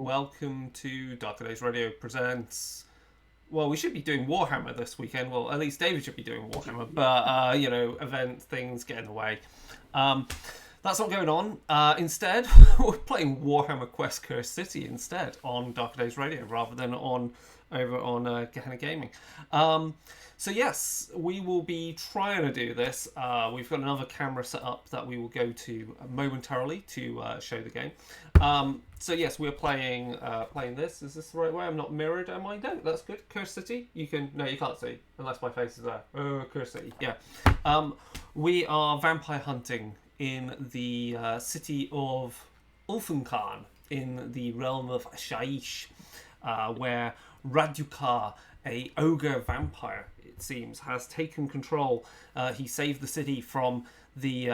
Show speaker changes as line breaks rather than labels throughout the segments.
Welcome to Darker Days Radio presents. Well, we should be doing Warhammer this weekend. Well, at least David should be doing Warhammer, but event things get in the way. That's not going on. Instead, we're playing Warhammer Quest Curse City instead on Darker Days Radio rather than over on Gehenna Gaming. So yes, we will be trying to do this. We've got another camera set up that we will go to momentarily to show the game. So yes, we're playing this. Is this the right way? I'm not mirrored, am I? No, that's good. Curse City. You can't see unless my face is there. Oh, Curse City. Yeah. We are vampire hunting in the city of Ulfenkarn in the realm of Shaish, where Radukar, a ogre vampire, it seems, has taken control. He saved the city from the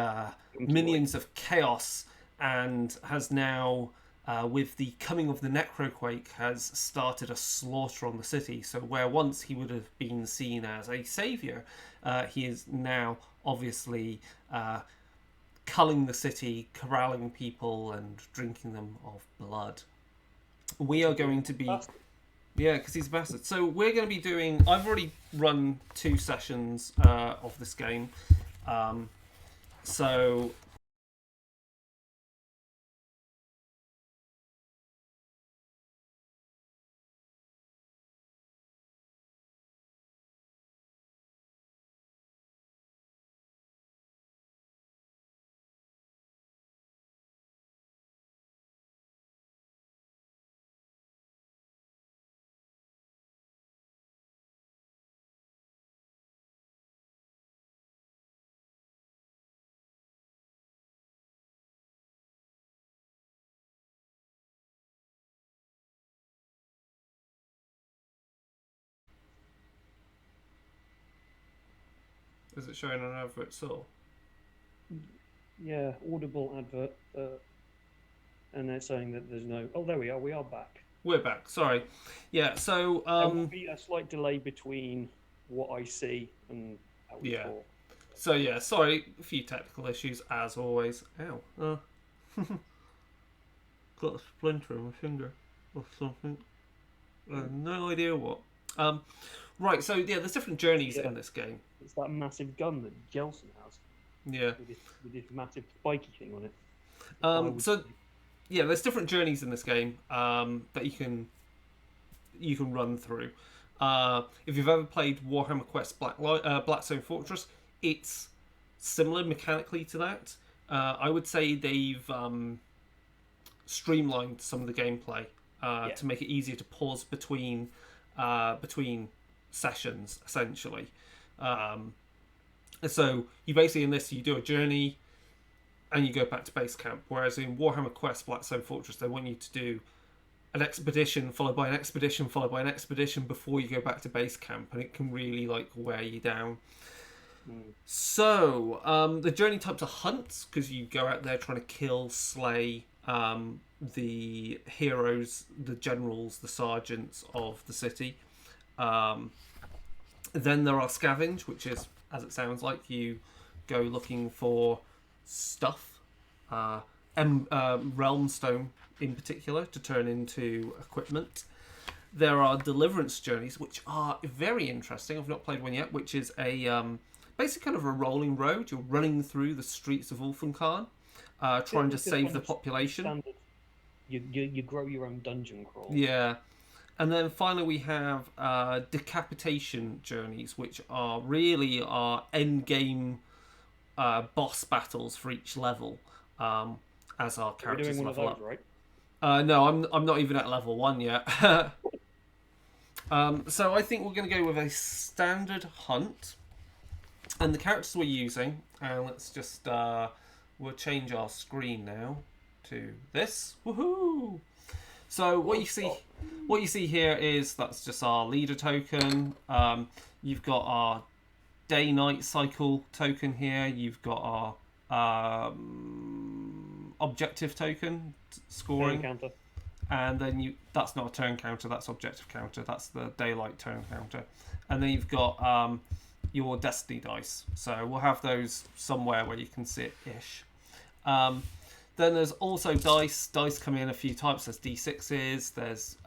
minions of chaos and has now, with the coming of the Necroquake, has started a slaughter on the city. So where once he would have been seen as a saviour, he is now obviously culling the city, corralling people and drinking them of blood. We are going to be... Yeah, because he's a bastard. So we're going to be doing... I've already run 2 sessions of this game. So... Is it showing on advert still?
Yeah, audible advert, and they're saying that there's no... Oh, there we are. We are back.
We're back. Sorry. Yeah, so...
There will be a slight delay between what I see and how we talk.
So, yeah, sorry. A few technical issues, as always. Ow. Got a splinter in my finger or something. No idea what. Right, so, yeah, there's different journeys in this game.
It's that massive gun that Jelson has.
Yeah.
With this massive spiky thing on it.
Yeah, there's different journeys in this game that you can run through. If you've ever played Warhammer Quest Blackstone Fortress, it's similar mechanically to that. I would say they've streamlined some of the gameplay to make it easier to pause between sessions, essentially. So you basically, in this, you do a journey and you go back to base camp, whereas in Warhammer Quest Blackstone Fortress they want you to do an expedition followed by an expedition followed by an expedition before you go back to base camp, and it can really wear you down. So the journey types are hunts, because you go out there trying to kill, slay the heroes, the generals, the sergeants of the city. Then there are scavenge, which is, as it sounds like, you go looking for stuff, realm stone in particular, to turn into equipment. There are deliverance journeys, which are very interesting. I've not played one yet, which is a basically kind of a rolling road. You're running through the streets of Ulfenkarn, trying to save the population.
Standard. You grow your own dungeon crawl.
Yeah. And then finally we have decapitation journeys, which are really our end game boss battles for each level, as our characters
level
up.
Right?
No, I'm not even at level 1 yet. So I think we're going to go with a standard hunt, and the characters we're using. And let's just we'll change our screen now to this. Woohoo! So what you see here is that's just our leader token. You've got our day-night cycle token here. You've got our objective token scoring.
Turn counter.
And then that's not a turn counter, that's objective counter. That's the daylight turn counter. And then you've got your destiny dice. So we'll have those somewhere where you can see it-ish. Then there's also dice. Dice come in a few types. There's D6s, there's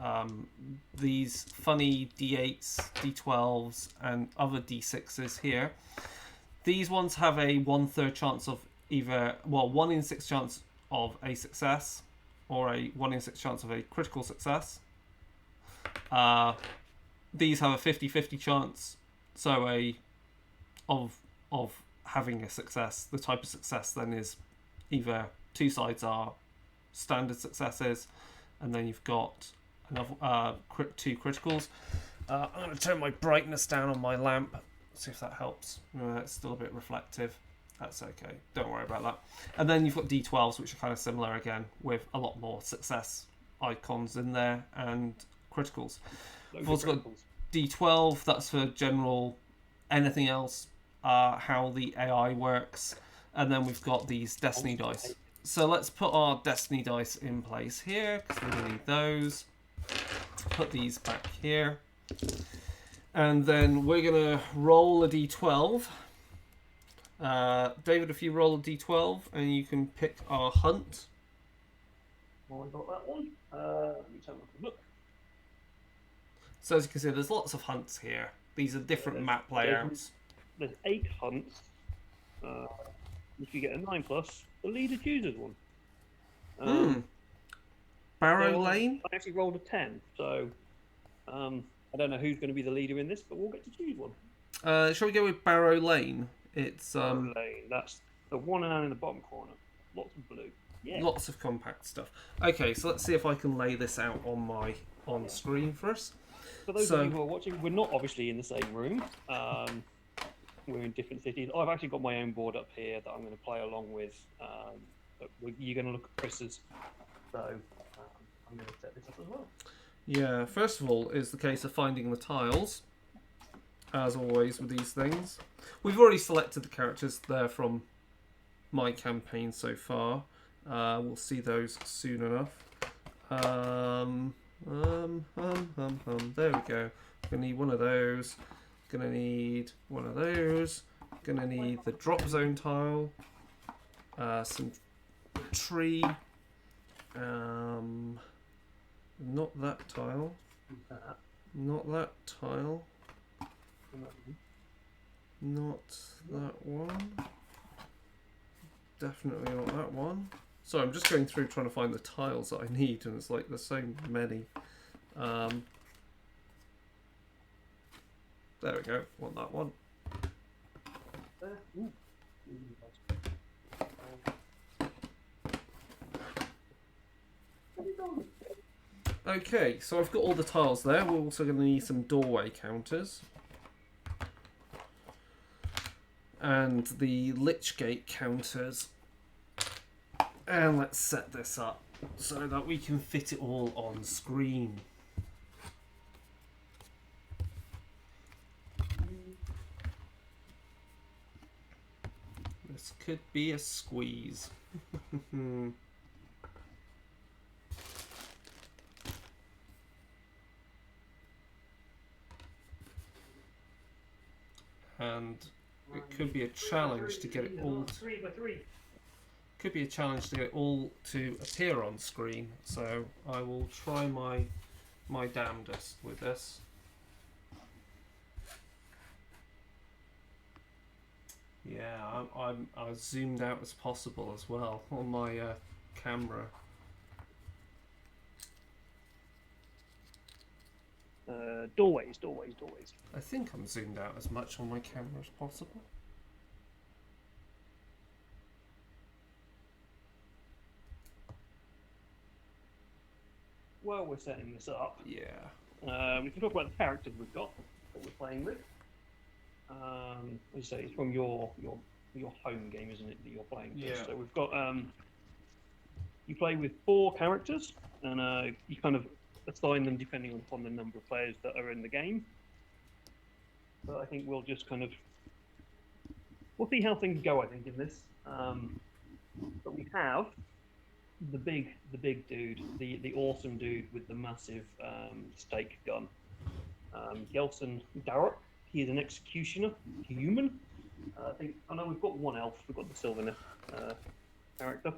these funny D8s, D12s, and other D6s here. These ones have a 1/3 chance of either, well, 1 in 6 chance of a success, or a 1 in 6 chance of a critical success. These have a 50-50 chance, so of having a success. The type of success then is either two sides are standard successes, and then you've got another two criticals. I'm going to turn my brightness down on my lamp, see if that helps. It's still a bit reflective. That's okay. Don't worry about that. And then you've got D12s, which are kind of similar again, with a lot more success icons in there and criticals. We've also got D12. That's for general anything else, how the AI works. And then we've got these Destiny dice. So let's put our Destiny dice in place here, because we need those. Put these back here. And then we're going to roll a D12. David, if you roll a D12, and you can pick our hunt.
Well, I got that one. Let me have a look.
So as you can see, there's lots of hunts here. These are different map layouts.
There's 8 hunts. If you get a 9+, the leader chooses one.
Barrow Lane?
I actually rolled a 10, so I don't know who's going to be the leader in this, but we'll get to choose one.
Shall we go with Barrow Lane? It's
Barrow Lane. That's the one down in the bottom corner. Lots of blue. Yeah.
Lots of compact stuff. Okay, so let's see if I can lay this out on screen for us.
For those of you who are watching, we're not obviously in the same room. We're in different cities. I've actually got my own board up here that I'm going to play along with. But you're going to look at Chris's, so I'm going to set this up as well.
Yeah, first of all is the case of finding the tiles, as always with these things. We've already selected the characters there from my campaign so far. We'll see those soon enough. There we go. Gonna need one of those. Gonna need one of those. Gonna need the drop zone tile. Some tree. Not that tile. Not that tile. Not that one. Definitely not that one. So I'm just going through trying to find the tiles that I need, and it's like there's so many. There we go. Want that one. Okay, so I've got all the tiles there. We're also going to need some doorway counters. And the Lich Gate counters. And let's set this up so that we can fit it all on screen. This could be a squeeze. And it could be a challenge to get it all.
3 by 3.
Could be a challenge to get it all to appear on screen. So I will try my damnedest with this. Yeah, I'm as zoomed out as possible as well on my camera.
Doorways.
I think I'm zoomed out as much on my camera as possible.
While we're setting this up,
Yeah.
we can talk about the characters we've got that we're playing with. As you say, it's from your home game, isn't it, that you're playing with?
Yeah.
So we've got you play with 4 characters, and you kind of assign them depending upon the number of players that are in the game. But I think we'll just we'll see how things go, I think, in this. But we have the big dude, the awesome dude with the massive stake gun. Gelson Darrock. He is an executioner, human. I know we've got one elf. We've got the Sylvaner character.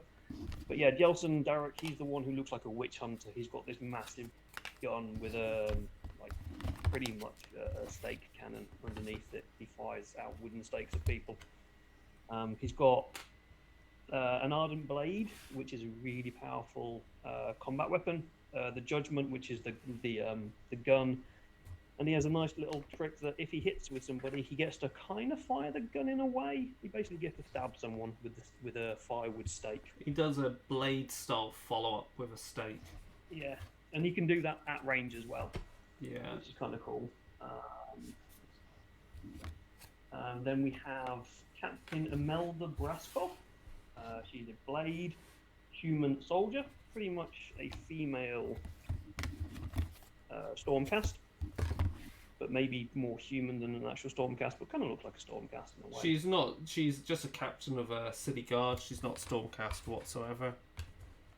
But yeah, Jelson Derek, he's the one who looks like a witch hunter. He's got this massive gun with a like pretty much a stake cannon underneath it. He fires out wooden stakes at people. He's got an ardent blade, which is a really powerful combat weapon. The judgment, which is the gun, and he has a nice little trick that if he hits with somebody, he gets to kind of fire the gun in a way. He basically gets to stab someone with a firewood stake.
He does a blade style follow up with a stake.
Yeah, and he can do that at range as well.
Yeah,
which is kind of cool. Then we have Captain Imelda Braskov. She's a blade human soldier, pretty much a female Stormcast, but maybe more human than an actual Stormcast, but kind of looks like a Stormcast in a way.
she's not. She's just a captain of a city guard. She's not Stormcast whatsoever.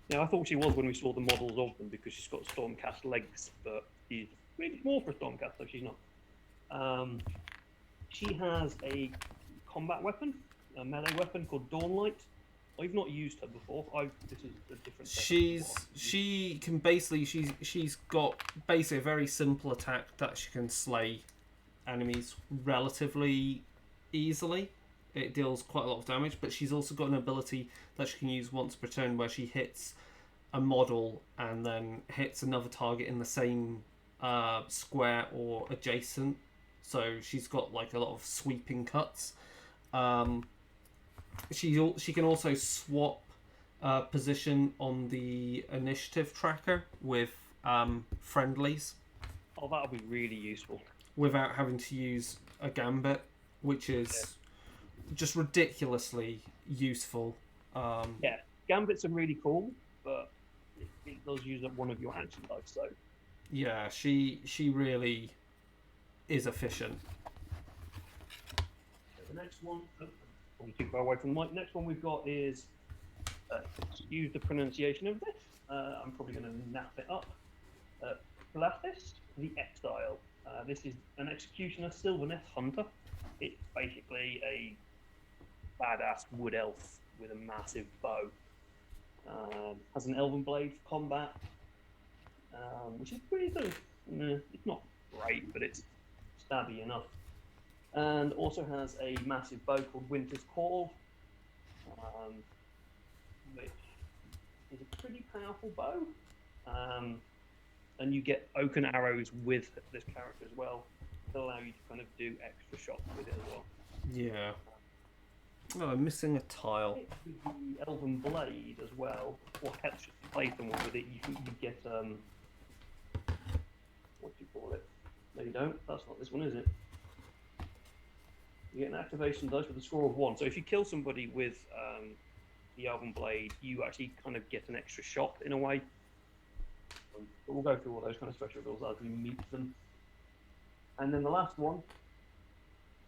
Yeah, I thought she was when we saw the models of them because she's got Stormcast legs, but she's maybe more for a Stormcast, so she's not. She has a combat weapon, a melee weapon called Dawnlight. I've not used her before. This is a different.
She can basically she's got basically a very simple attack that she can slay enemies relatively easily. It deals quite a lot of damage, but she's also got an ability that she can use once per turn where she hits a model and then hits another target in the same square or adjacent. So she's got like a lot of sweeping cuts. She can also swap position on the initiative tracker with friendlies.
Oh, that'll be really useful.
Without having to use a gambit, which is just ridiculously useful.
Yeah, gambits are really cool, but it does use up one of your action dice, so.
Yeah, she really is efficient.
The next one, I'm too far away from the mic. Next one we've got is, excuse the pronunciation of this, I'm probably going to nap it up. Blathist, the Exile. This is an Executioner Sylvaneth Hunter. It's basically a badass wood elf with a massive bow. Has an elven blade for combat, which is pretty good. It's not great, but it's stabby enough. And also has a massive bow called Winter's Call, which is a pretty powerful bow. And you get oaken arrows with this character as well to allow you to kind of do extra shots with it as well.
Yeah. Oh, I'm missing a tile.
With the elven blade as well, or extra plaything with it, you get what do you call it? No, you don't. That's not this one, is it? You get an activation dice with a score of 1. So if you kill somebody with the elven blade, you actually kind of get an extra shot in a way. But we'll go through all those kind of special rules as we meet them. And then the last one,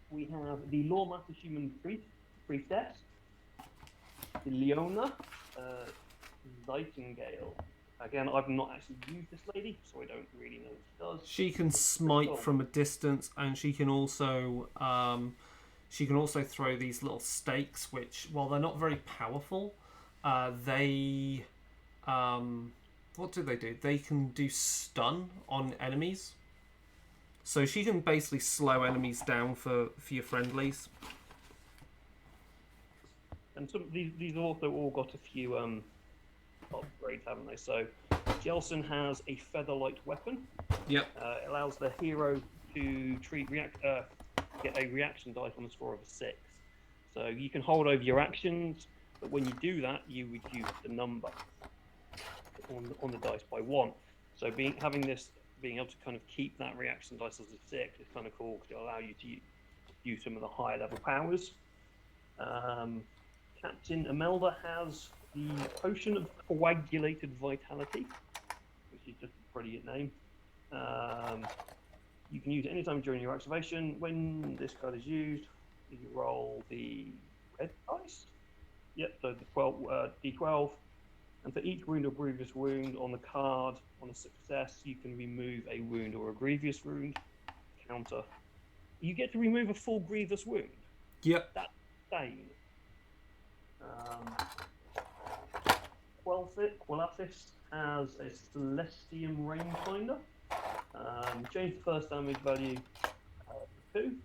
we have the Lawmaster Human Priestess, the Leona Nightingale. Again, I've not actually used this lady, so I don't really know what she does.
She can smite from a distance, and she can also throw these little stakes, which, while they're not very powerful, they what do? They can do stun on enemies. So she can basically slow enemies down for your friendlies.
And some these have also all got a few upgrades, haven't they? So Jelson has a featherlight weapon.
Yep.
It allows the hero to get a reaction dice on the score of a 6. So you can hold over your actions, but when you do that, you reduce the number on the dice by 1. So being able to kind of keep that reaction dice as a 6 is kind of cool because it'll allow you to use some of the higher level powers. Captain Imelda has the Potion of Coagulated Vitality, which is just a brilliant name. You can use it anytime during your activation. When this card is used, you roll the red dice. Yep, so the 12, D12. And for each wound or grievous wound on the card, on a success, you can remove a wound or a grievous wound. Counter. You get to remove a full grievous wound.
Yep.
That's insane. Quellathis has a Celestium Rangefinder. Change the first damage value to 2.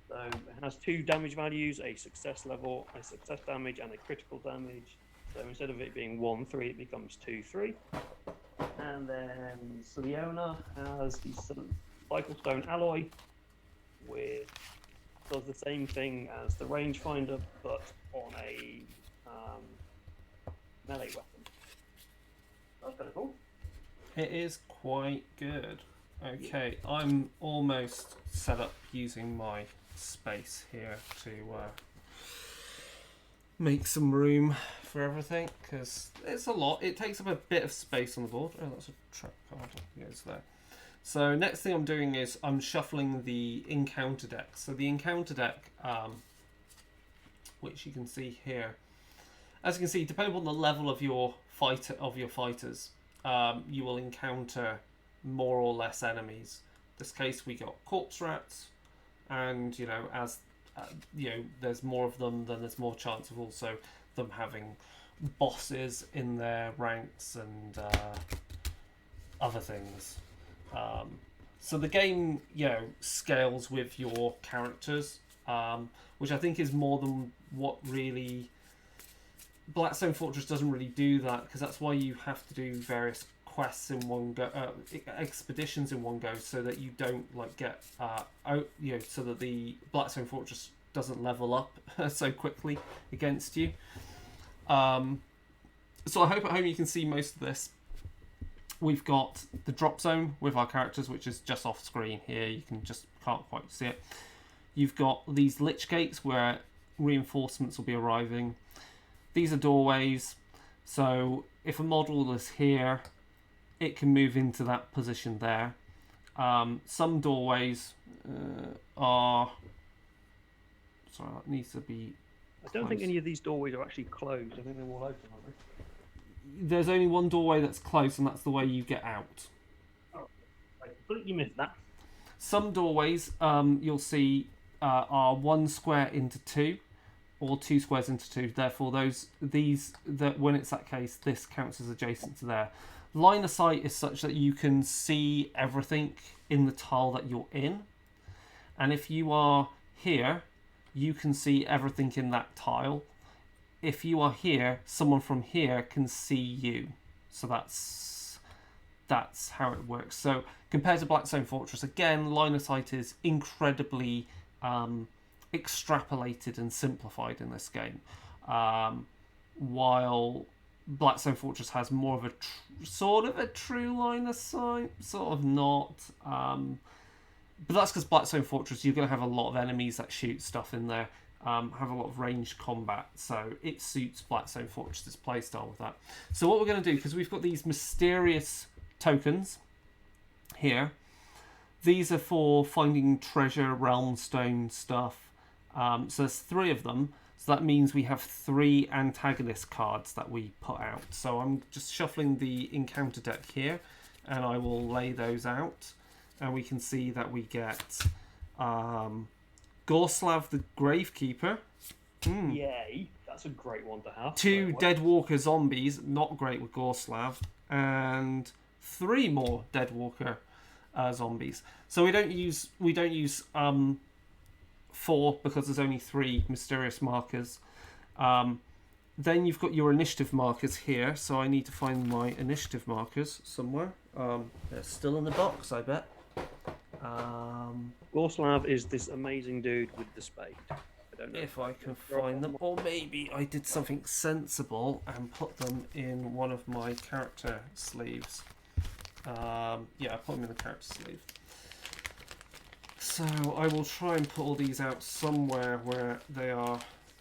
So it has 2 damage values, a success level, a success damage, and a critical damage. So instead of it being 1-3, it becomes 2-3. And then Leona has the Cyclestone Alloy, which does the same thing as the Rangefinder, but on a melee weapon. That's kind of cool.
It is quite good. Okay, I'm almost set up using my space here to make some room for everything, because it's a lot. It takes up a bit of space on the board. Oh, that's a trap card. It goes there. So next thing I'm doing is I'm shuffling the encounter deck. So the encounter deck, which you can see here, as you can see, depending on the level of your fighters, you will encounter more or less enemies. In this case, we got corpse rats, and as there's more of them, then there's more chance of also them having bosses in their ranks and other things. So the game, scales with your characters, which I think is more than what really Blackstone Fortress doesn't really do that, because that's why you have to do various quests in one go, expeditions in one go, so that you don't get so that the Blackstone Fortress doesn't level up so quickly against you. So I hope at home you can see most of this. We've got the drop zone with our characters, which is just off screen here. You can't quite see it. You've got these lich gates where reinforcements will be arriving. These are doorways. So if a model is here, it can move into that position there. Some doorways are... Sorry, that needs to be...
I don't think any of these doorways are actually closed. I think they're all open, aren't they?
There's only one doorway that's closed, and that's the way you get out.
Oh, I completely missed that.
Some doorways, you'll see, are 1 square into 2, or 2 squares into 2. Therefore, when it's that case, this counts as adjacent to there. Line of sight is such that you can see everything in the tile that you're in. And if you are here, you can see everything in that tile. If you are here, someone from here can see you. So that's how it works. So compared to Blackstone Fortress, again, line of sight is incredibly extrapolated and simplified in this game. While Blackstone Fortress has more of a sort of a true line of sight, sort of not. But that's because Blackstone Fortress, you're going to have a lot of enemies that shoot stuff in there. Have a lot of ranged combat, so it suits Blackstone Fortress's playstyle with that. So what we're going to do, because we've got these mysterious tokens here, these are for finding treasure, realm stone stuff. So there's 3 of them, so that means we have 3 antagonist cards that we put out. So I'm just shuffling the encounter deck here, and I will lay those out, and we can see that we get Gorslav the Gravekeeper.
Yay, that's a great one to have.
2 Deadwalker zombies, not great with Gorslav, and 3 more Deadwalker zombies. So we don't use 4 because there's only 3 mysterious markers. Then you've got your initiative markers here, so I need to find my initiative markers somewhere. They're still in the box, I bet.
Gorslav is this amazing dude with the spade. I don't know
if I can find them, or maybe I did something sensible and put them in one of my character sleeves. Yeah, I put them in the character sleeve. So I will try and put all these out somewhere where they are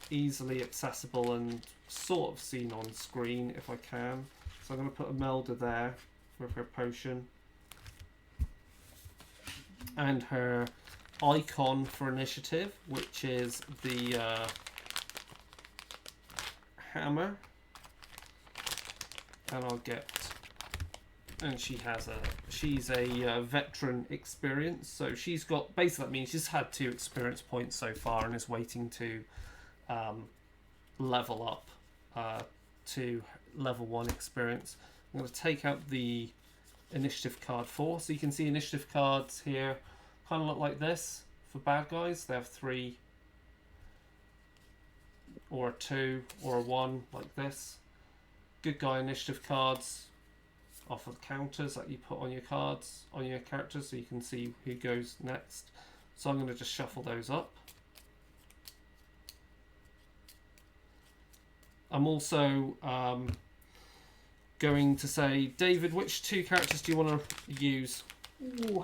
easily accessible and sort of seen on screen if I can. So I'm going to put Imelda there with her potion. And her icon for initiative, which is the hammer. And I'll get... And she's a veteran experience, so she's got... Basically that means she's had 2 experience points so far and is waiting to level up to level 1 experience. I'm going to take out the initiative card 4. So you can see initiative cards here kind of look like this for bad guys. They have 3 or a 2 or a 1 like this. Good guy initiative cards off of counters that you put on your cards, on your characters, so you can see who goes next. So I'm going to just shuffle those up. I'm also going to say, David, which 2 characters do you want to use?
Ooh.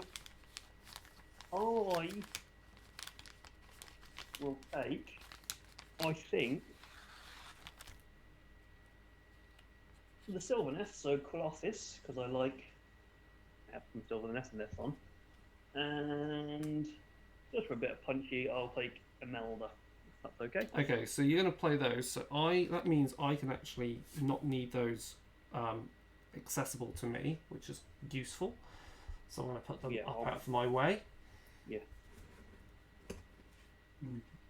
I will take, I think, the Sylvaneth, so Colossus, because I have some Sylvaneth in this one. And just for a bit of punchy, I'll take Imelda, if that's okay.
Okay, so you're going to play those. So that means I can actually not need those accessible to me, which is useful. So I'm going to put them up out of my way.
Yeah.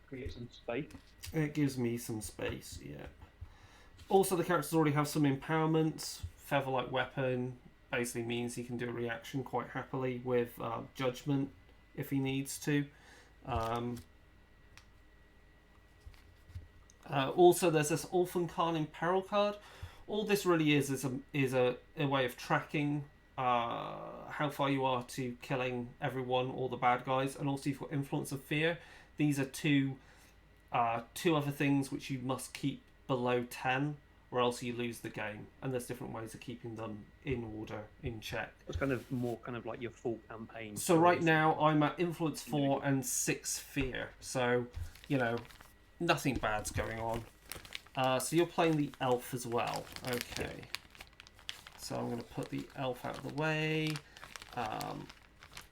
Create some space.
It gives me some space, yeah. Also, the characters already have some empowerment. Feather-like weapon basically means he can do a reaction quite happily with judgment if he needs to. Also, there's this Orphan Khan in Peril card. All this really is a way of tracking how far you are to killing everyone, all the bad guys, and also you've got Influence of Fear. These are two other things which you must keep below 10, or else you lose the game. And there's different ways of keeping them in order, in check.
It's more like your full campaign.
So right now I'm at Influence 4 and 6 Fear. So, nothing bad's going on. So you're playing the elf as well. Okay. So I'm going to put the elf out of the way.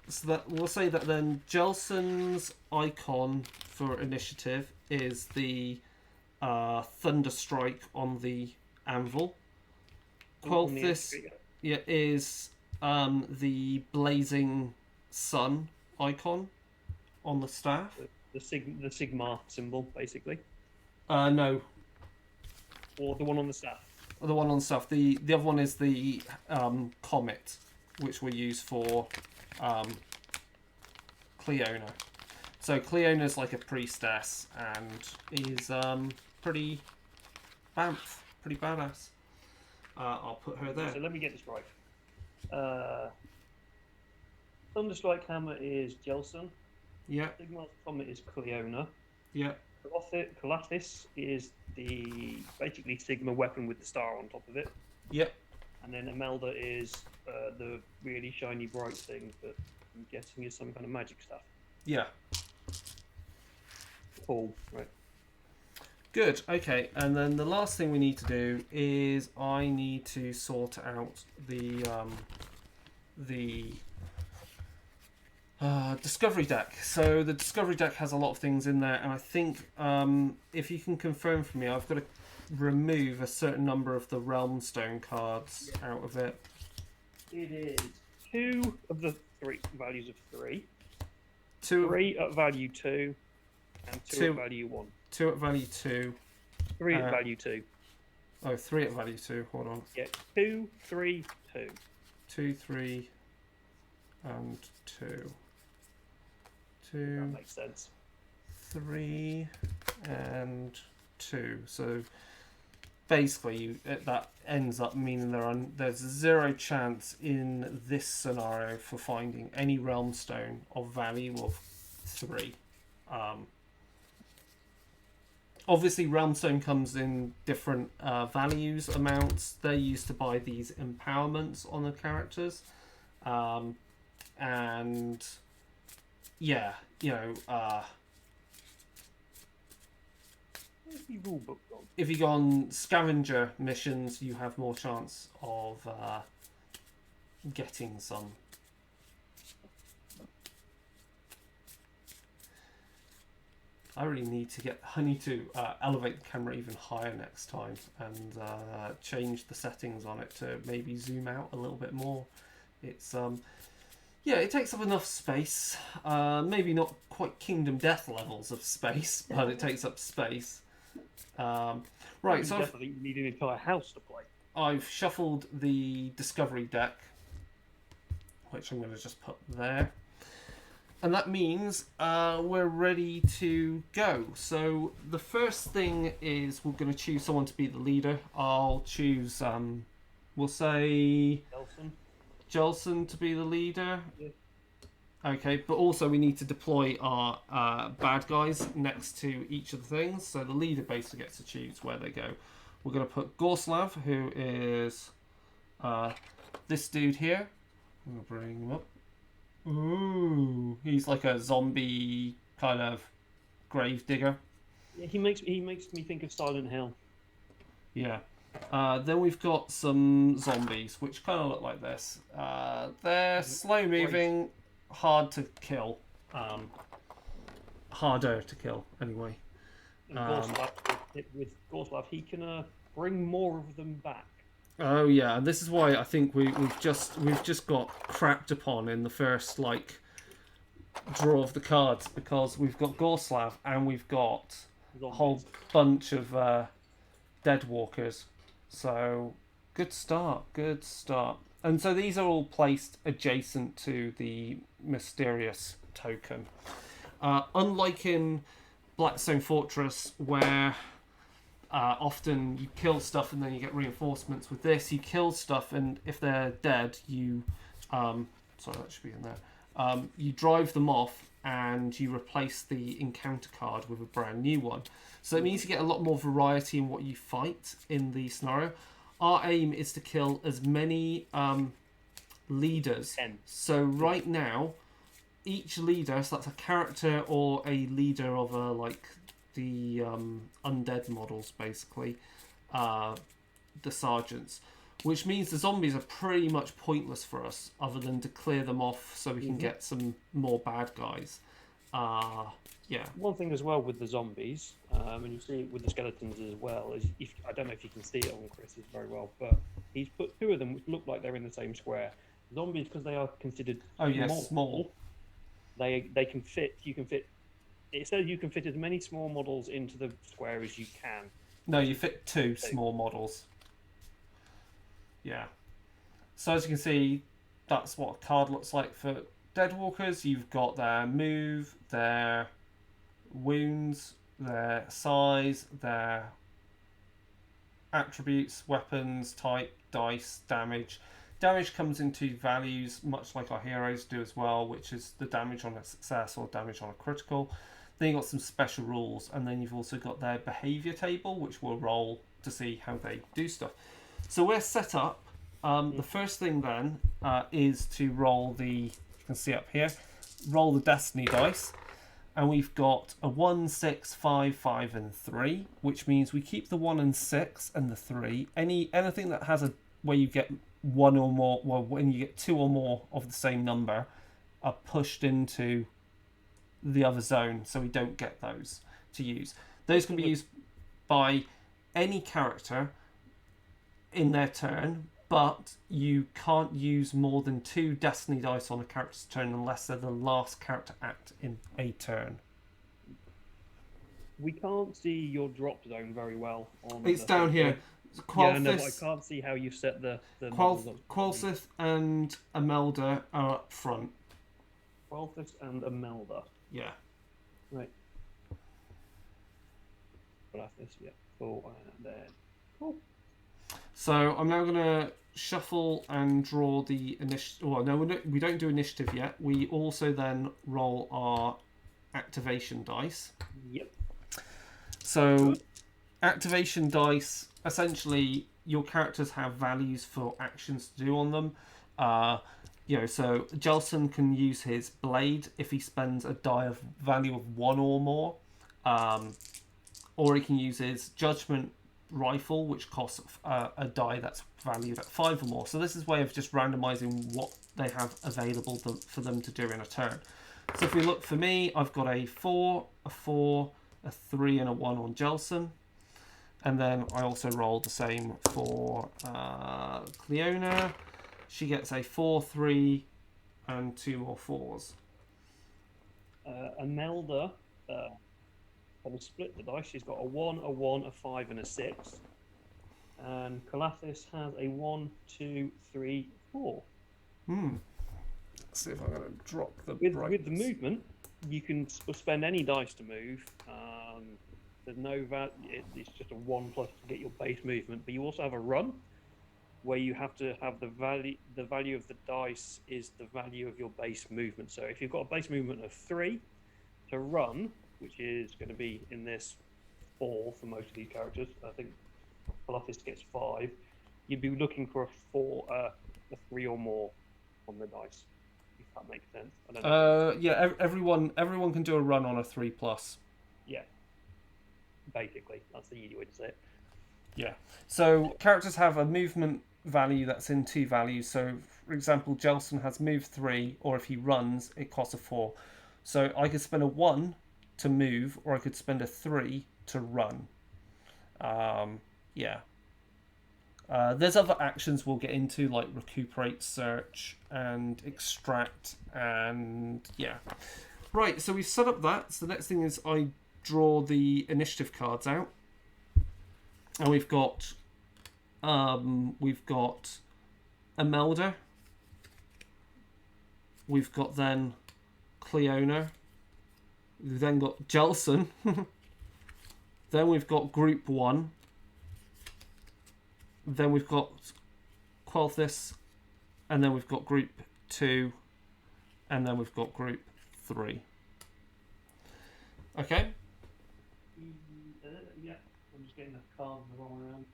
So that we'll say that then Jelson's icon for initiative is the Thunderstrike on the anvil. Quel'This is the blazing sun icon on the staff.
The Sigma symbol, basically.
No.
Or the one on the staff.
The one on the staff. The other one is the comet, which we use for Cleona. So Cleona's like a priestess and is pretty badass. I'll put her there.
So let me get this right. Thunderstrike hammer is Jelson.
Yeah.
Sigma's comet is Cleona.
Yeah.
Colossus is the basically Sigma weapon with the star on top of it.
Yep.
And then Imelda is the really shiny bright thing that I'm guessing is some kind of magic stuff.
Yeah.
Cool. Right.
Good. Okay. And then the last thing we need to do is I need to sort out the discovery deck. So the discovery deck has a lot of things in there, and I think if you can confirm for me, I've got to remove a certain number of the Realm Stone cards out of it.
It is 2 of the 3 values of 3.
2,
3 at value 2, and 2 at value 1.
2 at value 2.
3 at value 2.
Oh, 3 at value 2. Hold on.
Yeah, 2, 3, 2.
2, 3, and 2. 2.
That makes sense.
3 and 2. So basically, that ends up meaning there's 0 chance in this scenario for finding any Realm Stone of value of 3. Obviously, Realm Stone comes in different values, amounts. They're used to buy these empowerments on the characters. And yeah, if you go on scavenger missions, you have more chance of getting some. I need to elevate the camera even higher next time and change the settings on it to maybe zoom out a little bit more. It's yeah, it takes up enough space. Maybe not quite Kingdom Death levels of space, but it takes up space. Right, so
Definitely you need an entire house to play.
I've shuffled the Discovery deck, which I'm going to just put there. And that means we're ready to go. So the first thing is we're going to choose someone to be the leader. I'll choose, we'll say,
Nelson.
Jelson to be the leader.
Yeah.
Okay, but also we need to deploy our bad guys next to each of the things. So the leader basically gets to choose where they go. We're going to put Gorslav, who is this dude here. I'm going to bring him up. Ooh, he's like a zombie kind of grave digger.
Yeah, he makes me think of Silent Hill.
Yeah. Then we've got some zombies, which kind of look like this. They're slow moving, hard to kill. Harder to kill, anyway.
And with Gorslav, he can bring more of them back.
Oh yeah, and this is why I think we've just got crapped upon in the first draw of the cards, because we've got Gorslav and we've got a whole bunch of dead walkers. So good start. And so these are all placed adjacent to the mysterious token. Unlike in Blackstone Fortress, where often you kill stuff and then you get reinforcements. With this, you kill stuff, and if they're dead, you sorry, that should be in there. You drive them off and you replace the encounter card with a brand new one. So it means you get a lot more variety in what you fight in the scenario. Our aim is to kill as many leaders.
10.
So right now, each leader, so that's a character or a leader of the undead models, basically, the sergeants, which means the zombies are pretty much pointless for us, other than to clear them off so we can get some more bad guys. Yeah.
One thing as well with the zombies, and you see it with the skeletons as well, is I don't know if you can see it on Chris's very well, but he's put two of them which look like they're in the same square. Zombies, because they are considered
small.
They can fit. You can fit. It says you can fit as many small models into the square as you can.
No, you fit 2 small models. Yeah. So as you can see, that's what a card looks like for Deadwalkers. You've got their move, their wounds, their size, their attributes, weapons, type, dice, damage. Damage comes in 2 values, much like our heroes do as well, which is the damage on a success or damage on a critical. Then you've got some special rules, and then you've also got their behaviour table, which will roll to see how they do stuff. So we're set up. The first thing then is to roll you can see up here, roll the Destiny dice. And we've got a 1, 6, 5, 5, and 3, which means we keep the 1 and 6 and the 3. Anything that has where you get 1 or more, well, when you get 2 or more of the same number, are pushed into the other zone, so we don't get those to use. Those can be used by any character in their turn, but you can't use more than 2 Destiny dice on a character's turn unless they're the last character act in a turn.
We can't see your drop zone very well.
It's down here.
Yeah, no, I can't see how you've set the
Qualsith and Imelda are up front.
Qualsith and Imelda.
Yeah.
Right. Qualsith, yeah. Cool. And then cool.
So I'm now going to shuffle and draw the initiative. Well, no, we don't do initiative yet. We also then roll our activation dice.
Yep.
So activation dice, essentially, your characters have values for actions to do on them. So Jelson can use his blade if he spends a die of value of 1 or more, or he can use his judgment rifle, which costs a die that's valued at 5 or more. So this is a way of just randomizing what they have available for them to do in a turn. So if we look, for me, I've got a 4, a 4, a 3, and a 1 on Jelson. And then I also roll the same for Cleona. She gets a 4, 3, and 2 more 4s.
Imelda kind of split the dice. She's got a 1, a 1, a 5, and a 6. And Colathis has a 1, 2, 3, 4.
Let's see if I'm going to drop the
With the movement, you can spend any dice to move. There's no value. It's just a 1+ to get your base movement. But you also have a run, where you have to have the value of the dice is the value of your base movement. So if you've got a base movement of 3 to run, which is going to be in this 4 for most of these characters, I think Colathis gets 5. You'd be looking for a 3 or more on the dice. If that makes sense. I don't know.
Yeah, everyone can do a run on a 3+.
Yeah. Basically, that's the easy way to say it.
Yeah. So characters have a movement value that's in 2 values. So, for example, Jelson has move 3, or if he runs, it costs a 4. So I could spend a 1 to move, or I could spend a 3 to run. Yeah. There's other actions we'll get into, like recuperate, search, and extract, and yeah. Right, so we've set up that. So the next thing is I draw the initiative cards out. And we've got Imelda. We've got then Cleona. We've then got Jelson. Then we've got Group 1. Then we've got Quel'This. And then we've got Group 2. And then we've got Group 3. Okay?
Yeah, I'm just getting the cards the wrong around.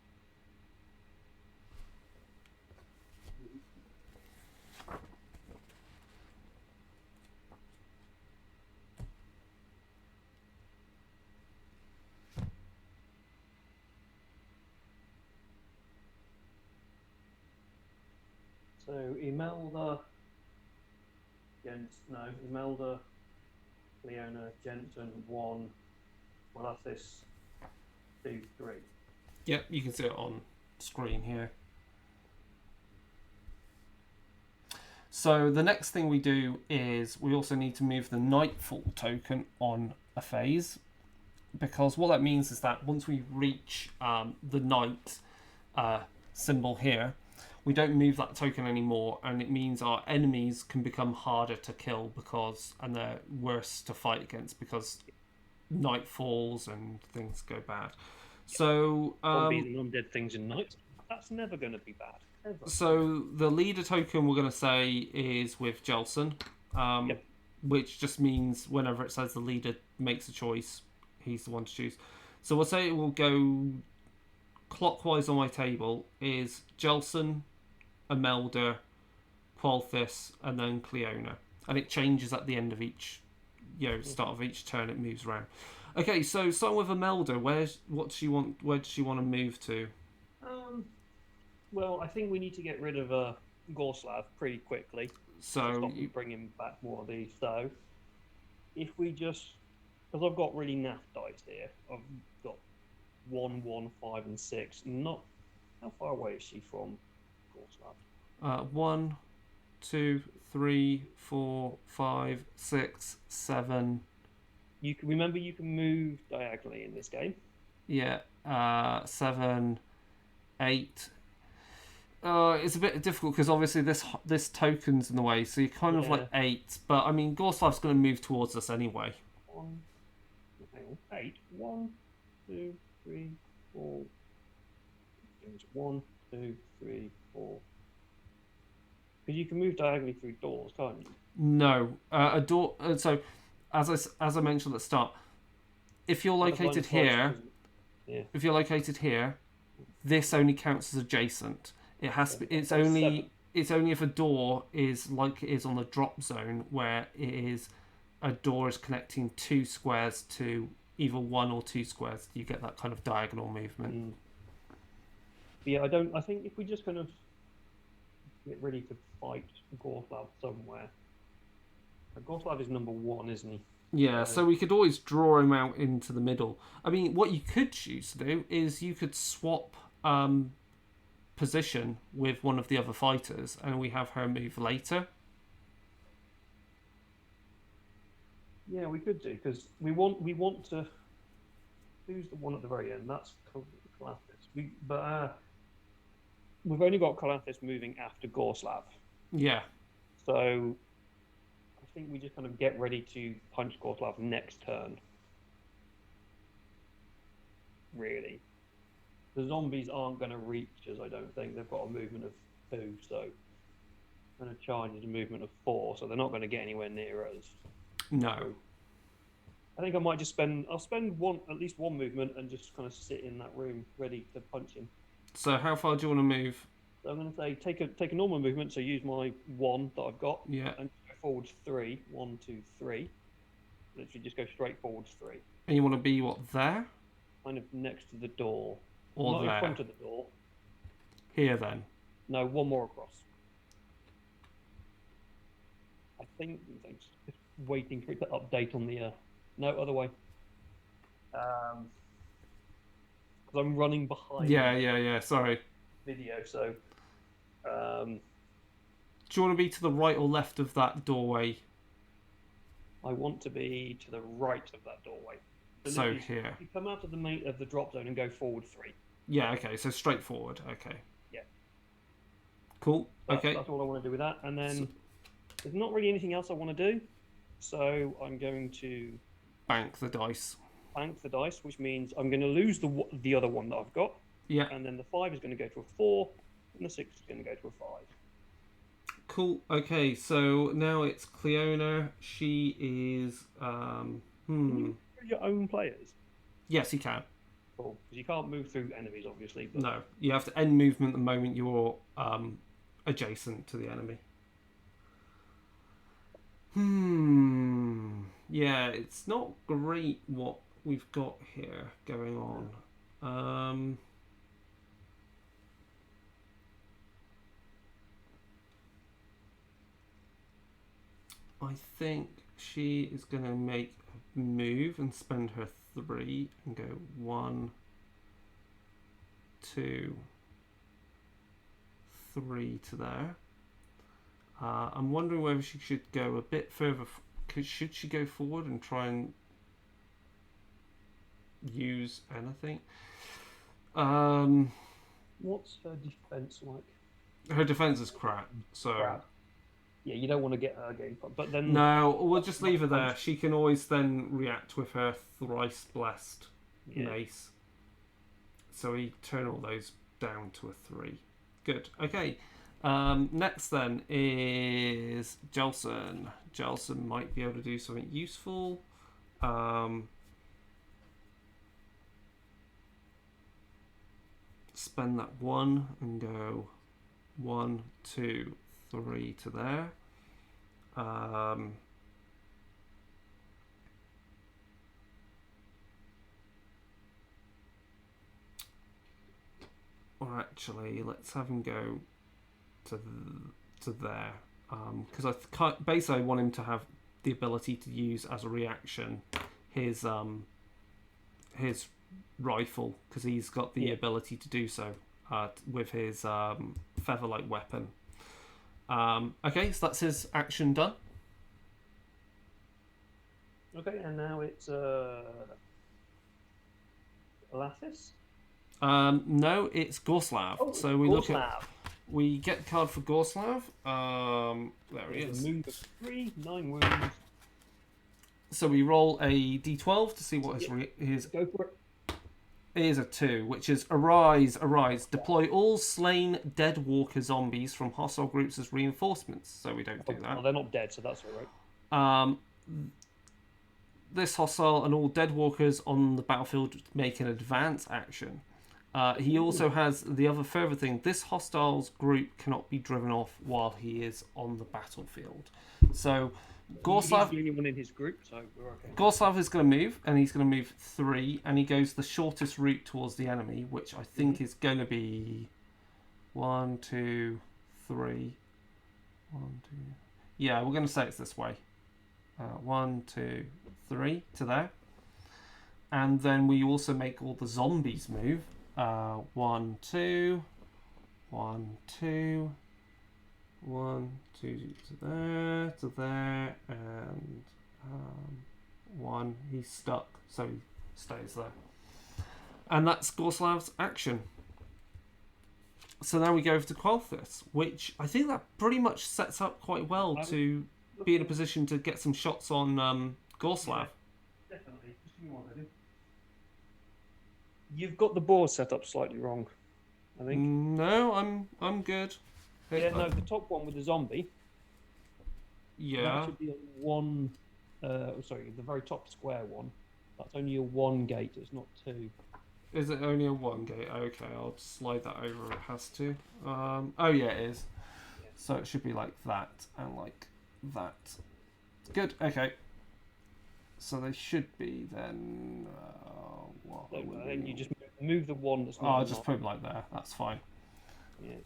So Imelda, Imelda, Leona, Jensen, 1, Colathis, 2, 3.
Yep, you can see it on screen here. So the next thing we do is we also need to move the Nightfall token on a phase, because what that means is that once we reach the night symbol here, we don't move that token anymore, and it means our enemies can become harder to kill and they're worse to fight against because night falls and things go bad. So
zombies and undead things in night, that's never going to be bad. Ever.
So the leader token we're going to say is with Jelson, which just means whenever it says the leader makes a choice, he's the one to choose. So we'll say it will go clockwise on my table is Jelson, Imelda, Quel'This, and then Cleona, and it changes at the end of each, start of each turn. It moves around. Okay, so starting with Imelda, where does she want to move to?
Well, I think we need to get rid of Gorslav pretty quickly.
So
stop bringing back more of these. So if we just, because I've got really naff dice here, I've got 1, 1, 5, and 6. Not how far away is she from Gorslav?
1, 2, 3, 4, 5, 6, 7.
You can remember you can move diagonally in this game.
Yeah, 7, 8. It's a bit difficult because obviously this token's in the way, so you're kind of like 8. But I mean, Gorslav's going to move towards us anyway.
8. 1, 2, 3, 4. 1, 2, 3, 4. Because you can move diagonally through doors, can't you?
No, a door. So, as I mentioned at the start, if you're located here, this only counts as adjacent. It has to be, it's only if a door is like it is on the drop zone, where a door is connecting 2 squares to either 1 or 2 squares. You get that kind of diagonal movement.
Yeah, I think if we just kind of get ready to fight Gorslav somewhere. Gorslav is number 1, isn't he?
Yeah, so we could always draw him out into the middle. I mean, what you could choose to do is you could swap position with one of the other fighters, and we have her move later.
Yeah, we could do, because we want to Who's the one at the very end? That's Calathis. We've only got Calathis moving after Gorslav.
Yeah.
So I think we just kind of get ready to punch Gorslav next turn. Really. The zombies aren't going to reach us, I don't think. They've got a movement of 2, so going to charge is a movement of 4, so they're not going to get anywhere near us.
No.
So I think I might just spend at least one movement and just kind of sit in that room ready to punch him.
So how far do you want to move?
So I'm going to say take a normal movement, so use my 1 that I've got.
Yeah.
And go forwards 3. 1, 2, 3. Literally just go straight forwards 3.
And you want to be what, there?
Kind of next to the door.
Or
not
there?
in front of the door.
Here then.
No, one more across. I think just waiting for it to update on the no, other way. Because I'm running behind.
Yeah. Sorry.
Video, so.
Do you want to be to the right or left of that doorway?
I want to be to the right of that doorway.
So here.
You come out of the drop zone and go forward 3.
Yeah. Okay. So straight forward. Okay.
Yeah.
Cool. Okay.
That's all I want to do with that, and then there's not really anything else I want to do. So I'm going to
bank the dice.
Bank the dice, which means I'm going to lose the other one that I've got.
Yeah.
And then the 5 is going to go to a 4, and the 6 is going to go to a 5.
Cool. Okay, so now it's Cleona. She is.
Can you through your own players?
Yes, you can.
Cool. Because you can't move through enemies, obviously. But...
No, you have to end movement the moment you're adjacent to the enemy. Yeah, it's not great what we've got here going on. I think she is going to make a move and spend her 3 and go 1, 2, 3 to there. I'm wondering whether she should go a bit further. Should she go forward and try and use anything?
What's her defense like?
Her defense is crap. So
crap. Yeah, you don't want to get her game, but then
no, we'll just leave her there. She can always then react with her thrice blessed mace. So we turn all those down to a 3. Good. Okay. Next then is Jelson. Jelson might be able to do something useful. Spend that 1 and go 1, 2, 3 to there. Or actually, let's have him go to there. Because basically I want him to have the ability to use as a reaction his rifle, because he's got the ability to do so with his feather-like weapon. Okay, so that's his action done.
Okay, and now it's Lathis?
No, it's Gorslav.
Oh,
so we
Gorslav.
We get a card for Gorslav. There he is.
A move of 3, 9 wounds.
So we roll a d12 to see what his
Go for it.
It is a 2, which is arise, arise. Deploy all slain dead walker zombies from hostile groups as reinforcements. So we don't do that.
Well, they're not dead, so that's all right.
This hostile and all dead walkers on the battlefield make an advance action. He also has the other further thing. This hostile's group cannot be driven off while he is on the battlefield. So Gorslav,
he's the only one in his group, so we're okay.
Gorslav is going to move, and he's going to move 3, and he goes the shortest route towards the enemy, which I think is going to be 1, 2, 3. 1, 2. Yeah, we're going to say it's this way. 1, 2, 3 to there. And then we also make all the zombies move. 1, 2, 1, 2, 1, 2 to there, and 1. He's stuck, so he stays there. And that's Gorslav's action. So now we go over to Qualthus, which I think that pretty much sets up quite well to be in a position to get some shots on Gorslav.
Yeah, definitely. Just give me one second. You've got the board set up slightly wrong, I think.
No, I'm good.
Yeah, no, the top one with the zombie.
Yeah.
That should be a one. Sorry, the very top square one. That's only a one gate. It's not two.
Is it only a one gate? Okay, I'll slide that over. It has to. Oh yeah, it is.
Yeah.
So it should be like that and like that. Good. Okay. So they should be then. What?
So, then you just move the one that's not.
Oh, I'll just put it like there. That's fine.
Yeah.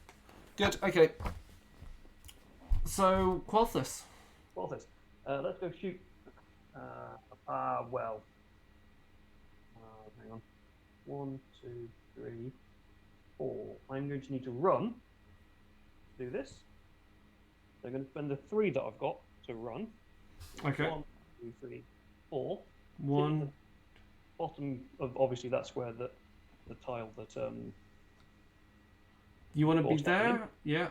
Good. Okay. So Qualthus.
Qualthus. Let's go shoot. Well. Hang on. 1, 2, 3, 4. I'm going to need to run. Do this. So I'm going to spend the 3 that I've got to run.
Okay.
1, 2, 3, 4.
One.
Bottom of obviously that's where the tile that
You want to be
Gorslav
there?
in.
Yeah.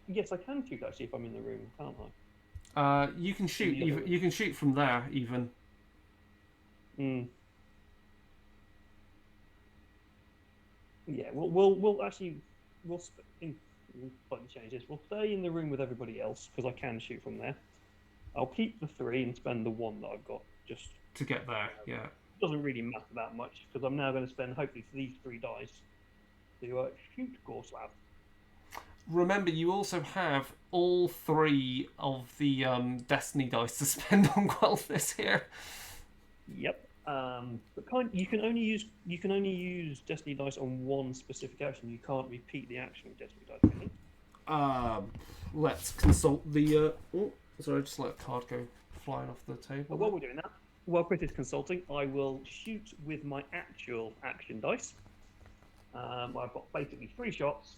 Yes, I can shoot actually if I'm in the room, can't I?
You can shoot.
the other
You can shoot from there even.
Yeah, we'll actually slightly change this. We'll stay in the room with everybody else because I can shoot from there. I'll keep the 3 and spend the 1 that I've got just
To get there, yeah.
doesn't really matter that much because I'm now going to spend hopefully these 3 dice to shoot Gorslav.
Remember, you also have all 3 of the Destiny dice to spend on Qualthus here.
Yep. But you can only use Destiny dice on one specific action. You can't repeat the action with Destiny dice. Can you?
Let's consult the. Sorry, I just let a card go flying off the table.
But while we're doing that, while Chris is consulting, I will shoot with my actual action dice. I've got basically 3 shots.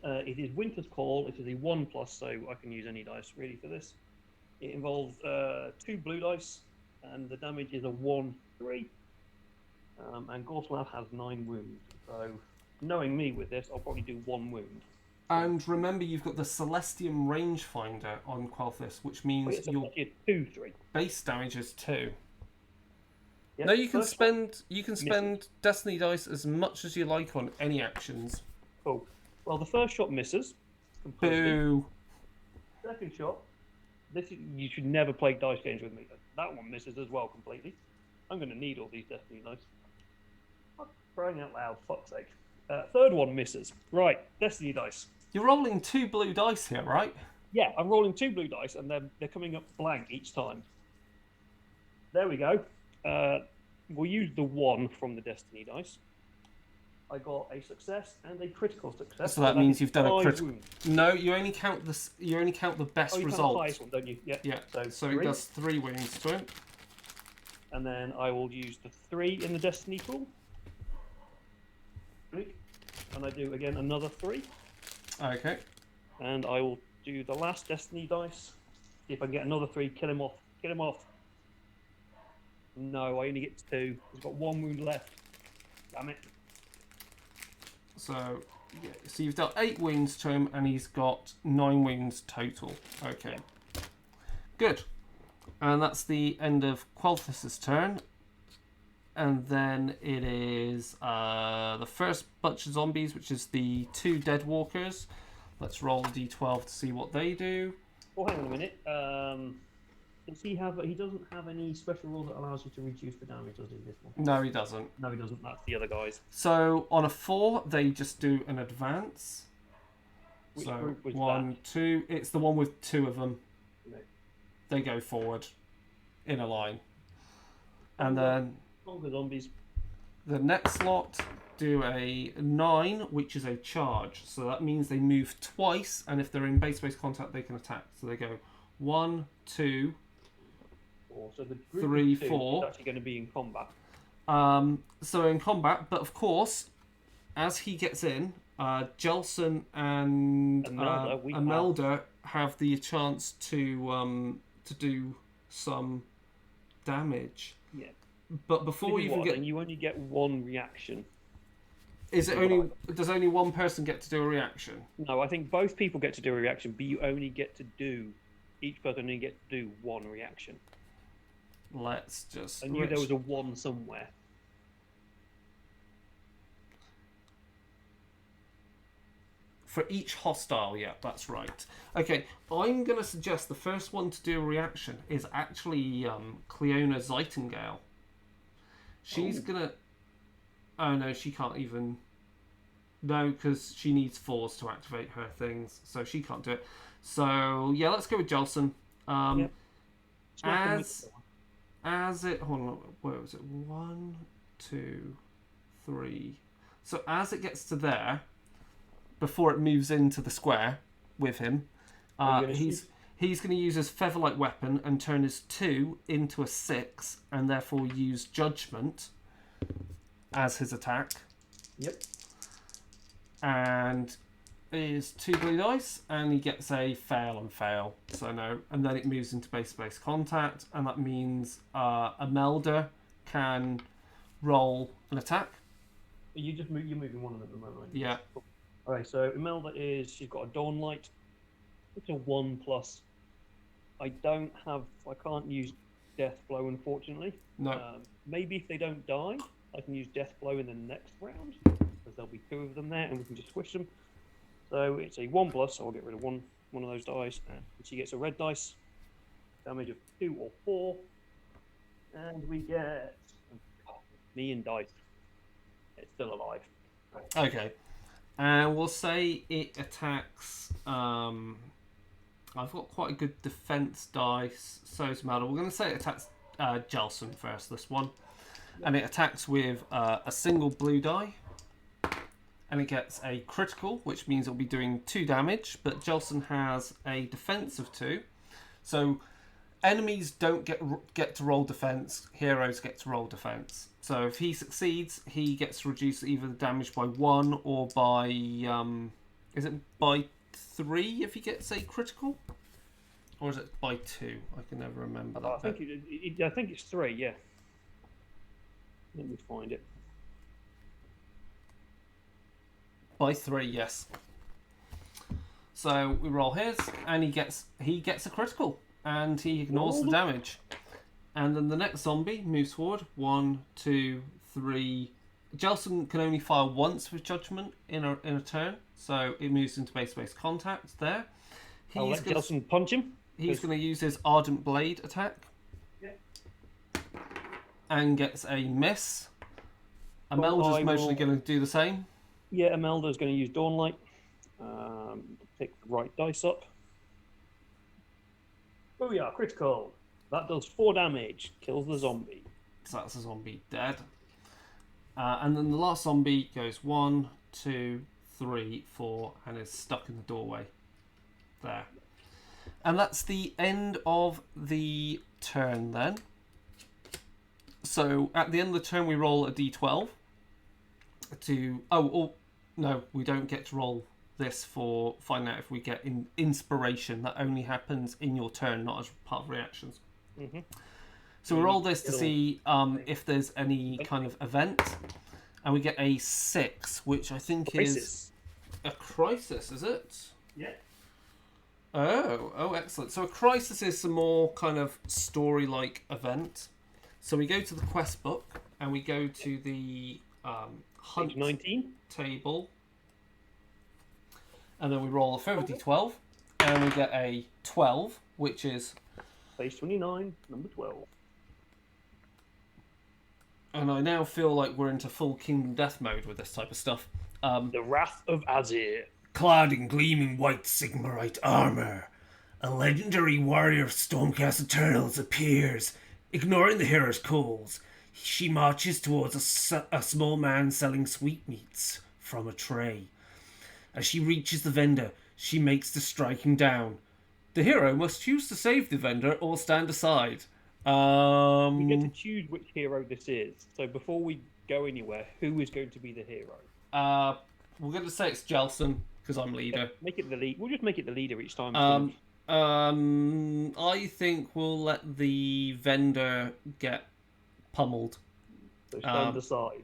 It is Winter's Call. It is a 1+, so I can use any dice really for this. It involves 2 blue dice, and the damage is a 1/3. And Gorslav has 9 wounds. So, knowing me with this, I'll probably do 1 wound.
And remember, you've got the Celestium Rangefinder on Qualthus, which means your
2/3.
base damage is 2.
Yep.
No, you can
First
spend Destiny dice as much as you like on any actions.
Cool. Well, the first shot misses completely.
Boo.
Second shot, you should never play dice games with me. That one misses as well completely. I'm going to need all these Destiny dice. Crying out loud, fuck's sake. Third one misses. Right, Destiny dice.
You're rolling 2 blue dice here, right?
Yeah, I'm rolling 2 blue dice, and they're coming up blank each time. There we go. We'll use the 1 from the Destiny dice. I got a success and a critical success.
So that means you've done a
5
critical.
wounds.
No, you only count the best
You count the
result.
highest one, don't you? Yeah.
Yeah. So it
3.
does 3 wounds to him.
And then I will use the 3 in the Destiny pool. And I do again another 3.
Okay.
And I will do the last Destiny dice. See if I can get another 3. Kill him off. Kill him off. No, I only get 2. He's got 1 wound left. Damn it.
So, yeah, so you've dealt 8 wounds to him, and he's got 9 wounds total. Okay. Good. And that's the end of Qualthus's turn. And then it is the first bunch of zombies, which is the 2 dead walkers. Let's roll d12 to see what they do.
Oh, hang on a minute. Does he have? He doesn't have any special rule that allows you to reduce the damage, does he? This one?
No, he doesn't.
No, he doesn't. That's the other guys.
So on a 4, they just do an advance.
Which
So
group was
1, 2. It's the one with 2 of them.
No.
They go forward in a line, and then
Longer zombies.
the next lot do a 9, which is a charge. So that means they move twice, and if they're in base-to-base contact, they can attack. So they go 1, 2,
4. So the group
3,
of 2
4.
is actually going to be in combat.
So in combat, but of course, as he gets in, Jelson and Imelda have the chance to do some damage.
Yeah.
But before you even
Then you only get one reaction.
does only one person get to do a reaction?
No, I think both people get to do a reaction, but you only get to do each person only gets to do one reaction.
Let's just.
I knew there was a one somewhere.
For each hostile, yeah, that's right. Okay, I'm going to suggest the first one to do a reaction is actually Cleona Zeitengale. She's going to... Oh, no, she can't even... No, because she needs 4s to activate her things, so she can't do it. So, yeah, let's go with Jelson.
Yep.
As it... Hold on, where was it? 1, 2, 3... So as it gets to there... Before it moves into the square with him, he's going to use his feather-like weapon and turn his 2 into a 6, and therefore use Judgment as his attack.
Yep.
And is 2 blue dice, and he gets a fail and fail. So no, and then it moves into base-to-base contact, and that means Imelda can roll an attack.
You're moving one of them at the moment. Right?
Yeah.
Okay, so Imelda she's got a Dawn Light. It's a 1+. I can't use Death Blow, unfortunately.
No.
Maybe if they don't die, I can use Death Blow in the next round, because there'll be 2 of them there, and we can just squish them. So it's a 1+, so I'll get rid of one of those dice, and she gets a red dice, damage of 2 or 4, and we get me and dice. It's still alive.
Okay. And we'll say it attacks... I've got quite a good defense dice, so's Imelda. We're going to say it attacks Jelson first, this one. Yep. And it attacks with a single blue die. And it gets a critical, which means it'll be doing 2 damage. But Jelson has a defense of 2. So enemies don't get to roll defense. Heroes get to roll defense. So if he succeeds, he gets to reduce either the damage by 1 or by... is it by 3 if he gets a critical? Or is it by 2? I can never remember that.
I think it's 3, yeah. Let me find it.
By 3, yes. So we roll his, and he gets a critical, and he ignores the damage. And then the next zombie moves forward. 1, 2, 3. Jelson can only fire once with Judgment in a turn, so it moves into base-to-base contact there.
I'll let Jelson punch him.
He's going to use his Ardent Blade attack. Yeah. And gets a miss. Imelda's mostly going to do the same.
Yeah, Imelda's going to use Dawnlight. Pick the right dice up. Oh yeah, critical. That does 4 damage. Kills the zombie.
So that's a zombie dead. And then the last zombie goes 1, 2, 3, 4, and is stuck in the doorway. There. And that's the end of the turn then. So at the end of the turn we roll a d12 to... no, we don't get to roll this for finding out if we get inspiration. That only happens in your turn, not as part of reactions. Mm-hmm. So we roll this to see if there's any kind of event. And we get a 6, which I think is a crisis, is it?
Yeah.
Oh, excellent. So a crisis is some more kind of story-like event. So we go to the quest book and we go to the hunt
19
table. And then we roll a further d12 and we get a 12, which is...
Page 29, number 12.
And I now feel like we're into full Kingdom Death mode with this type of stuff.
The Wrath of Azir.
Clad in gleaming white Sigmarite armor, a legendary warrior of Stormcast Eternals appears. Ignoring the hero's calls, she marches towards a small man selling sweetmeats from a tray. As she reaches the vendor, she makes the striking down. The hero must choose to save the vendor or stand aside.
You get to choose which hero this is. So before we go anywhere, who is going to be the hero?
We're going to say it's Jelson, because I'm leader.
Yeah, make it the lead. We'll just make it the leader each time.
I think we'll let the vendor get pummeled.
So stand aside.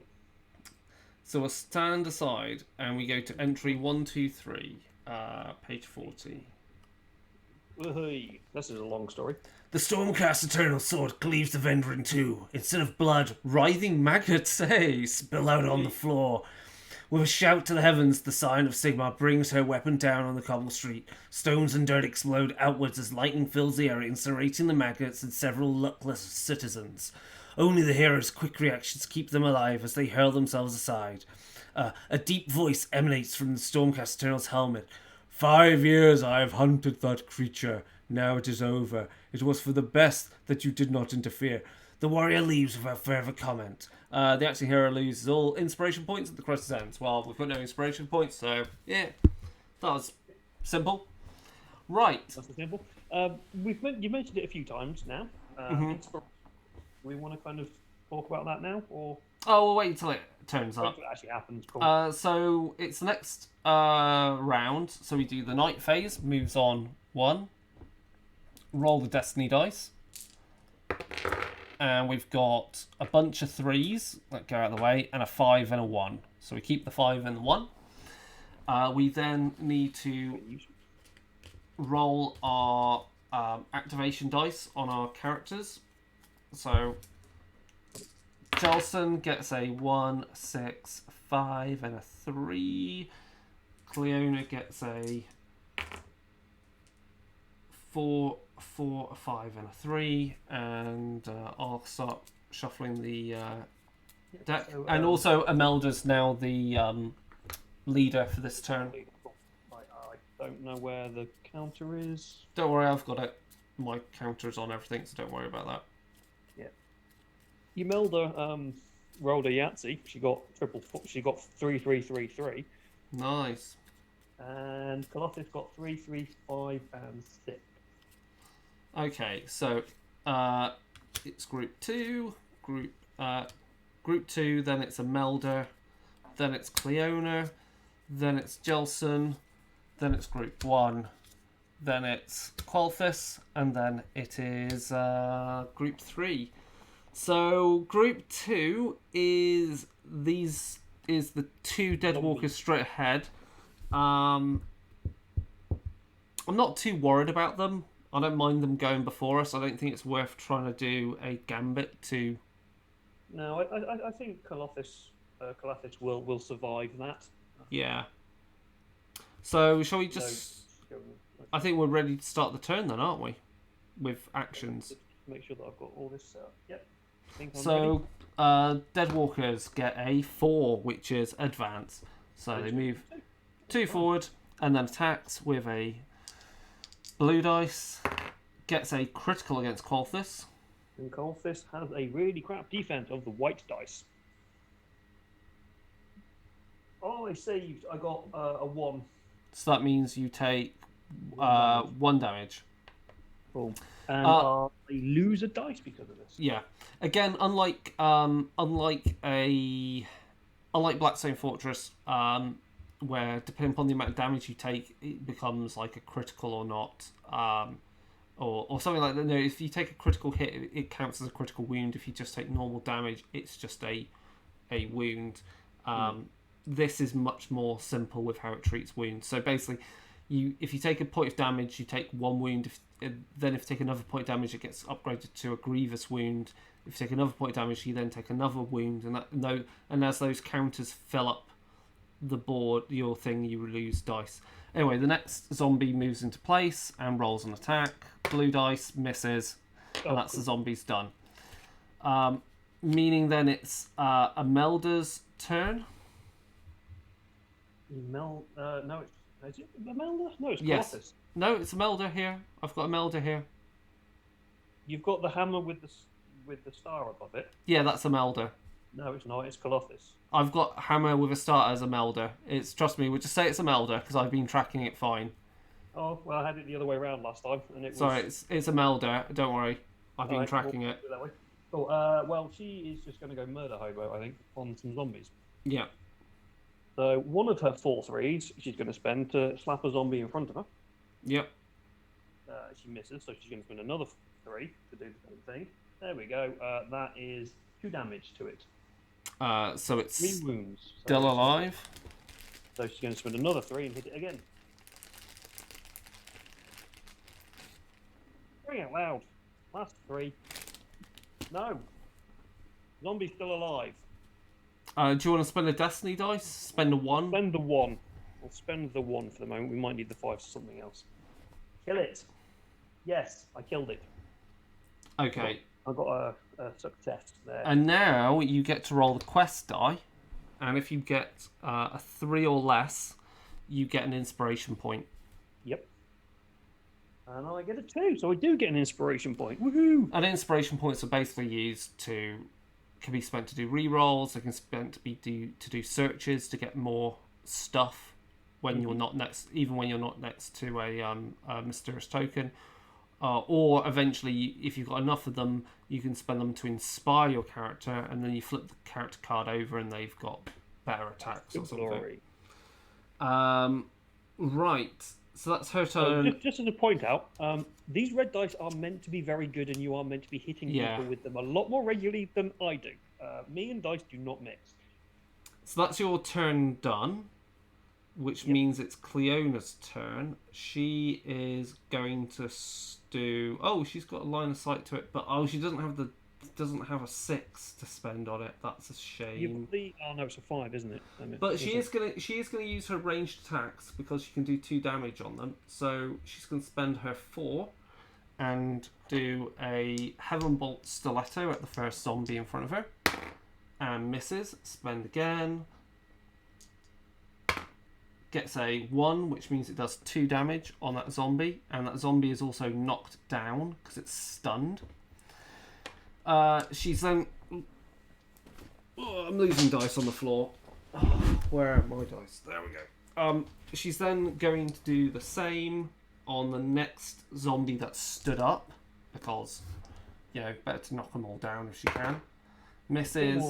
So we'll stand aside and we go to entry 123, page 40.
Woohoo. This is a long story.
The Stormcast Eternal Sword cleaves the vendor in two. Instead of blood, writhing maggots, spill out on the floor. With a shout to the heavens, the Sign of Sigmar brings her weapon down on the cobble street. Stones and dirt explode outwards as lightning fills the air, incinerating the maggots and several luckless citizens. Only the hero's quick reactions keep them alive as they hurl themselves aside. A deep voice emanates from the Stormcast Eternal's helmet. 5 years I have hunted that creature. Now it is over. It was for the best that you did not interfere. The warrior leaves without further comment. The acting hero loses all inspiration points at the crisis ends. Well, we've got no inspiration points, so yeah, that was simple. Right.
That's simple. You mentioned it a few times now. We want to kind of talk about that now, or
we'll wait until it turns up.
It actually happens. Cool.
So it's the next round. So we do the night phase. Moves on 1. Roll the destiny dice. And we've got a bunch of 3s that go out of the way, and a 5 and a 1. So we keep the 5 and the 1. We then need to roll our activation dice on our characters. So Jelson gets a 1, 6, 5, and a 3. Cleona gets a 4, 4, a 5, and a 3. And I'll start shuffling the deck.
So,
and also, Imelda's now the leader for this turn.
I don't know where the counter is.
Don't worry, I've got it. My counter's on everything, so don't worry about that.
Imelda rolled a Yahtzee. She got She got 3-3-3-3.
Nice.
And Colossus got 3, 3, 5, and 6.
Okay, so it's group 2, group 2. Then it's Imelda, then it's Cleona, then it's Jelson, then it's group 1, then it's Qualthus, and then it is group 3. So group 2 is the 2 Deadwalkers straight ahead. I'm not too worried about them. I don't mind them going before us. I don't think it's worth trying to do a gambit to.
No, I think Colossus will survive that.
Yeah. So shall we just? I think we're ready to start the turn then, aren't we? With actions.
Make sure that I've got all this set up. Yep.
So Deadwalkers get a 4, which is advance. So they move 2 forward and then attacks with a blue dice. Gets a critical against Qualthus.
And Qualthus has a really crap defense of the white dice. Oh, I saved. I got a 1.
So that means you take 1 damage.
Cool. And they lose a dice because of this.
Yeah. Again, unlike Blackstone Fortress, where depending upon the amount of damage you take, it becomes like a critical or not, or something like that. No, if you take a critical hit, it counts as a critical wound. If you just take normal damage, it's just a wound. This is much more simple with how it treats wounds. So basically, if you take a point of damage, you take 1 wound. Then if you take another point of damage, it gets upgraded to a grievous wound. If you take another point of damage, you then take another wound, and as those counters fill up the board, your thing, you lose dice. Anyway, the next zombie moves into place and rolls an attack. Blue dice misses, and that's the zombies done. Meaning then it's Imelda's turn.
No, is it Imelda? No, it's
Yes.
Colossus.
No, it's Imelda here. I've got Imelda here.
You've got the hammer with the star above it.
Yeah, that's Imelda.
No, it's not. It's Colossus.
I've got hammer with a star as Imelda. Trust me, we'll just say it's Imelda because I've been tracking it fine.
Oh, well, I had it the other way around last time, and it was.
Sorry, it's Imelda. Don't worry, I've been
Alright,
tracking
we'll
it.
do it that way. Cool. Well, she is just going to go murder hobo, I think, on some zombies.
Yeah.
So one of her 4 3s she's going to spend to slap a zombie in front of her.
Yep.
She misses, so she's going to spend another 3 to do the same thing. There we go. That is 2 damage to it.
So it's
3 wounds.
still alive.
So she's going to spend another 3 and hit it again. Bring it loud. Last 3. No. Zombie's still alive.
Do you want to spend a destiny dice? Spend a 1?
Spend the 1. We'll spend the 1 for the moment. We might need the 5 for something else. Kill it. Yes, I killed it.
Okay.
I got a success there.
And now you get to roll the quest die. And if you get a 3 or less, you get an inspiration point.
Yep. And I get a 2, so I do get an inspiration point. Woohoo!
And inspiration points are basically used to... can be spent to do re-rolls. They can spent to do searches to get more stuff when you're not next, even when you're not next to a mysterious token. Or eventually, if you've got enough of them, you can spend them to inspire your character, and then you flip the character card over, and they've got better attacks or something. Right. So that's her turn.
Just as a point out, these red dice are meant to be very good, and you are meant to be hitting people with them a lot more regularly than I do. Me and dice do not mix.
So that's your turn done, which means it's Cleona's turn. She is going to do... Oh, she's got a line of sight to it, but she doesn't have a 6 to spend on it. That's a shame.
No, it's a 5, isn't it?
But she is gonna use her ranged attacks because she can do 2 damage on them. So she's gonna spend her 4 and do a Heaven Bolt Stiletto at the first zombie in front of her, and misses. Spend again. Gets a 1, which means it does 2 damage on that zombie, and that zombie is also knocked down because it's stunned. She's then... Oh, I'm losing dice on the floor. Where are my dice? There we go. She's then going to do the same on the next zombie that stood up, because, better to knock them all down if she can. Misses.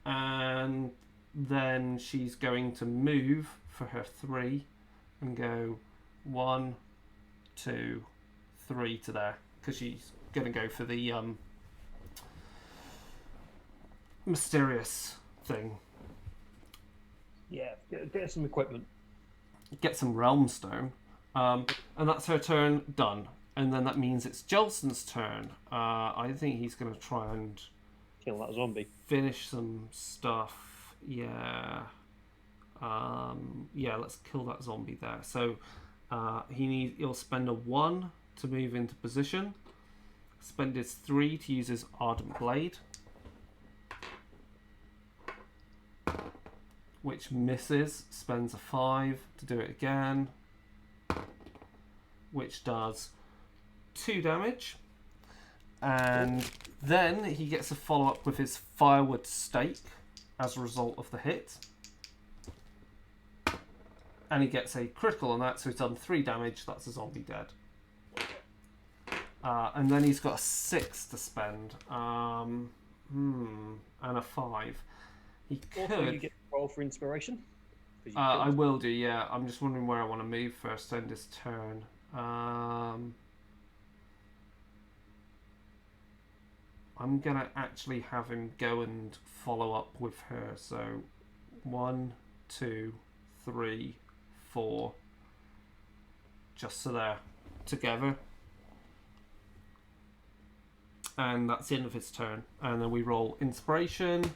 And then she's going to move for her 3 and go 1, 2, 3 to there, because she's going to go for the mysterious thing.
Yeah, get some equipment.
Get some realm stone. And that's her turn done. And then that means it's Jelson's turn. I think he's going to try and
kill that zombie.
Finish some stuff. Yeah. Let's kill that zombie there. So he'll spend a 1 to move into position. Spend his 3 to use his Ardent Blade, which misses. Spends a 5 to do it again, which does 2 damage. And then he gets a follow-up with his Firewood Stake as a result of the hit. And he gets a critical on that, so he's done 3 damage. That's a zombie dead. And then he's got a 6 to spend. And a 5. He could...
Also, you get to roll for inspiration.
I will do, yeah. I'm just wondering where I want to move first. End his turn. I'm going to actually have him go and follow up with her. So 1, 2, 3, 4. Just so they're together. And that's the end of his turn. And then we roll inspiration.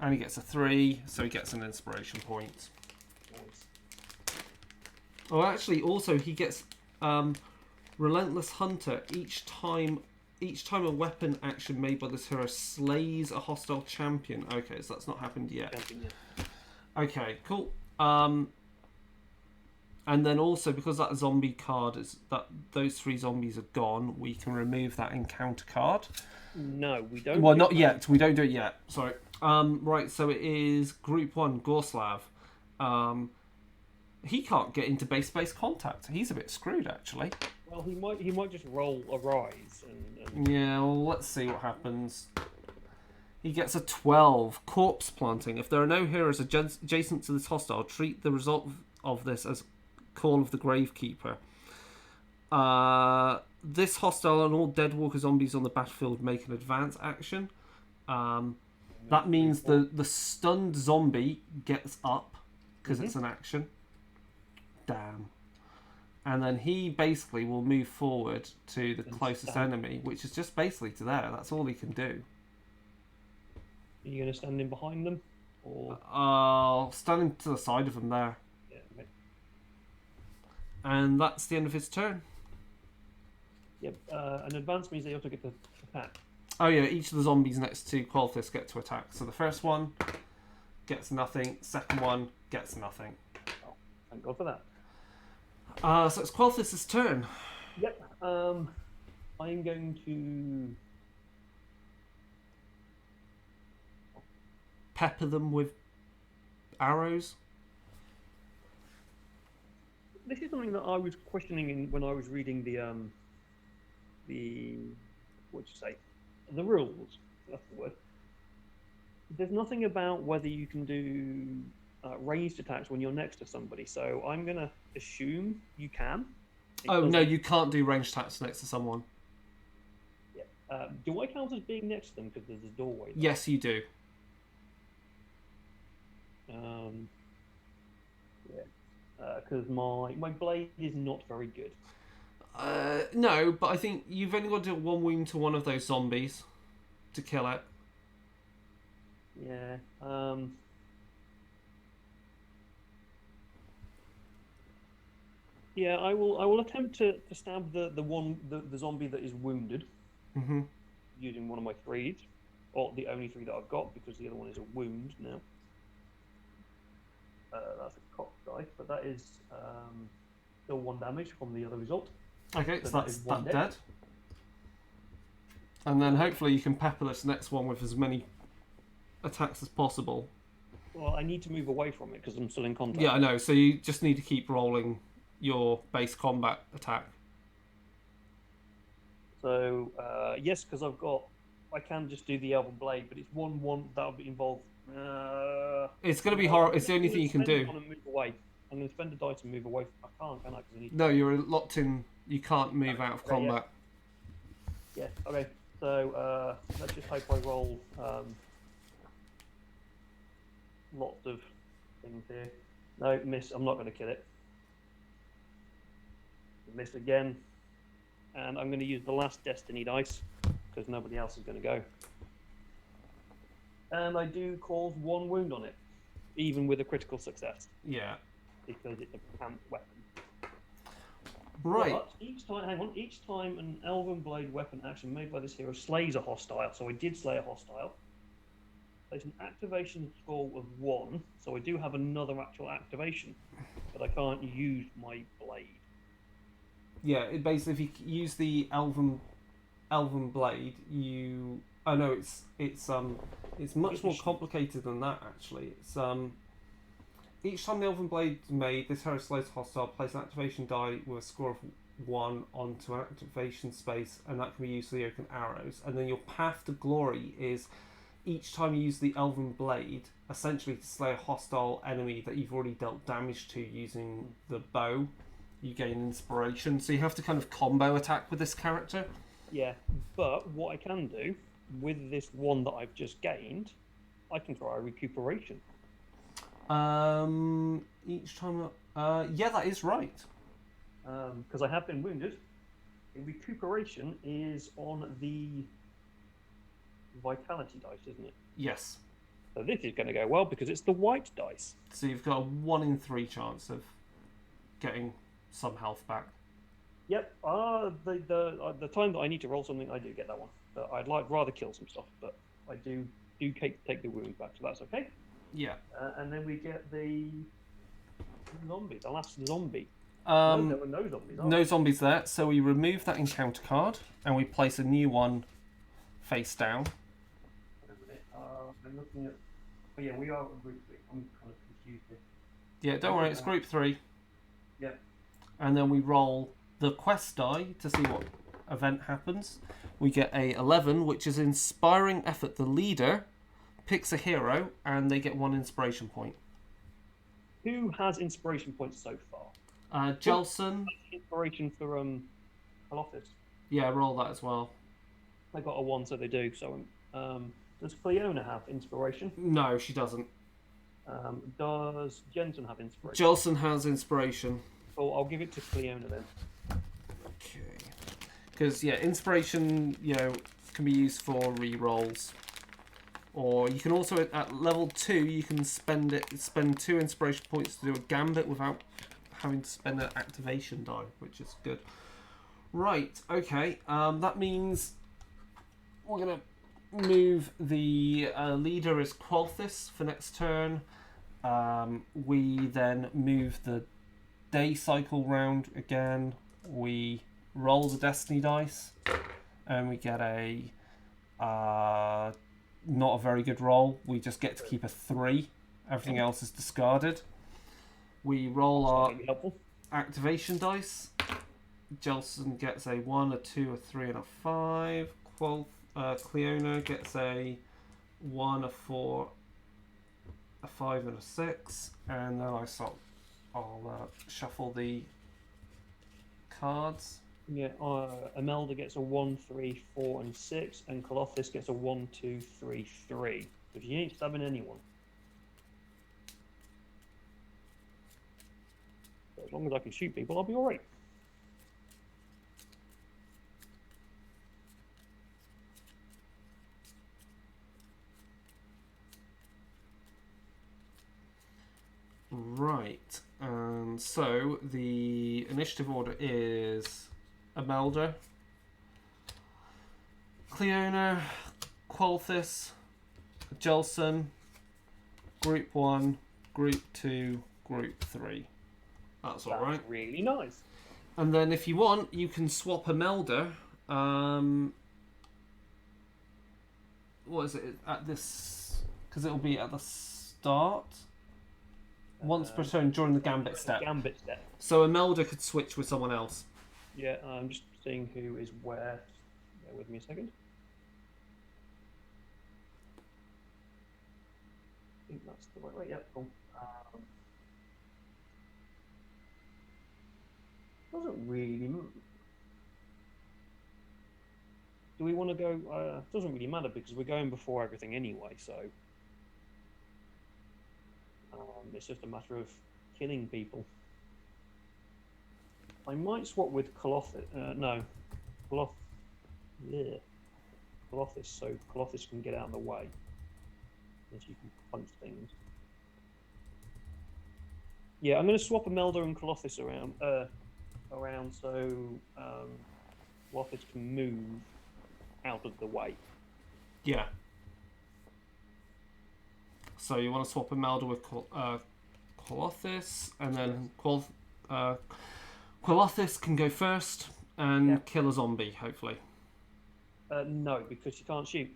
And he gets a 3, so he gets an inspiration point. Oh, actually, also he gets Relentless Hunter. Each time a weapon action made by this hero slays a hostile champion. Okay, so that's not happened yet. Okay, cool. And then also, because that zombie card is those 3 zombies are gone, we can remove that encounter card.
No, we don't.
Well, not yet. We don't do it yet. Sorry. Right, so it is Group 1, Gorslav. He can't get into base-to-base contact. He's a bit screwed, actually.
Well, he might just roll a rise. And...
Yeah, well, let's see what happens. He gets a 12, Corpse Planting. If there are no heroes adjacent to this hostile, treat the result of this as Call of the Gravekeeper. This hostile and all Deadwalker zombies on the battlefield make an advance action. That means the stunned zombie gets up because it's an action. Damn. And then he basically will move forward to the closest enemy, which is just basically to there. That's all he can do.
Are you going to stand in behind them? Or...
standing to the side of him there.
Yeah, okay.
And that's the end of his turn.
Yep, an advance means they also get to attack.
Oh yeah, each of the zombies next to Qualthus get to attack. So the first one gets nothing, second one gets nothing.
Oh, thank God for that.
So it's Qualthus' turn.
Yep, I'm going to...
Pepper them with arrows.
This is something that I was questioning when I was reading the what'd you say? The rules. That's the word. There's nothing about whether you can do ranged attacks when you're next to somebody. So I'm gonna assume you can.
Oh no, you can't do ranged attacks next to someone.
Yeah. Do I count as being next to them because there's a doorway there?
Yes, you do.
Because my blade is not very good.
No, but I think you've only got to do one wound to one of those zombies to kill it.
Yeah. Yeah, I will attempt to stab the zombie that is wounded.
Mm-hmm.
Using one of my threes, or the only three that I've got, because the other one is a wound now. That's a cock dice, but that is still 1 damage from the other result.
Okay, so that's that dead. And then hopefully you can pepper this next one with as many attacks as possible.
Well, I need to move away from it because I'm still in contact.
Yeah, I know. So you just need to keep rolling your base combat attack.
So yes, because I can just do the Elven Blade, but it's 1/1 that'll be involved.
It's going to be horrible. It's the only thing you can do.
Move away. I'm going to spend a die to move away. I can't, can I? I need
no, you're locked in. You can't move out of combat.
Yeah. Okay. So let's just hope I roll lots of things here. No, miss. I'm not going to kill it. Miss again. And I'm going to use the last Destiny dice because nobody else is going to go. And I do cause 1 wound on it, even with a critical success.
Yeah.
Because it's a plant weapon.
Right.
But each time an Elven Blade weapon action made by this hero slays a hostile, so I did slay a hostile, there's an activation score of 1, so I do have another actual activation, but I can't use my blade.
Yeah, it basically, if you use the Elven Blade, you... Oh no, it's much more complicated than that, actually. It's each time the Elven Blade is made, this hero slays a hostile, place an activation die with a score of 1 onto an activation space, and that can be used for the open arrows. And then your path to glory is each time you use the Elven Blade, essentially to slay a hostile enemy that you've already dealt damage to using the bow, you gain inspiration. So you have to kind of combo attack with this character.
Yeah, but what I can do with this one that I've just gained, I can try a recuperation.
Each time... yeah, that is right.
Because I have been wounded. Recuperation is on the vitality dice, isn't it?
Yes.
So this is going to go well because it's the white dice.
So you've got a 1 in 3 chance of getting some health back.
Yep. The time that I need to roll something, I do get that one. But I'd rather kill some stuff, but I do take the wound back, so that's okay.
Yeah.
And then we get the zombie, the last zombie.
No,
there were no zombies.
No zombies there, so we remove that encounter card and we place a new one face down.
I'm looking at. Oh yeah, we are group 3. I'm kind of confused here.
Yeah, don't worry, it's group 3.
Yep.
And then we roll the quest die to see what event happens. We get a 11, which is inspiring effort. The leader picks a hero and they get 1 inspiration point.
Who has inspiration points so far?
Jelson.
Inspiration for Colossus.
Yeah, roll that as well.
I got a 1, so they do. So Does Cleona have inspiration?
No, she doesn't.
Does Jensen have inspiration?
Jelson has inspiration.
Oh, I'll give it to Cleona then.
Okay. Because yeah, inspiration, can be used for re-rolls. Or you can also at level 2 you can spend 2 inspiration points to do a gambit without having to spend an activation die, which is good. Right, okay. That means we're gonna move the leader as Qualthis for next turn. We then move the day cycle round again. We roll the destiny dice, and we get a not a very good roll. We just get to keep a 3. Everything else is discarded. We roll our activation dice. Jelson gets a 1, a 2, a 3, and a 5. Cleona gets a 1, a 4, a 5, and a 6. And then I'll shuffle the cards.
Yeah, Imelda gets a 1, 3, 4, and 6, and Colothis gets a 1, 2, 3, 3. So she ain't stabbing anyone. So as long as I can shoot people, I'll be alright.
Right, and so the initiative order is Imelda, Cleona, Qualthis, Jelson, Group 1, Group 2, Group 3. That's alright.
Really nice.
And then if you want, you can swap Imelda. What is it? At this... Because it'll be at the start. Once per turn during the gambit step.
Gambit step.
So Imelda could switch with someone else.
Yeah, I'm just seeing who is where. Bear with me a second. I think that's the right way. Yeah, cool. Doesn't really. Do we want to go? Doesn't really matter because we're going before everything anyway. So it's just a matter of killing people. I might swap with Colothis. No, Colothis, so Colothis can get out of the way. As you can punch things. Yeah, I'm going to swap Imelda and Colothis around so Colothis can move out of the way.
Yeah. So you want to swap Imelda with Colothis, and then Colothis can go first and kill a zombie, hopefully.
No, because she can't shoot.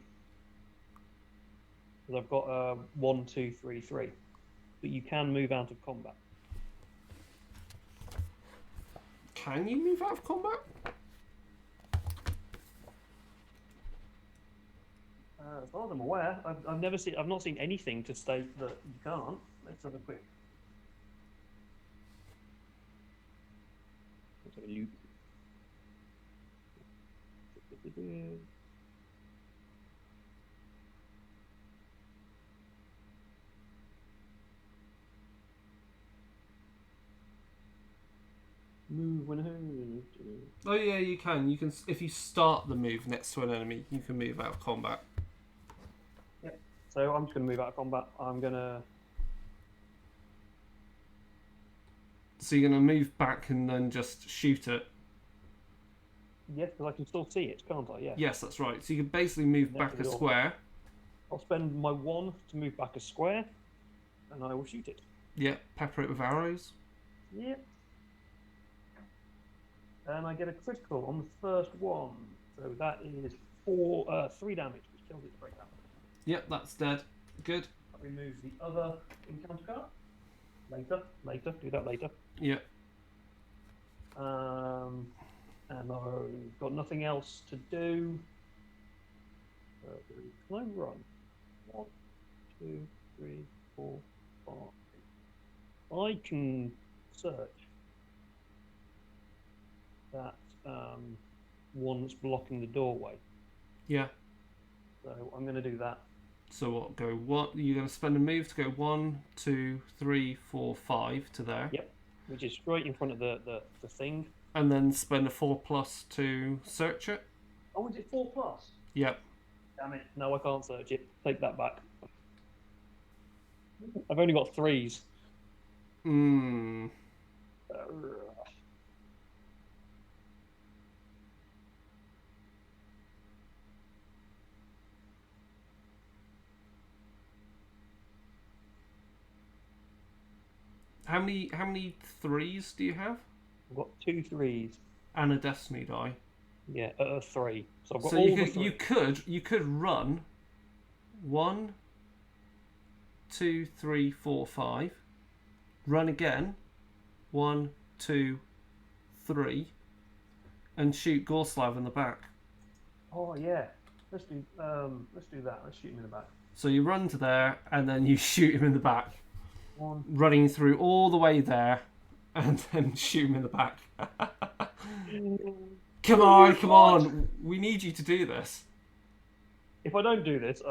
Because I've got 1, 2, 3, 3. But you can move out of combat.
Can you move out of combat?
As far as I'm aware, I've not seen anything to state that you can't. Let's have a quick. Let's have a look. Move when.
Oh yeah, you can. You can if you start the move next to an enemy, you can move out of combat.
Yep. So I'm just going to move out of combat. I'm going to.
So you're going to move back and then just shoot it.
Yes, because I can still see it, can't I? Yeah.
Yes, that's right. So you can basically move back a square.
I'll spend my 1 to move back a square, and I will shoot it.
Yep, pepper it with arrows.
Yep. And I get a critical on the first one. So that is 3 damage, which kills its breakdown.
Yep, that's dead. Good.
That removes the other encounter card. Later. Do that later.
Yep.
And I've got nothing else to do. Can I run? 1, 2, 3, 4, 5. I can search that one that's blocking the doorway.
Yeah.
So I'm going to do that.
So what? Go what? You're going to spend a move to go 1, 2, 3, 4, 5 to there.
Yep. Which is straight in front of the thing.
And then spend a 4+ to search it.
Oh, is it 4+?
Yep.
Damn it! No, I can't search it. Take that back. I've only got 3s.
Hmm. How many 3s do you have?
I've got 2 3s.
And a destiny die.
Yeah, 3. So I've got
So
all
you
the
could,
3.
you could run 1, 2, 3, 4, 5. Run again 1, 2, 3, and shoot Gorslav in the back.
Oh yeah. Let's do that. Let's shoot him in the back.
So you run to there and then you shoot him in the back.
1.
Running through all the way there and then shoot him in the back. Come on. We need you to do this.
If I don't do this,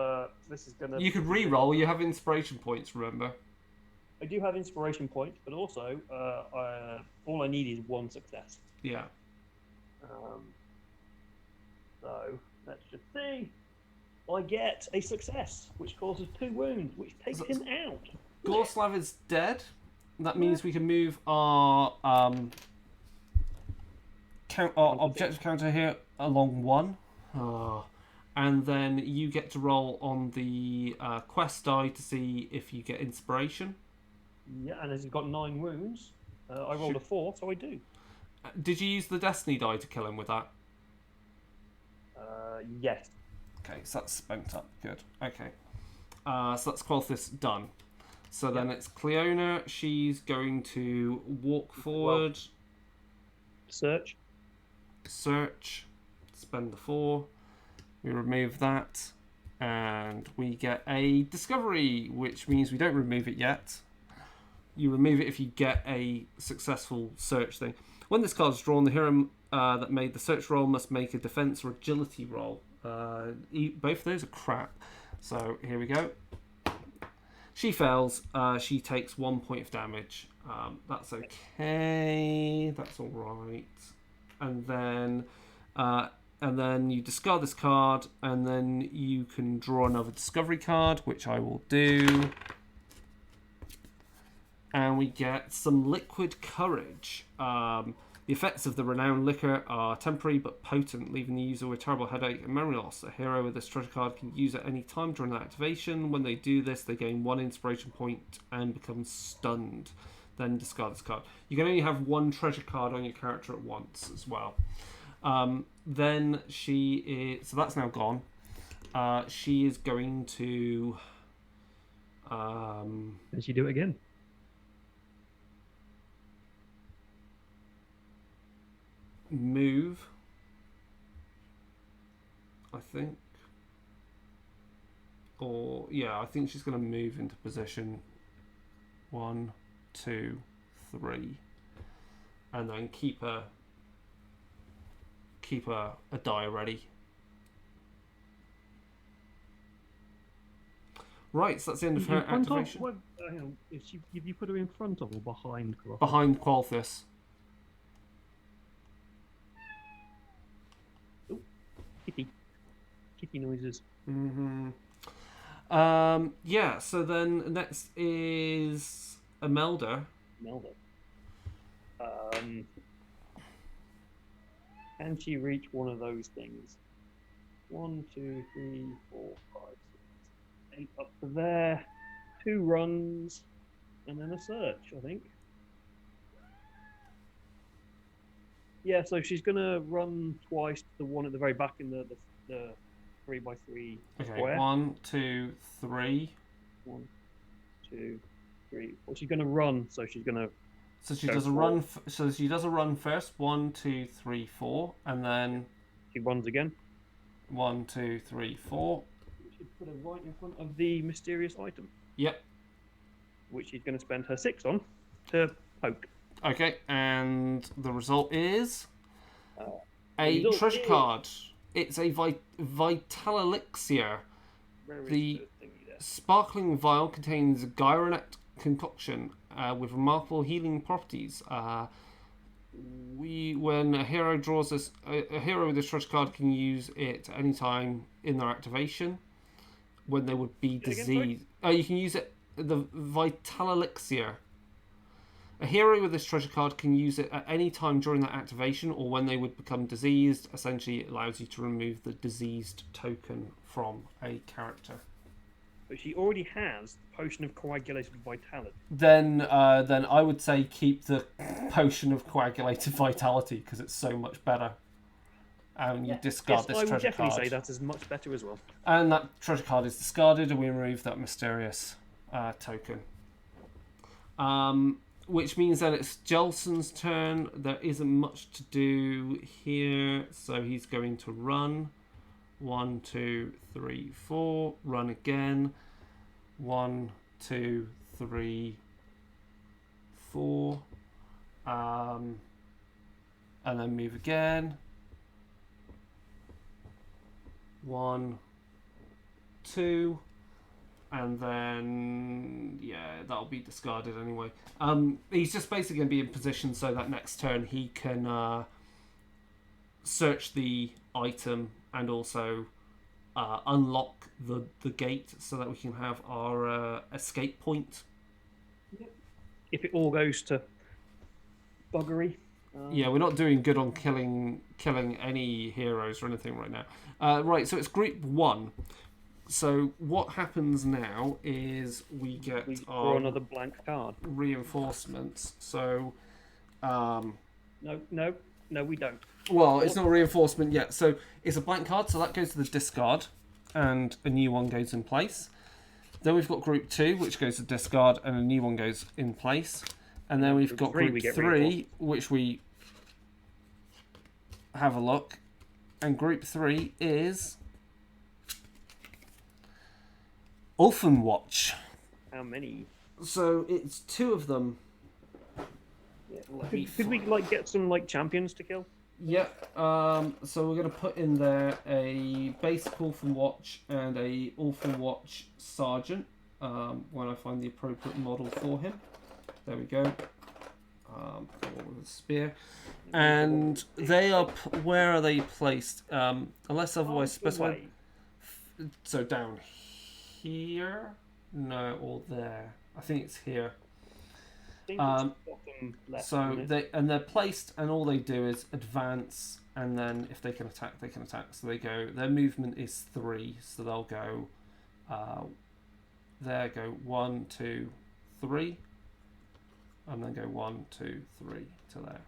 this is gonna.
You could re-roll. You have inspiration points, remember?
I do have inspiration points, but also all I need is 1 success.
Yeah.
So let's just see. I get a success, which causes 2 wounds, which takes him out.
Gorslav is dead. That means we can move our objective counter here along 1. And then you get to roll on the quest die to see if you get inspiration.
Yeah, and as he's got 9 wounds, I rolled a 4, so I do.
Did you use the destiny die to kill him with that?
Yes.
Okay, so that's spent up. Good. Okay. So that's Qualthis done. So then it's Cleona. She's going to walk forward.
Search.
Spend the 4. We remove that. And we get a discovery, which means we don't remove it yet. You remove it if you get a successful search thing. When this card is drawn, the hero that made the search roll must make a defense or agility roll. Both of those are crap. So here we go. She fails. She takes 1 point of damage. That's okay. That's all right. And then you discard this card, and then you can draw another discovery card, which I will do. And we get some liquid courage. The effects of the renowned liquor are temporary but potent, leaving the user with terrible headache and memory loss. A hero with this treasure card can use at any time during the activation. When they do this, they gain 1 inspiration point and become stunned. Then discard this card. You can only have 1 treasure card on your character at once as well. Then she is... So that's now gone. She is going to...
Can she do it again?
Move, I think, or yeah, I think she's going to move into position 1, 2, 3, and then keep a die ready. Right, so that's the end of her activation.
Hang on, if you put her in front of or behind?
Behind Qualthis.
Kitty noises.
Yeah, so then next is Imelda.
Can she reach one of those things? 1, 2, 3, 4, 5, 6, 8 up to there. 2 runs, and then a search, I think. Yeah, so she's gonna run twice to the one at the very back in the 3x3 square.
Okay, 1, 2, 3.
1, 2, 3. Well, she's gonna run, so she's gonna.
So she does a run. So she does a run first. 1, 2, 3, 4, and then
she runs again.
1, 2, 3, 4.
She's put her right in front of the mysterious item.
Yep.
Which she's going to spend her 6 on to poke.
Okay, and the result is a treasure card. It's a Vital Elixir.
Where is the thing?
Sparkling vial contains gyronet concoction with remarkable healing properties. When a hero draws this, a hero with this treasure card can use it any time in their activation when they would be diseased. You can use it, the Vital Elixir. A hero with this treasure card can use it at any time during that activation or when they would become diseased. Essentially, it allows you to remove the diseased token from a character.
But she already has the Potion of Coagulated Vitality.
Then I would say keep the Potion of Coagulated Vitality because it's so much better. And you discard this treasure card.
I would definitely say that is much better as well.
And that treasure card is discarded, and we remove that mysterious token. Which means that it's Jelson's turn. There isn't much to do here, so he's going to run. 1, 2, 3, 4. Run again. 1, 2, 3, 4. And then move again. 1, 2. And then, yeah, that'll be discarded anyway. He's just basically going to be in position so that next turn he can search the item and also unlock the gate so that we can have our escape point.
If it all goes to buggery.
Yeah, we're not doing good on killing any heroes or anything right now. Right, so it's group 1. So what happens now is we
draw another blank card.
Reinforcements. So
no, we don't.
Well, it's not a reinforcement yet. So it's a blank card, so that goes to the discard, and a new one goes in place. Then we've got group 2, which goes to discard, and a new one goes in place. And then we've got group 3, which we have a look. And group 3 is Ulfenwatch.
How many?
So it's 2 of them.
Yeah, could we get some champions to kill?
Yeah. So we're going to put in there a basic Ulfenwatch and a Ulfenwatch Sergeant when I find the appropriate model for him. There we go. With a spear. And they are... Where are they placed? Unless otherwise specified. So down here? No, or there. I think it's here. So they're placed, and all they do is advance, and then if they can attack, they can attack. So they go. Their movement is 3, so they'll go. There, go 1, 2, 3, and then go 1, 2, 3 to there.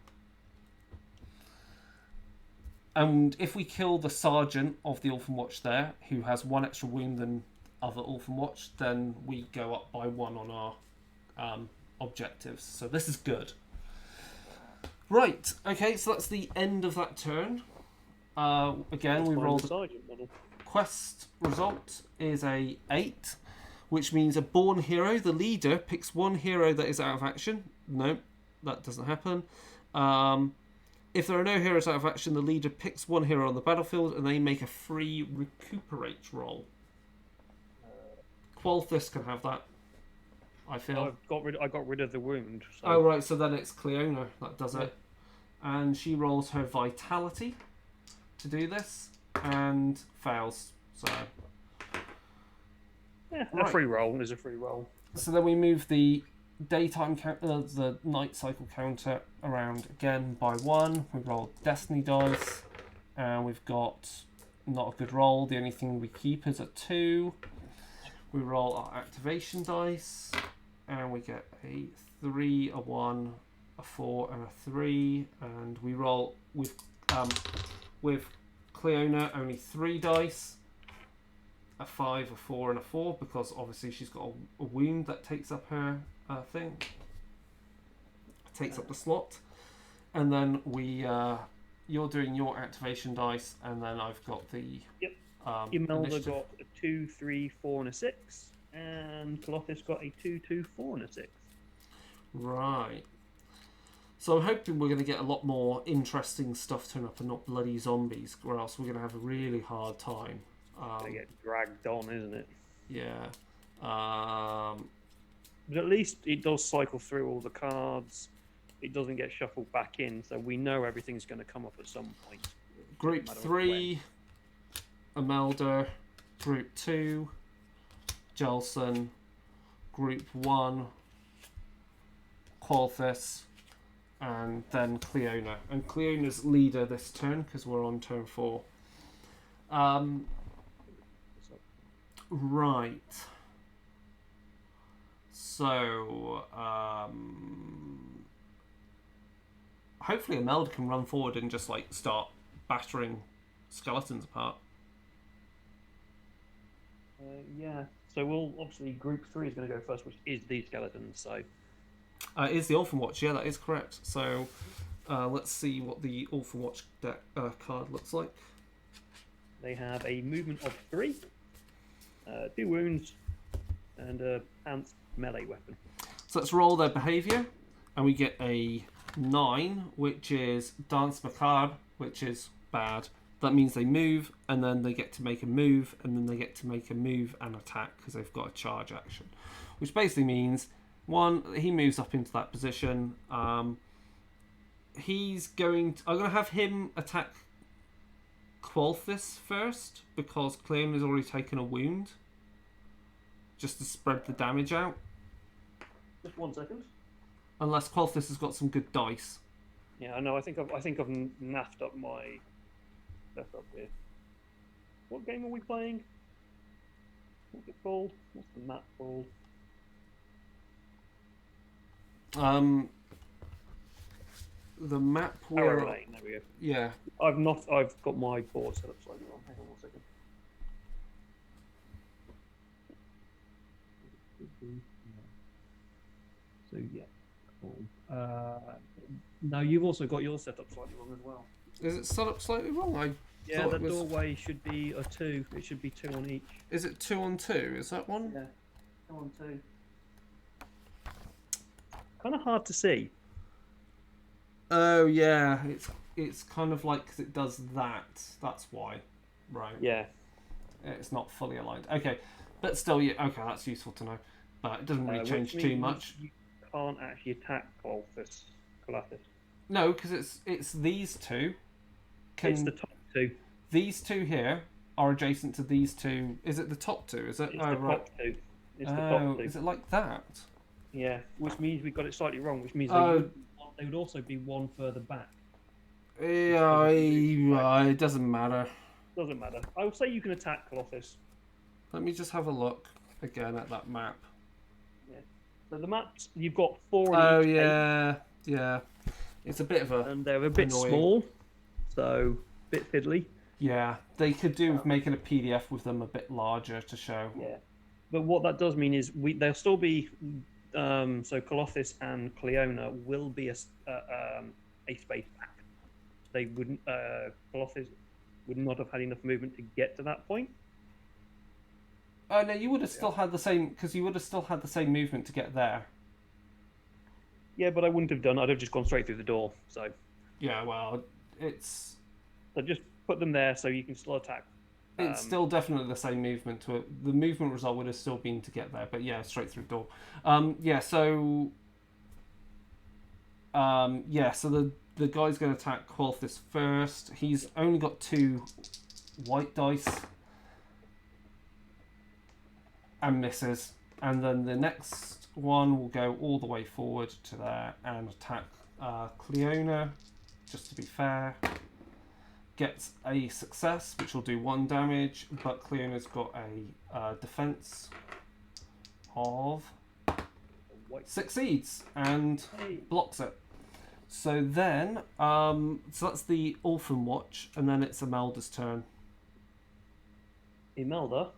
And if we kill the sergeant of the Ulfenwatch there, who has 1 extra wound than other Ulfenwatch, then we go up by 1 on our objectives. So this is good. Right, okay, so that's the end of that turn. Again, we rolled a quest result is a 8, which means a born hero, the leader, picks 1 hero that is out of action. No, that doesn't happen. If there are no heroes out of action, the leader picks 1 hero on the battlefield and they make a free recuperate roll. Qualthus can have that, I feel.
I got rid of the wound. So.
Oh, right, so then it's Cleona that does it. And she rolls her vitality to do this and fails. So
yeah, right. A free roll is a free roll.
So then we move the daytime the night cycle counter around again by 1. We roll destiny dice, and we've got not a good roll. The only thing we keep is a 2. We roll our activation dice, and we get a 3, a 1, a 4, and a 3. And we roll with Cleona only 3 dice, a 5, a 4, and a 4, because obviously she's got a wound that takes up her thing. Takes up the slot. And then you're doing your activation dice, and then I've got the...
Yep. Imelda got a 2, 3, 4, and a 6, and Clothis got a 2, 2, 4, and a 6.
Right. So I'm hoping we're going to get a lot more interesting stuff turn up and not bloody zombies, or else we're going to have a really hard time.
They get dragged on, isn't it?
Yeah. Um,
But at least it does cycle through all the cards. It doesn't get shuffled back in, so we know everything's going to come up at some point.
Group
Doesn't matter
3, Imelda. Group 2, Jelson. Group 1, Qualthus. And then Cleona. And Cleona's leader this turn because we're on turn 4. Right. So, hopefully Imelda can run forward and just like start battering skeletons apart.
Yeah. So we'll obviously Group 3 is going to go first, which is these skeletons. So
Is the Orphan Watch? Yeah, that is correct. So, let's see what the Orphan Watch deck, card looks like.
they have a movement of 3, 2 wounds, and a pants melee weapon.
So let's roll their behaviour, and we get a 9, which is Dance Macabre, which is bad. That means they move, and then they get to make a move, and then they get to make a move and attack because they've got a charge action, which basically means he moves up into that position. I'm going to have him attack Qualthus first because Cleon has already taken a wound, just to spread the damage out.
Just 1 second.
Unless Qualthus has got some good dice.
Yeah, I know. I think I've naffed up my setup here. What game are we playing? What's it called? What's the map called?
The map
Arrow
where
Lane. There we go.
yeah.
I've got my board set up slightly wrong. Hang on 1 second. So yeah, cool. Now you've also got your setup slightly wrong as well.
Is it set up slightly wrong?
Yeah,
thought
the
it was-
doorway should be a 2. It should be 2 on each.
Is it 2 on 2? Is that one?
Yeah, 2 on 2. Kind of hard to see.
Oh yeah, it's kind of like because it does that. That's why, right?
Yeah.
It's not fully aligned. Okay, but still, yeah. Okay, that's useful to know. But it doesn't really change
which
too
means
much.
You can't actually attack Colossus.
No, because it's these two.
It's the top 2.
These two here are adjacent to these two. Is it the top 2? Is it?
It's
Oh
the
right.
top 2. It's the
Oh,
top 2.
is it like that?
Yeah, which means we got it slightly wrong. Which means they would also be 1 further back.
Yeah, it doesn't matter.
Doesn't matter. I would say you can attack Colossus.
Let me just have a look again at that map.
Yeah. So the maps you've got 4 on
Oh
each
yeah. It's a bit of a
and they're a bit
annoying.
small, so a bit fiddly.
Yeah. They could do with making a PDF with them a bit larger to show.
Yeah. But what that does mean is they'll still be so Colossus and Cleona will be a space back. They wouldn't Colossus would not have had enough movement to get to that point.
Oh no, you would have still had the same because you would have still had the same movement to get there.
Yeah, but I wouldn't have done. I'd have just gone straight through the door. So
Yeah, well, it's
just put them there so you can still attack.
it's still definitely the same movement to it. The movement result would have still been to get there, but yeah, straight through the door. So the guy's going to attack Qualthus first. He's only got 2 white dice and misses, and then the next one will go all the way forward to there and attack Cleona, just to be fair. Gets a success, which will do 1 damage, but Cleona's got a defense of succeeds and blocks it. So then, so that's the Orphan Watch, and then it's Imelda's turn.
Imelda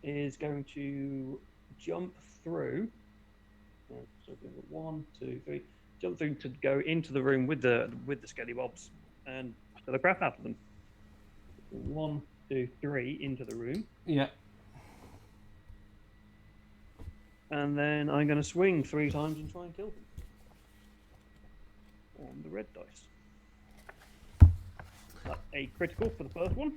is going to jump through. So 1, 2, 3. Jump through to go into the room with the Skellybobs and to the crap out of them. 1, 2, 3 into the room.
Yeah.
And then I'm going to swing 3 times and try and kill them. On the red dice. That's a critical for the first one.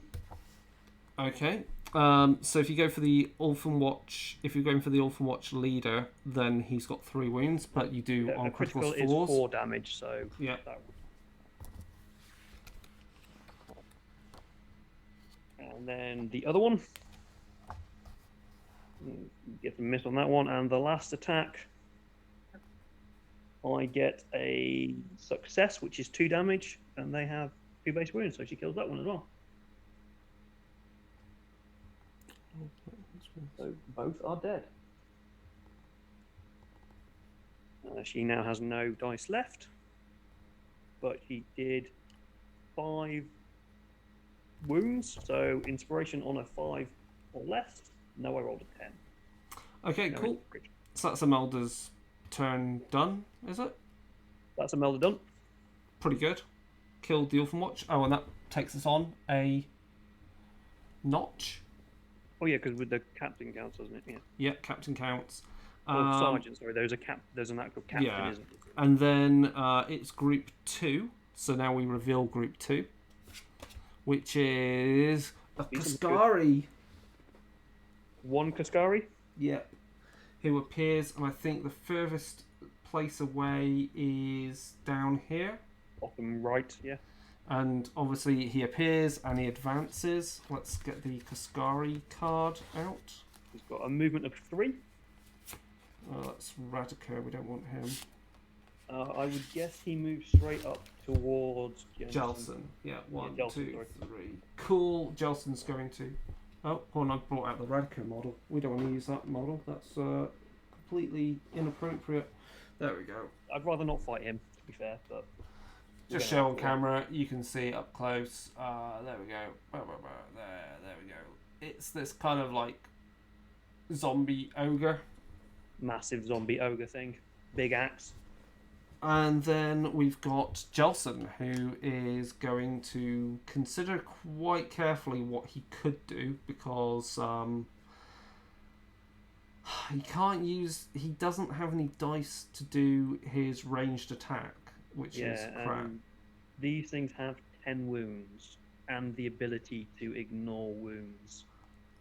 Okay. So if you go for the Orphan Watch, if you're going for the Orphan Watch leader, then he's got 3 wounds, but you do on
A critical
criticals
is
4s.
4 damage, so
Yeah.
that would... And then the other one, get a miss on that one, and the last attack, I get a success, which is 2 damage, and they have 2 base wounds, so she kills that one as well. So both are dead. She now has no dice left, but she did 5 wounds, so inspiration on a 5 or less. No, I rolled a 10.
Okay,
No
cool.
inspiration.
So that's Imelda's turn done, is it?
That's Imelda done.
Pretty good. Killed the Orphan Watch. Oh, and that takes us on a notch.
Oh yeah, because with the captain counts, doesn't it? Yeah.
Yeah, captain counts.
Or sergeant, sorry. There's an actual captain,
Yeah.
isn't it?
And then it's group 2. So now we reveal group 2, which is a Kaskari.
1 Kaskari?
Yep. Who appears, and I think the furthest place away is down here.
Bottom right, yeah.
And obviously he appears and he advances. Let's get the Kaskari card out.
He's got a movement of 3.
That's Radica, we don't want him.
I would guess he moves straight up towards
Jelson. Yeah, 1,
Jelson,
2,
sorry.
3. Cool, Jelson's going to... Oh, hold on, I've brought out the Radica model. We don't want to use that model. That's completely inappropriate. There we go.
I'd rather not fight him, to be fair, but...
Just show on camera, you can see up close. There we go. There we go. It's this kind of like zombie ogre.
Massive zombie ogre thing. Big axe.
And then we've got Jelson, who is going to consider quite carefully what he could do, because he doesn't have any dice to do his ranged attack, which is crap.
These things have 10 wounds and the ability to ignore wounds.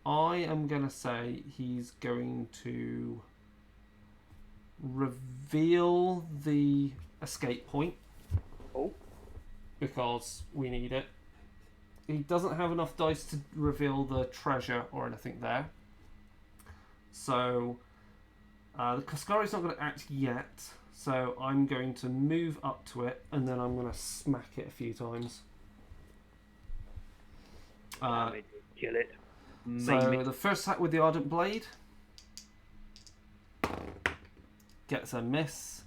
I am going to say he's going to reveal the escape point.
Oh.
Because we need it. He doesn't have enough dice to reveal the treasure or anything there. So the Kaskari's not going to act yet. So I'm going to move up to it and then I'm going to smack it a few times.
Kill it.
So the first attack with the Ardent Blade gets a miss,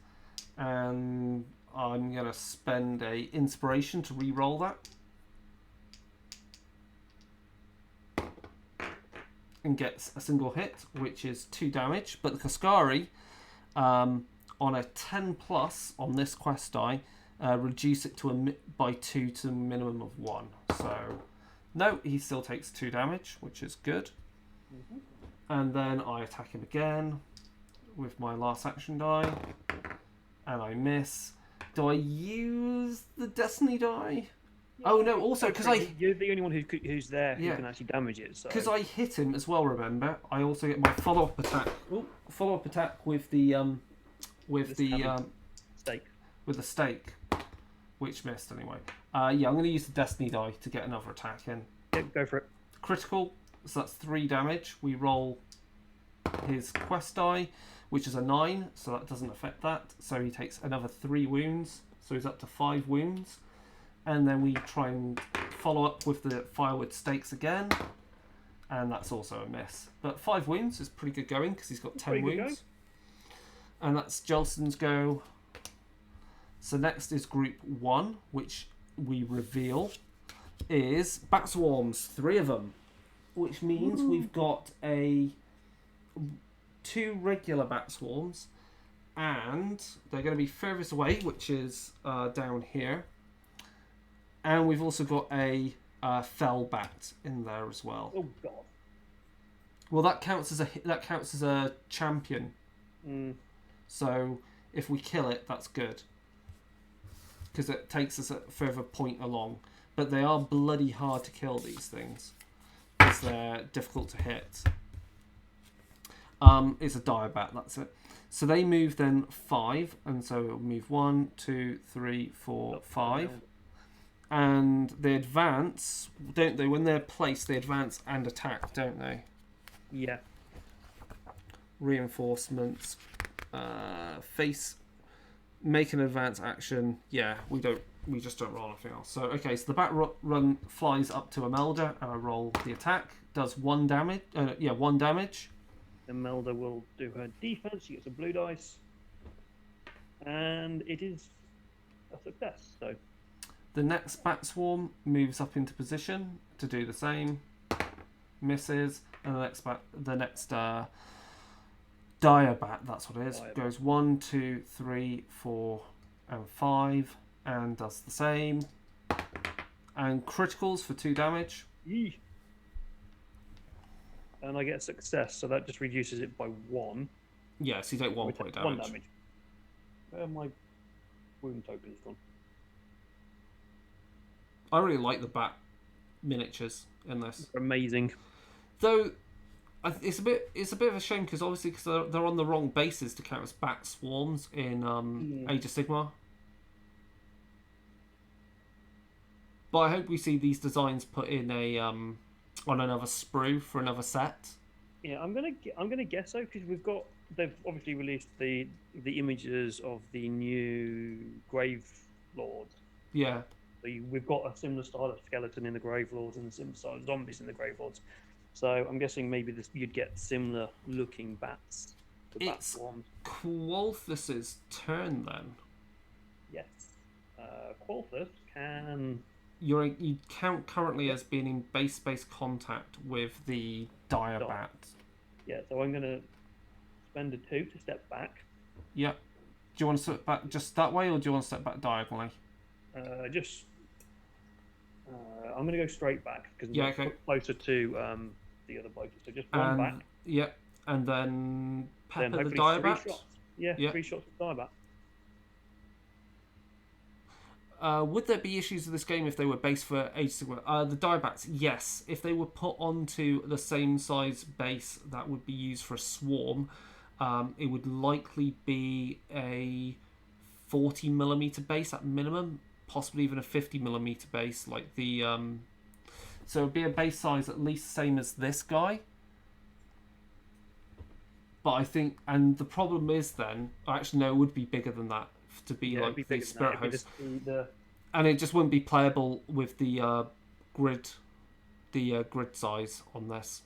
and I'm going to spend a inspiration to re-roll that. And gets a single hit, which is 2 damage. But the Kaskari, on a 10 plus on this quest die, reduce it to by 2 to a minimum of 1. So, no, he still takes 2 damage, which is good.
Mm-hmm.
And then I attack him again with my last action die, and I miss. Do I use the Destiny die? Oh no! Also, because
you're the only one who's there who
Yeah.
can actually damage it.
Because I hit him as well. Remember, I also get my follow-up attack. Follow-up attack with the
stake.
With the stake, which missed anyway. Yeah, I'm going to use the Destiny die to get another attack in.
Yeah, go for it.
Critical, so that's 3 damage. We roll his quest die, which is a 9, so that doesn't affect that. So he takes another 3 wounds, so he's up to 5 wounds. And then we try and follow up with the firewood stakes again, and that's also a miss. But 5 wounds is pretty good going because he's got 10 wounds. And that's Jelson's go. So next is group 1, which we reveal is bat swarms, 3 of them, which means we've got 2 regular bat swarms, and they're going to be furthest away, which is down here. And we've also got a fell bat in there as well.
Oh god.
Well, that counts as a champion.
Mm.
So if we kill it, that's good, because it takes us a further point along. But they are bloody hard to kill, these things. because they're difficult to hit. It's a Diabat, that's it. So they move then 5, and so it'll move 1, 2, 3, 4, 5. And they advance, don't they? When they're placed, they advance and attack, don't they?
Yeah.
Reinforcements, face, make an advance action. Yeah, we just don't roll anything else. So okay, so the bat run flies up to Imelda, and I roll the attack. Does 1 damage. 1 damage.
Imelda will do her defense. She gets a blue dice, and it is a success. So
the next bat swarm moves up into position to do the same. Misses, and the next Diabat, that's what it is, goes 1, 2, 3, 4, and 5, and does the same. And criticals for 2 damage.
Yee. And I get a success, so that just reduces it by 1.
Yeah, so you take 1 point damage.
1 damage. Where my wound token's gone?
I really like the bat miniatures in this.
They're amazing.
Though it's a bit of a shame because obviously they're on the wrong bases to count as bat swarms in Age of Sigmar. But I hope we see these designs put in a on another sprue for another set.
Yeah, I'm gonna guess so because they've obviously released the images of the new Grave Lords.
Yeah.
So we've got a similar style of skeleton in the Grave Lords and a similar style of zombies in the Grave Lords. So I'm guessing maybe you'd get similar looking bats. Bat swarms.
Qualthus's turn then.
Yes. Qualthus can.
You count currently as being in base space contact with the Diabat.
Yeah, so I'm going to spend a 2 to step back.
Yep. Do you want to step back just that way, or do you want to step back diagonally? I'm going to go straight back because I'm closer to the other bloke. So just one back. Yep. And then pepper the
Diabat.
3
shots. Yeah, 3 shots with Diabat.
Would there be issues with this game if they were based for Age of Sigmar? The Diabats, yes. If they were put onto the same size base that would be used for a swarm, it would likely be a 40mm base at minimum, possibly even a 50mm base. Like the so it would be a base size at least same as this guy. But I think, and the problem is then, actually no, it would be bigger than that. To be like the Spirit Host, and it just wouldn't be playable with the grid size on this.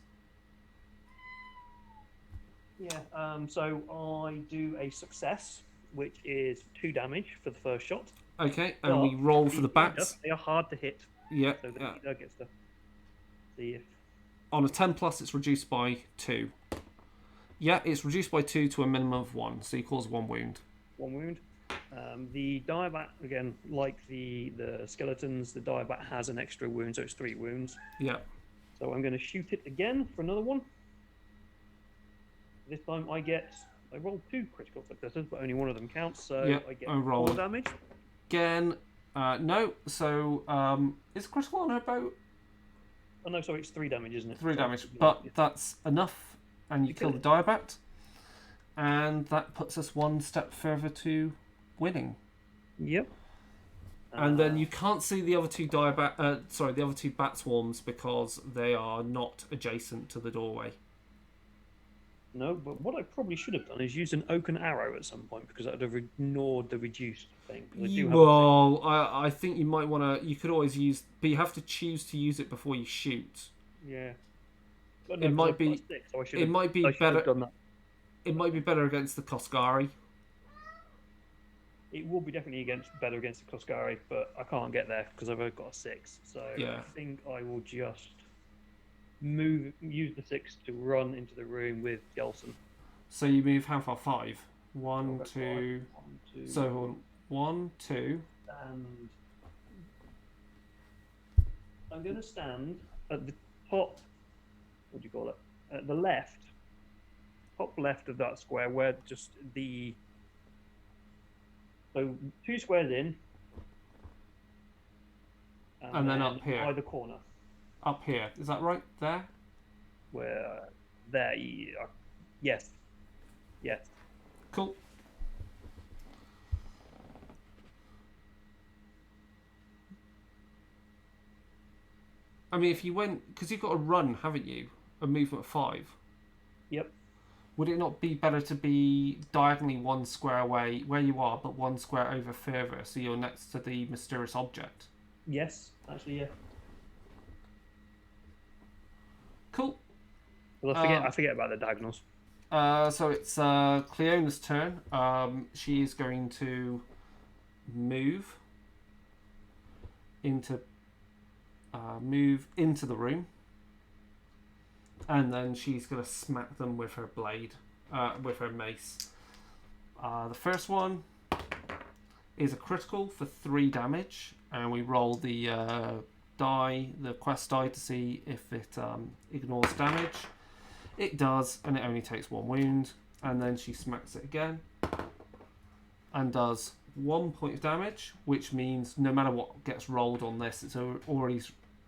Yeah. So I do a success, which is 2 damage for the first shot.
Okay, and we roll for the bats.
They are hard to hit.
Yeah.
So the leader gets to see if
on a 10+, it's reduced by 2. Yeah, it's reduced by 2 to a minimum of 1, so you cause 1 wound.
1 wound. The Diabat, again, like the skeletons, the Diabat has an extra wound, so it's 3 wounds.
Yeah.
So I'm going to shoot it again for another one. This time I roll 2 critical successes, but only one of them counts, so I get 4 damage.
Again, no, so is critical on her boat?
Oh no, sorry, it's 3 damage, isn't it?
3 damage, but that's enough, and you kill the Diabat. And that puts us 1 step further to winning.
Yep.
And then you can't see the other 2 the other 2 bat swarms because they are not adjacent to the doorway.
No, but what I probably should have done is used an oaken arrow at some point because I would have ignored the reduced thing.
I think you might want to. You could always use, but you have to choose to use it before you shoot.
Yeah.
No, it might be. It might be better. It might be better against the Koskari.
It will be definitely better against the Koskari, but I can't get there because I've only got a 6. So I think I will just use the 6 to run into the room with Jelson.
So you move how far? 5? 1, 2. So 1, 2.
And I'm going to stand at the top. What do you call it? At the left. Top left of that square, where just so 2 squares in,
and then up here,
by the corner.
Up here, is that right? There.
where there, yes, yes.
Cool. I mean, if you went, because you've got a run, haven't you? A movement of 5.
Yep.
Would it not be better to be diagonally 1 square away where you are, but 1 square over further, so you're next to the mysterious object?
Yes, actually, yeah.
Cool.
Well, I forget about the diagonals.
So it's Cleona's turn. She is going to move into the room, and then she's going to smack them with her blade, with her mace. The first one is a critical for 3 damage, and we roll the quest die, to see if it ignores damage. It does, and it only takes 1 wound. And then she smacks it again and does 1 point of damage, which means no matter what gets rolled on this, it's already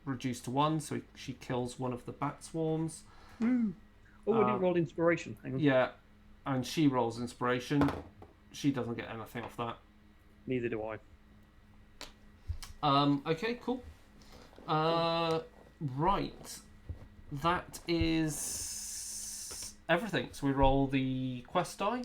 reduced to 1, so she kills one of the bat swarms.
Oh, I didn't roll inspiration. Hang on.
Yeah, and she rolls inspiration. She doesn't get anything off that.
Neither do I.
Okay, cool. Right. That is everything. So we roll the quest die.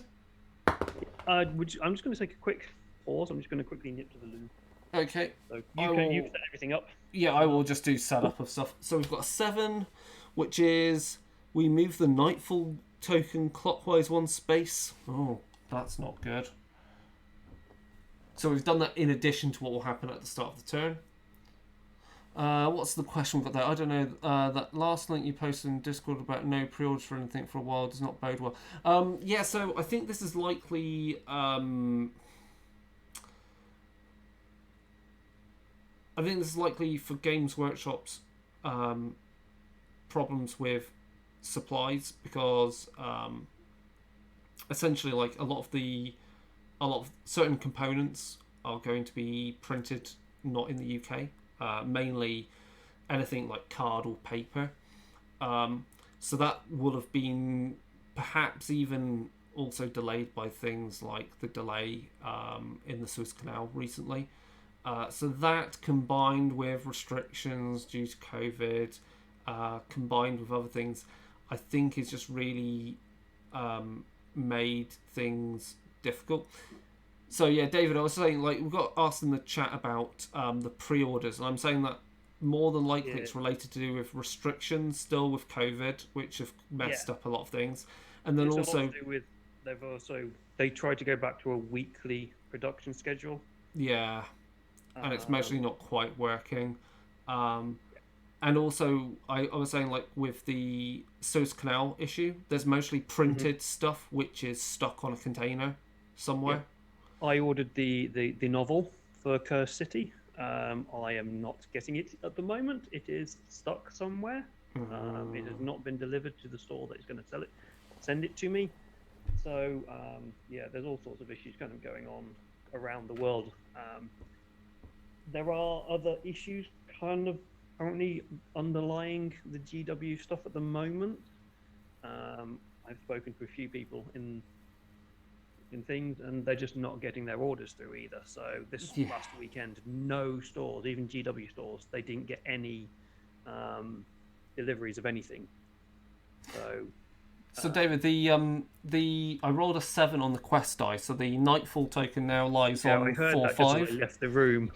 I'm just going to take a quick pause. I'm just going to quickly nip to the loo.
Okay.
So you set everything up.
Yeah, I will just do setup of stuff. So we've got a 7, which is we move the Nightfall token clockwise 1 space. Oh, that's not good. So we've done that in addition to what will happen at the start of the turn. What's the question we've got there? I don't know. That last link you posted in Discord about no pre-orders for anything for a while does not bode well. Yeah, so I think this is likely... I think this is likely for Games Workshop's problems with supplies, because essentially, like, a lot of certain components are going to be printed not in the UK. Mainly anything like card or paper. So that would have been perhaps even also delayed by things like the delay in the Suez Canal recently. So that, combined with restrictions due to COVID, combined with other things, I think is just really made things difficult. So yeah, David, I was saying, like, we got asked in the chat about the pre-orders, and I'm saying that more than likely it's related to do with restrictions still with COVID, which have messed up a lot of things. And then
it's
also
a lot to do with they tried to go back to a weekly production schedule.
Yeah, and it's mostly not quite working. And also, I was saying, like, with the Suez Canal issue, there's mostly printed stuff which is stuck on a container somewhere.
Yeah. I ordered the novel for Cursed City. I am not getting it at the moment. It is stuck somewhere. It has not been delivered to the store that is going to send it to me. So yeah, there's all sorts of issues kind of going on around the world. There are other issues kind of currently underlying the GW stuff at the moment. I've spoken to a few people in things, and they're just not getting their orders through either. So this last weekend, no stores, even GW stores, they didn't get any deliveries of anything. So
David, I rolled a 7 on the quest die, so the Nightfall token now lies on
I heard
4-5.
that just as I left the room.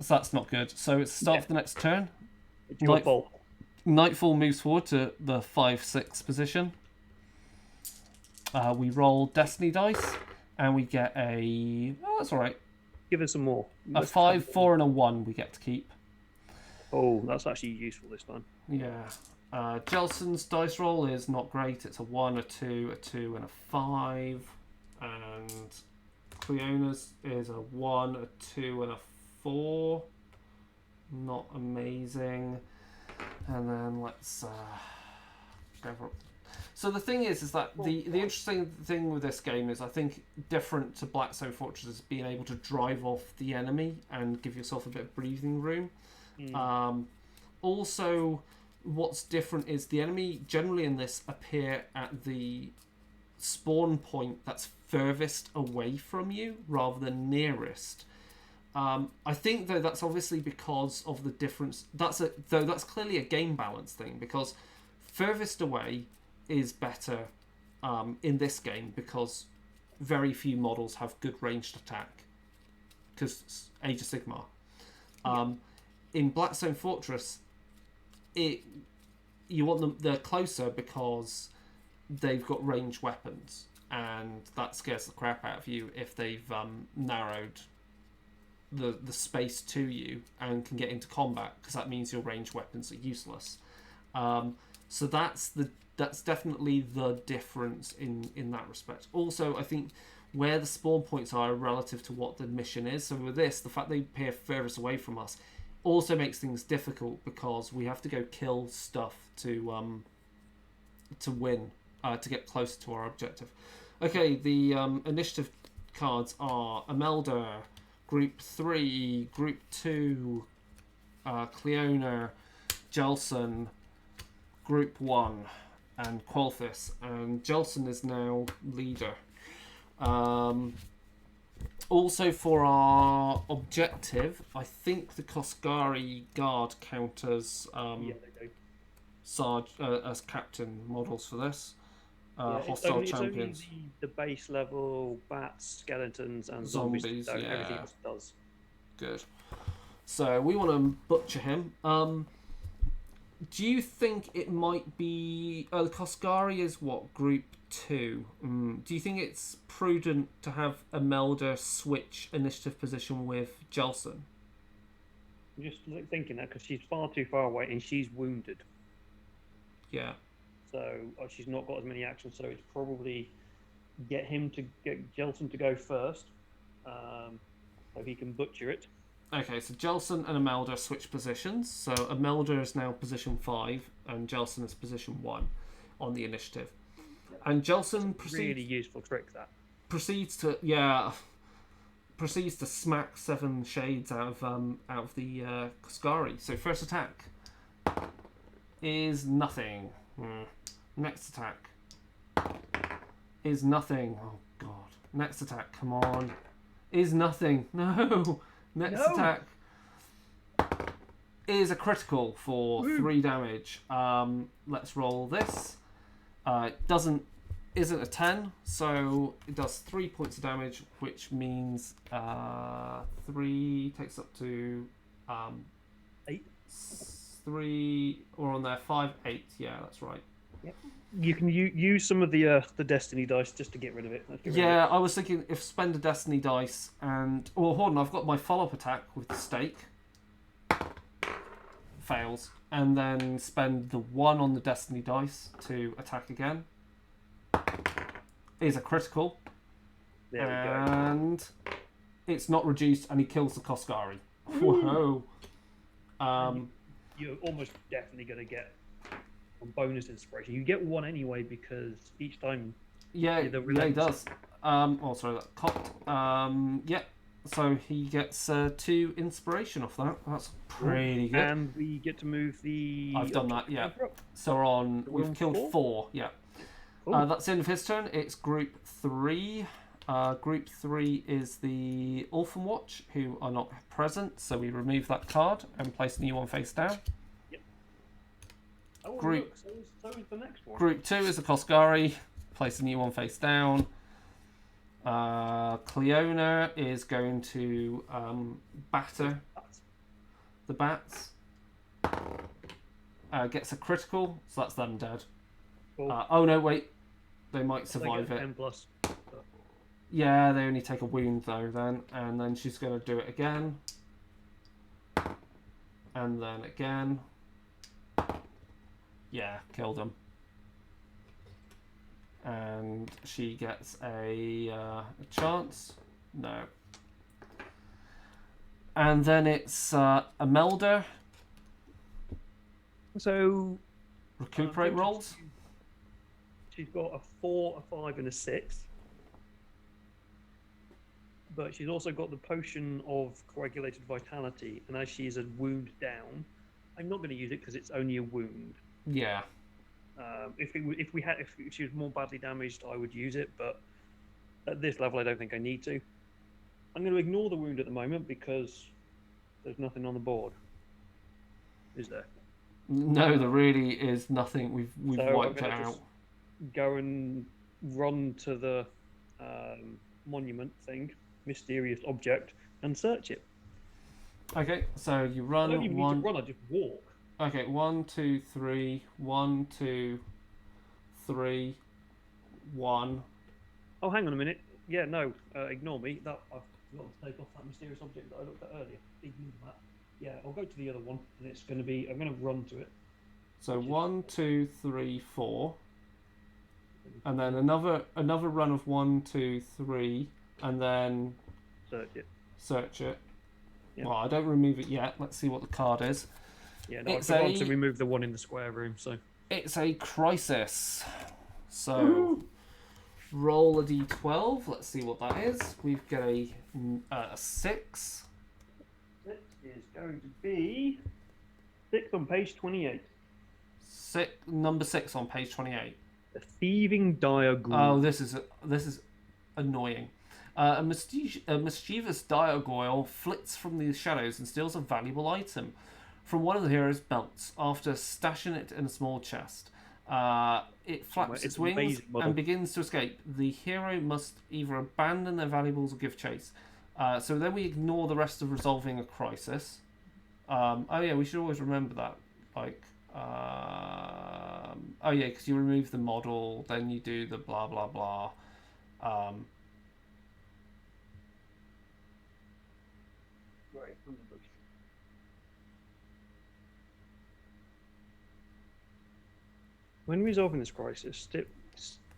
So that's not good. So it's the start of the next turn.
It's your fault.
Nightfall moves forward to the 5-6 position. We roll Destiny dice, and we get a... Oh, that's all right.
Give us some more.
A 5, 4, and a 1 we get to keep.
Oh, that's actually useful this time.
Yeah. Jelson's dice roll is not great. It's a 1, a 2, a 2, and a 5. And Cleona's is a 1, a 2, and a 4. Not amazing. And then let's go for it. So the thing is that the interesting thing with this game is, I think, different to Blackstone Fortress, is being able to drive off the enemy and give yourself a bit of breathing room. Also, what's different is the enemy generally in this appear at the spawn point that's furthest away from you rather than nearest. I think though that's obviously because of the difference. That's clearly a game balance thing, because furthest away is better in this game because very few models have good ranged attack because Age of Sigmar. In Blackstone Fortress, you want them, they're closer because they've got ranged weapons, and that scares the crap out of you if they've narrowed the space to you and can get into combat, because that means your ranged weapons are useless. So that's definitely the difference in that respect. Also, I think where the spawn points are relative to what the mission is. So with this, the fact they appear furthest away from us also makes things difficult because we have to go kill stuff to win, to get closer to our objective. Okay, the initiative cards are Imelda, Group 3, Group 2, Cleona, Jelson, Group 1, and Qualthus. And Jelson is now leader. Also for our objective, I think the Koskari Guard count as
Yeah, they do.
as captain models for this.
Yeah,
Hostile champions.
It's only the base level bats, skeletons, and zombies. So everything else does.
Good. So we want to butcher him. Do you think it might be... the Koskari is what? Group 2. Do you think it's prudent to have Imelda switch initiative position with Jelson?
I'm just thinking that because she's far too far away and she's wounded.
Yeah.
So she's not got as many actions, so it's probably get Jelson to go first, so he can butcher it.
Okay, so Jelson and Imelda switch positions. So Imelda is now position 5 and Jelson is position 1 on the initiative. And Jelson
Really useful trick, that.
proceeds to smack 7 shades out of the Koskari. So first attack is nothing. Next attack is nothing. Oh god. Next attack, come on. Is nothing. No. Next attack is a critical for 3 damage. Let's roll this. Isn't a 10, so it does 3 points of damage, which means 3 takes up to
8.
3 or on there 5, 8. Yeah, that's right.
Yep. You can use some of the Destiny dice just to get rid of it.
Yeah, I was thinking if spend a Destiny dice and... Well, hold on, I've got my follow-up attack with the stake. Fails. And then spend the 1 on the Destiny dice to attack again. Is a critical.
There we go.
And it's not reduced and he kills the Koskari. Whoa.
You're almost definitely going to get a bonus inspiration. You get 1 anyway because each time...
Yeah, he does. Sorry, that cocked. Yeah, so he gets 2 inspiration off that. That's pretty good.
And we get to move the...
I've done that, yeah. So we've killed 4, yeah. Cool. That's the end of his turn. It's Group 3. Group 3 is the Orphan Watch, who are not present, so we remove that card and place the new one face down.
Yep. Oh, look, so is the next one.
Group 2 is the Koskari, place the new one face down. Cleona is going to batter the bats. Gets a critical, so that's them dead.
Cool.
Oh no, wait. They might survive it.
10+.
Yeah, they only take a wound though then. And then she's going to do it again. And then again. Yeah, killed him. And she gets a chance. No. And then it's Imelda.
So...
Recuperate rolls.
She's got a 4, a 5, and a 6. But she's also got the potion of coagulated vitality, and as she's a wound down, I'm not going to use it because it's only a wound.
Yeah.
If she was more badly damaged, I would use it, but at this level, I don't think I need to. I'm going to ignore the wound at the moment because there's nothing on the board. Is there?
No, there really is nothing. We've
So
wiped it
I'm gonna
out.
just go and run to the monument thing, mysterious object, and search it.
Okay, so you
I don't
run
even need to run. I just walk.
Okay, 1, 2, 3. 1, 2, 3. 1.
Oh, hang on a minute. Yeah, no, ignore me. That I've got to take off that mysterious object that I looked at earlier. Ignore that. Yeah, I'll go to the other one, and it's going to be. I'm going to run to it.
So 1, 2, 3, 4, and then another run of 1, 2, 3, and then
search it.
Yeah. Well, I don't remove it yet. Let's see what the card is.
Yeah, no, I forgot to remove the one in the square room. So
it's a crisis. So roll a d12. Let's see what that is. We've got a 6.
It is going to be 6 on page 28.
Number 6 on page 28.
The thieving diagram.
Oh, this is annoying. A mischievous diagoyle flits from the shadows and steals a valuable item from one of the hero's belts. After stashing it in a small chest, it flaps its wings and begins to escape. The hero must either abandon their valuables or give chase. So then we ignore the rest of resolving a crisis. Oh yeah, we should always remember that. Like, oh yeah, because you remove the model, then you do the blah blah blah.
Right. When resolving this crisis,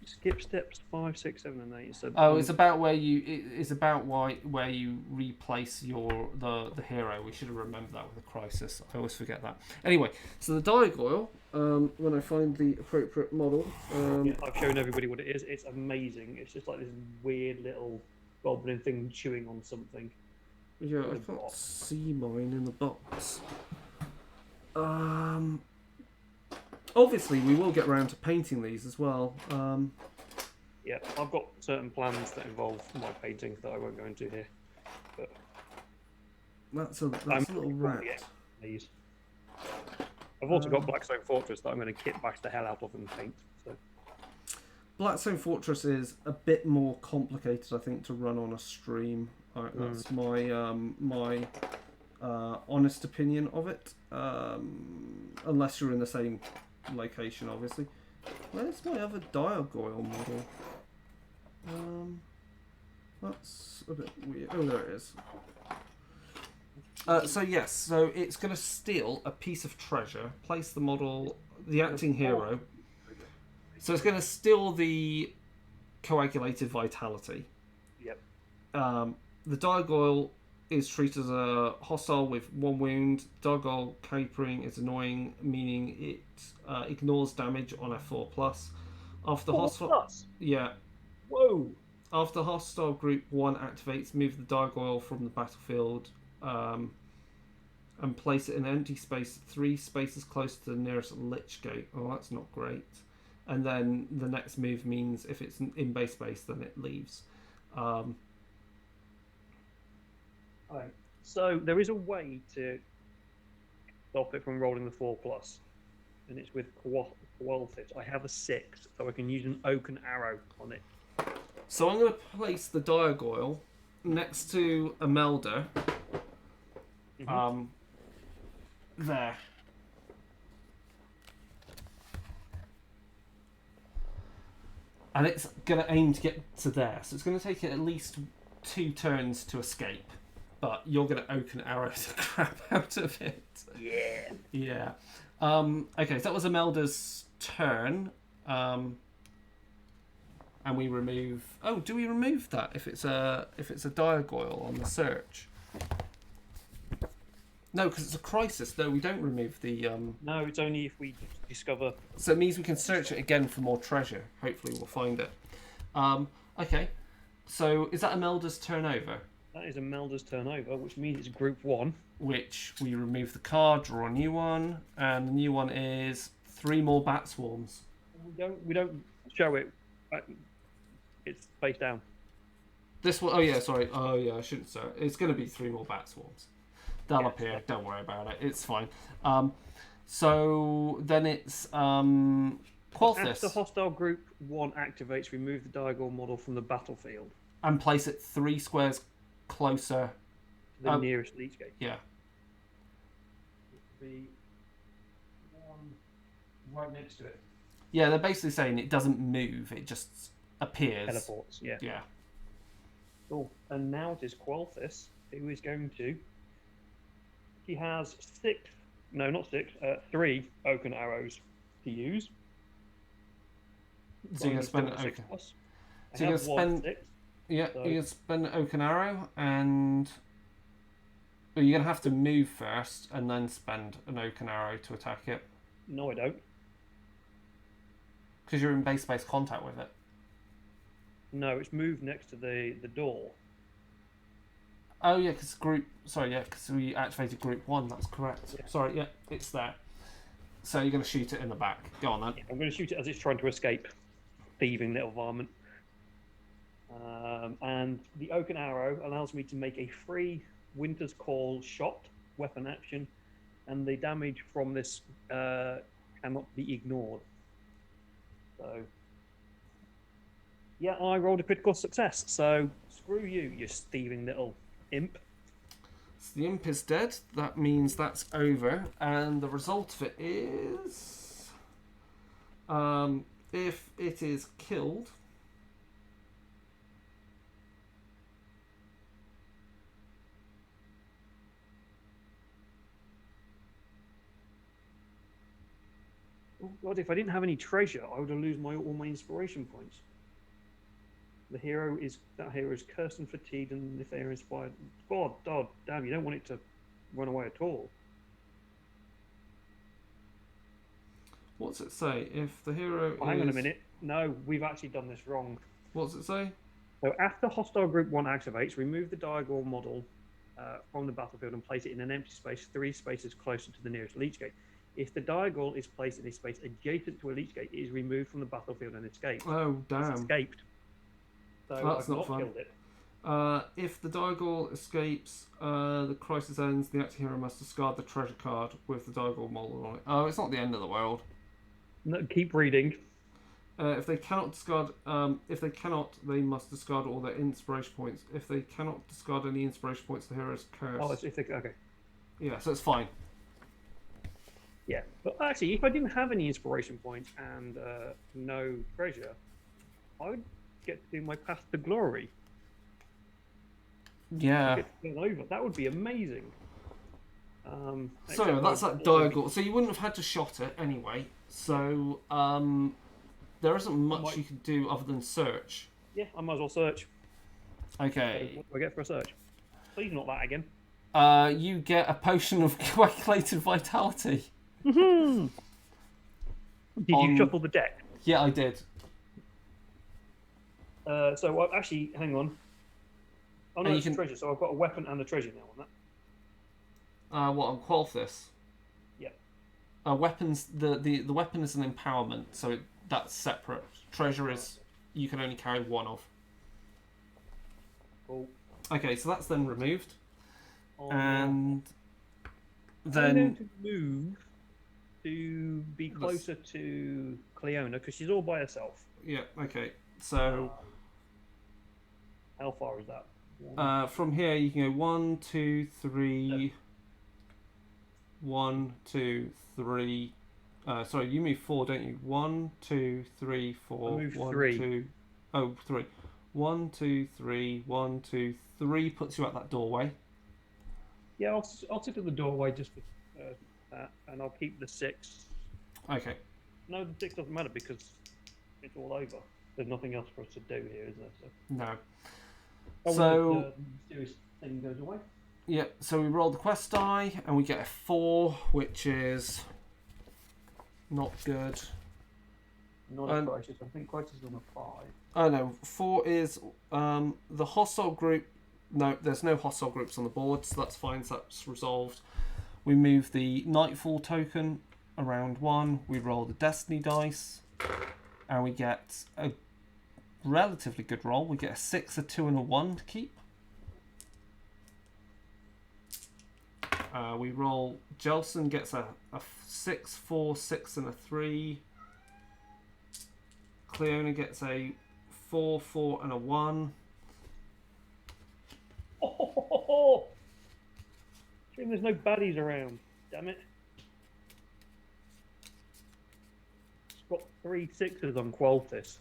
skip steps 5, 6, 7, and 8. So
it's about where you replace the hero. We should have remembered that with a crisis. I always forget that. Anyway, so the diagoyle. When I find the appropriate model.
I've shown everybody what it is. It's amazing. It's just like this weird little goblin thing chewing on something.
Yeah, I can't see mine in the box. Obviously, we will get around to painting these as well.
Yeah, I've got certain plans that involve my painting that I won't go into here. But
that's a little rat.
These. I've also got Blackstone Fortress that I'm going to kit bash the hell out of and paint. So.
Blackstone Fortress is a bit more complicated, I think, to run on a stream. That's my honest opinion of it. Unless you're in the same location, obviously. Where's my other diagoyle model? That's a bit weird. Oh, there it is. So it's going to steal a piece of treasure, place the model, the acting hero. So it's going to steal the coagulated vitality.
Yep.
The diagoyle is treated as a hostile with 1 wound. Diagoyle capering is annoying, meaning it ignores damage on a 4+. After the hostile, yeah.
Whoa.
After hostile group 1 activates, move the diagoyle from the battlefield and place it in an empty space 3 spaces close to the nearest lich gate. Oh, that's not great. And then the next move means if it's in base space, then it leaves.
So there is a way to stop it from rolling the 4+, and it's with Coalfit. I have a 6, so I can use an oaken arrow on it.
So I'm going to place the diagoyle next to Imelda. There. And it's going to aim to get to there. So it's going to take it at least 2 turns to escape. But you're going to open arrow the crap out of it.
Yeah.
Yeah. Okay, so that was Imelda's turn. And we remove... Oh, do we remove that if it's a diagoyle on the search? No, because it's a crisis. No, we don't remove the...
No, it's only if we discover...
So it means we can search it again for more treasure. Hopefully we'll find it. Okay, so is that Imelda's turn over?
That is Imelda's turn over, which means it's group 1.
which we remove the card, draw a new one, and the new one is 3 more bat swarms.
We don't show it. It's face down.
This one, oh yeah, sorry. Oh yeah, I shouldn't say it. It's going to be 3 more bat swarms. They'll
Yes.
appear. Don't worry about it. It's fine. So then it's
After
Qualthis,
hostile group 1 activates, remove the Diagonal model from the battlefield
and place it 3 squares closer.
to the nearest leech gate.
Yeah.
Be one right next to it.
Yeah, they're basically saying it doesn't move. It just appears.
Teleports, yeah.
Yeah.
Cool. And now it is Qualthis, who is going to. He has 3 oaken arrows to use.
So you're going to spend an oaken. So you're going to spend.
6.
Yeah,
So-
you're going to spend an oaken arrow, and well, you're going to have to move first, and then spend an oaken arrow to attack it,
No, I don't.
because you're in base-to-base contact with it.
No, it's moved next to the door.
Oh yeah, because because we activated group 1. That's correct.
Yeah.
Sorry, yeah, it's there. So you're going to shoot it in the back. Go on then.
I'm going to shoot it as it's trying to escape. Thieving little varmint. And the oaken arrow allows me to make a free Winter's Call shot, weapon action, and the damage from this cannot be ignored. So, yeah, I rolled a critical success. So, screw you, you thieving little imp.
So the imp is dead. That means that's over, and the result of it is, if it is killed,
Oh God, if I didn't have any treasure, I would have lose all my inspiration points. That hero is cursed and fatigued, and if they are inspired, God, damn, you don't want it to run away at all.
what's it say? If the hero
Oh, hang on a minute. No, we've actually done this wrong.
What's it say?
So after hostile group 1 activates, remove the Diagonal model from the battlefield and place it in an empty space 3 spaces closer to the nearest leech gate. If the Diagonal is placed in a space adjacent to a leech gate, it is removed from the battlefield and escaped.
Oh
It's
damn!
escaped. So
That's
I've
not
not
fun.
killed it.
If the Diagonal escapes, the crisis ends. The active hero must discard the treasure card with the Diagonal model on it. Oh, it's not the end of the world.
No, keep reading.
If they cannot, they must discard all their inspiration points. If they cannot discard any inspiration points, the hero is cursed.
Oh, it's okay.
Yeah, so it's fine.
Yeah, but actually, if I didn't have any inspiration points and no treasure, I would get to do my path to glory.
Yeah.
Get to turn over. That would be amazing.
So
Except
that's
I-
that Diagonal. So you wouldn't have had to shot it anyway. So there isn't much you can do other than search.
Yeah, I might as well search.
Okay.
What do I get for a search? Please not that again.
You get a potion of coagulated vitality.
Did
On-
you shuffle the deck?
Yeah, I did.
So actually, hang on. Oh no,
And you
it's
can-
treasure. So I've got a weapon and a treasure now on that.
What on Qualthis?
Yeah.
Weapons. The weapon is an empowerment, so that's separate. Treasure is you can only carry one of.
Cool.
Okay, so that's then removed,
On-
and
I'm
then
going to move to be closer to Cleona because she's all by herself.
yeah, okay. So
How far is that?
from here you can go 1, 2, 3. 1, 2, 3. Sorry, you move 4, don't you? 1, 2, 3, 4.
I moved
1,
3.
2. Oh, 3. 1, 2, 3. 1, 2, 3 puts you at that doorway.
Yeah, I'll sit at the doorway just for that, and I'll keep the 6.
Okay.
No, the 6 doesn't matter because it's all over. There's nothing else for us to do here, is there? So,
No.
oh,
So-
the mysterious thing goes away.
Yeah, so we roll the quest die and we get a 4, which is not good.
Not a crisis. I think crisis is on a 5.
Oh no, 4 is the hostile group No, there's no hostile groups on the board, so that's fine. So that's resolved. We move the Nightfall token around 1. We roll the Destiny dice, and we get a relatively good roll. We get a 6, a 2, and a 1 to keep. We roll. Jelson gets a 6, 4, 6, and a 3. Cleona gets a 4, 4, and a 1.
Oh, shame there's no baddies around. Damn it. It's got 3 6s on Qualtis.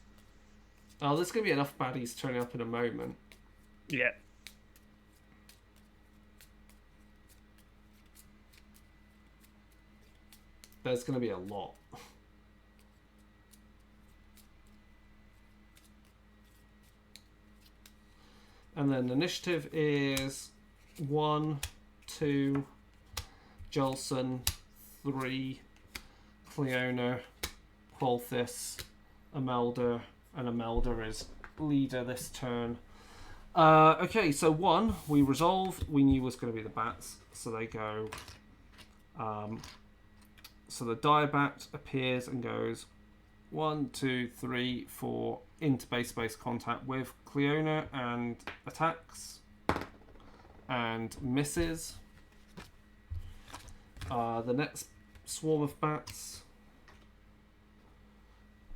Oh, there's going to be enough baddies turning up in a moment.
Yeah.
There's going to be a lot. And then initiative is 1, 2, Jelson, 3, Cleona, Qualthis, Imelda, and Imelda is leader this turn. Okay, so 1, we resolve. We knew was going to be the bats, so they go. So the Diabat appears and goes 1, 2, 3, 4 into base contact with Cleona and attacks and misses. The next swarm of bats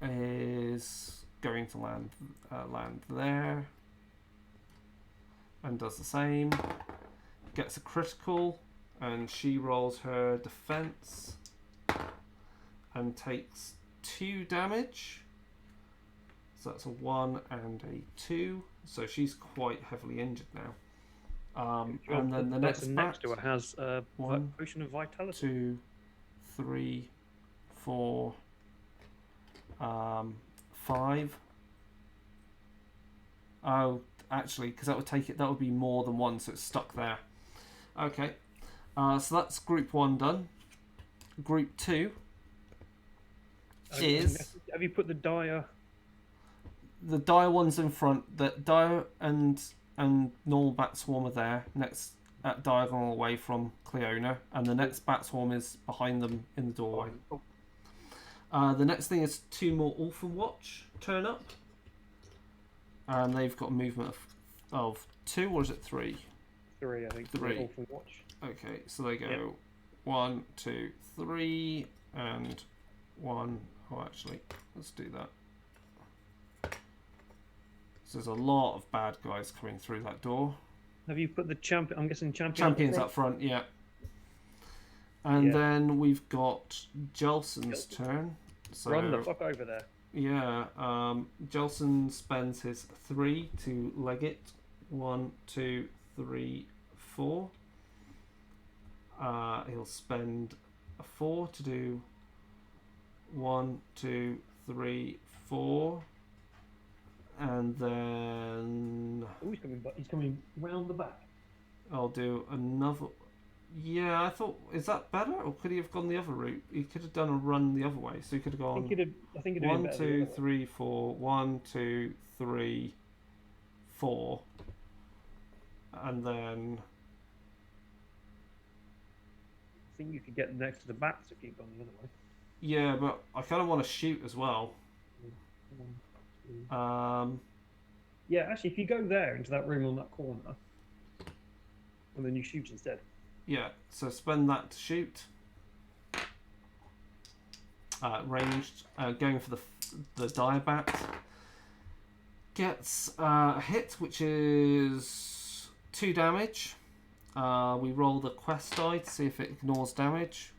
is going to land there and does the same. Gets a critical, and she rolls her defense and takes 2 damage. So that's a 1 and a 2. So she's quite heavily injured now. And then the next
next to it has a
1,
potion of vitality.
2, 3, 4, 5. Oh, actually, because that would take it. That would be more than 1, so it's stuck there. Okay. So that's group 1 done. Group 2 is.
Have you put the dire?
The dire one's in front. The dire and normal bat swarm are there, next at diagonal away from Cleona, and the next bat swarm is behind them in the doorway. The next thing is 2 more Orphan Watch turn up, and they've got a movement of 2, or is it 3?
3, I think.
3.
Orphan Watch.
Okay, so they go 1, 2, 3, and 1. Oh, actually, let's do that. So there's a lot of bad guys coming through that door.
Have you put the champion? I'm guessing
champions up front, yeah. And then we've got Jelson's turn. So
run the fuck over there.
Yeah, Jelson spends his 3 to leg it. 1, 2, 3, 4. He'll spend a 4 to do 1, 2, 3, 4, and then
he's coming round the back.
I'll do another. Yeah, I thought, is that better, or could he have gone the other route? He could have done a run the other way, so he could have gone.
I think he'd
1, 2, 3, 4. 1, 2, 3, 4, and then.
I think you could get next to the bats if you'd gone the other way.
Yeah, but I kind of want to shoot as well.
1, 2. Yeah, actually, if you go there into that room on that corner, and then you shoot instead.
Yeah, so spend that to shoot. Ranged, going for the Diabat. Gets a hit, which is 2 damage. We roll the quest die to see if it ignores damage.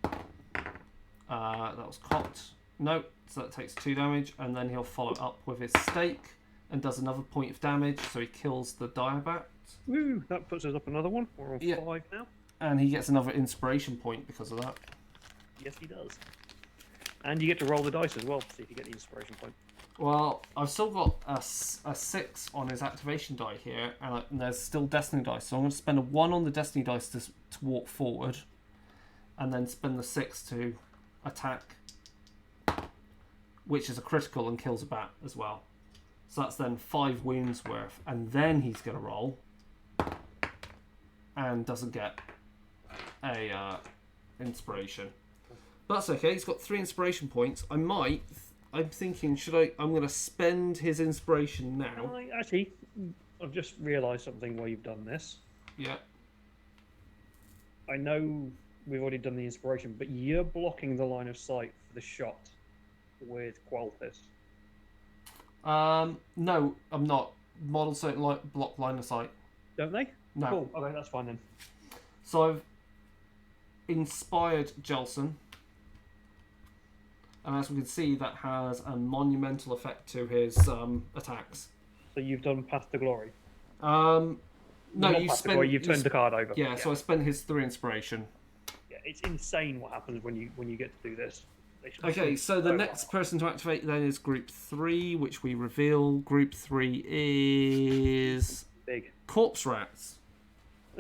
That was cocked. No, so that takes 2 damage, and then he'll follow up with his stake and does another point of damage, so he kills the Diabat.
Woo! That puts us up another one. We're on 5 now.
And he gets another inspiration point because of that.
Yes, he does. And you get to roll the dice as well to see if you get the inspiration point.
Well, I've still got a 6 on his activation die here, and there's still Destiny dice, so I'm going to spend a 1 on the Destiny dice to walk forward, and then spend the 6 to attack, which is a critical and kills a bat as well. So that's then 5 wounds worth, and then he's going to roll and doesn't get a inspiration. But that's okay. He's got 3 inspiration points. I'm thinking, I'm going to spend his inspiration now.
Actually, I've just realised something while you've done this.
Yeah.
I know we've already done the inspiration, but you're blocking the line of sight for the shot with Qualtis.
No, I'm not. Models don't block line of sight.
Don't they?
No.
Cool. Okay, that's fine then.
So I've inspired Jelson. And as we can see, that has a monumental effect to his attacks.
So you've done Path to Glory?
No,
you've turned the card over.
Yeah, so I spent his 3 inspiration.
Yeah, it's insane what happens when you get to do this.
Okay, so the next person to activate then is Group 3, which we reveal. Group 3 is...
Big.
Corpse Rats.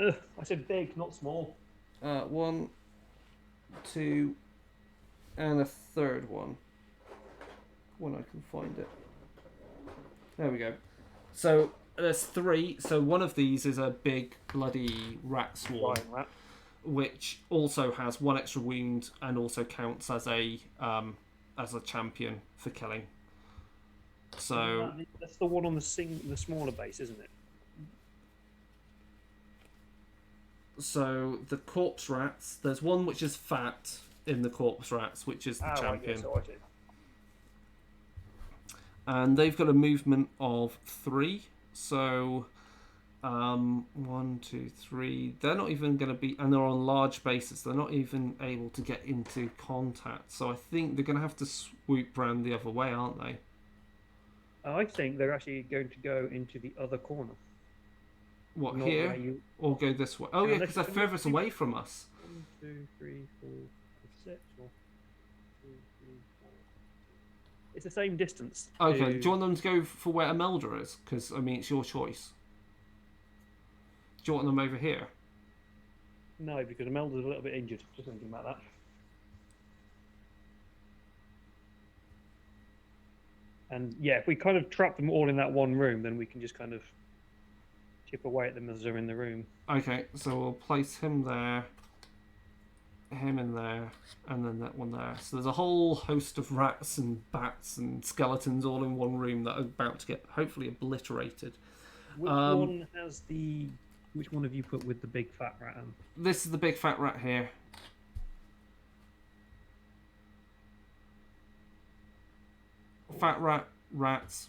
Ugh, I said big, not small.
1, 2, and a third one. When I can find it. There we go. So there's 3. So one of these is a big bloody rat swarm.
Rat.
Which also has 1 extra wound and also counts as a champion for killing. So
that's the one on the smaller base, isn't it?
So the corpse rats, there's one which is fat in the corpse rats, which is the champion.
I do.
And they've got a movement of 3. So 1, 2, 3. They're not even going to be, and they're on large bases. They're not even able to get into contact. So I think they're going to have to swoop round the other way, aren't they?
I think they're actually going to go into the other corner.
What, here? Or go this way? Oh yeah, because they're furthest away from us.
1, 2, 3, 4, 5, 6. 1, 2, 3, 4. It's the same distance.
Okay, do you want them to go for where Imelda is? Because I mean, it's your choice. Do you want them over here?
No, because Imelda's a little bit injured. Just thinking about that. And yeah, if we kind of trap them all in that one room, then we can just kind of chip away at them as they're in the room.
Okay, so we'll place him there, him in there, and then that one there. So there's a whole host of rats and bats and skeletons all in one room that are about to get hopefully obliterated.
Which one has the... Which one have you put with the big fat rat on?
This is the big fat rat here. Fat rat, rats,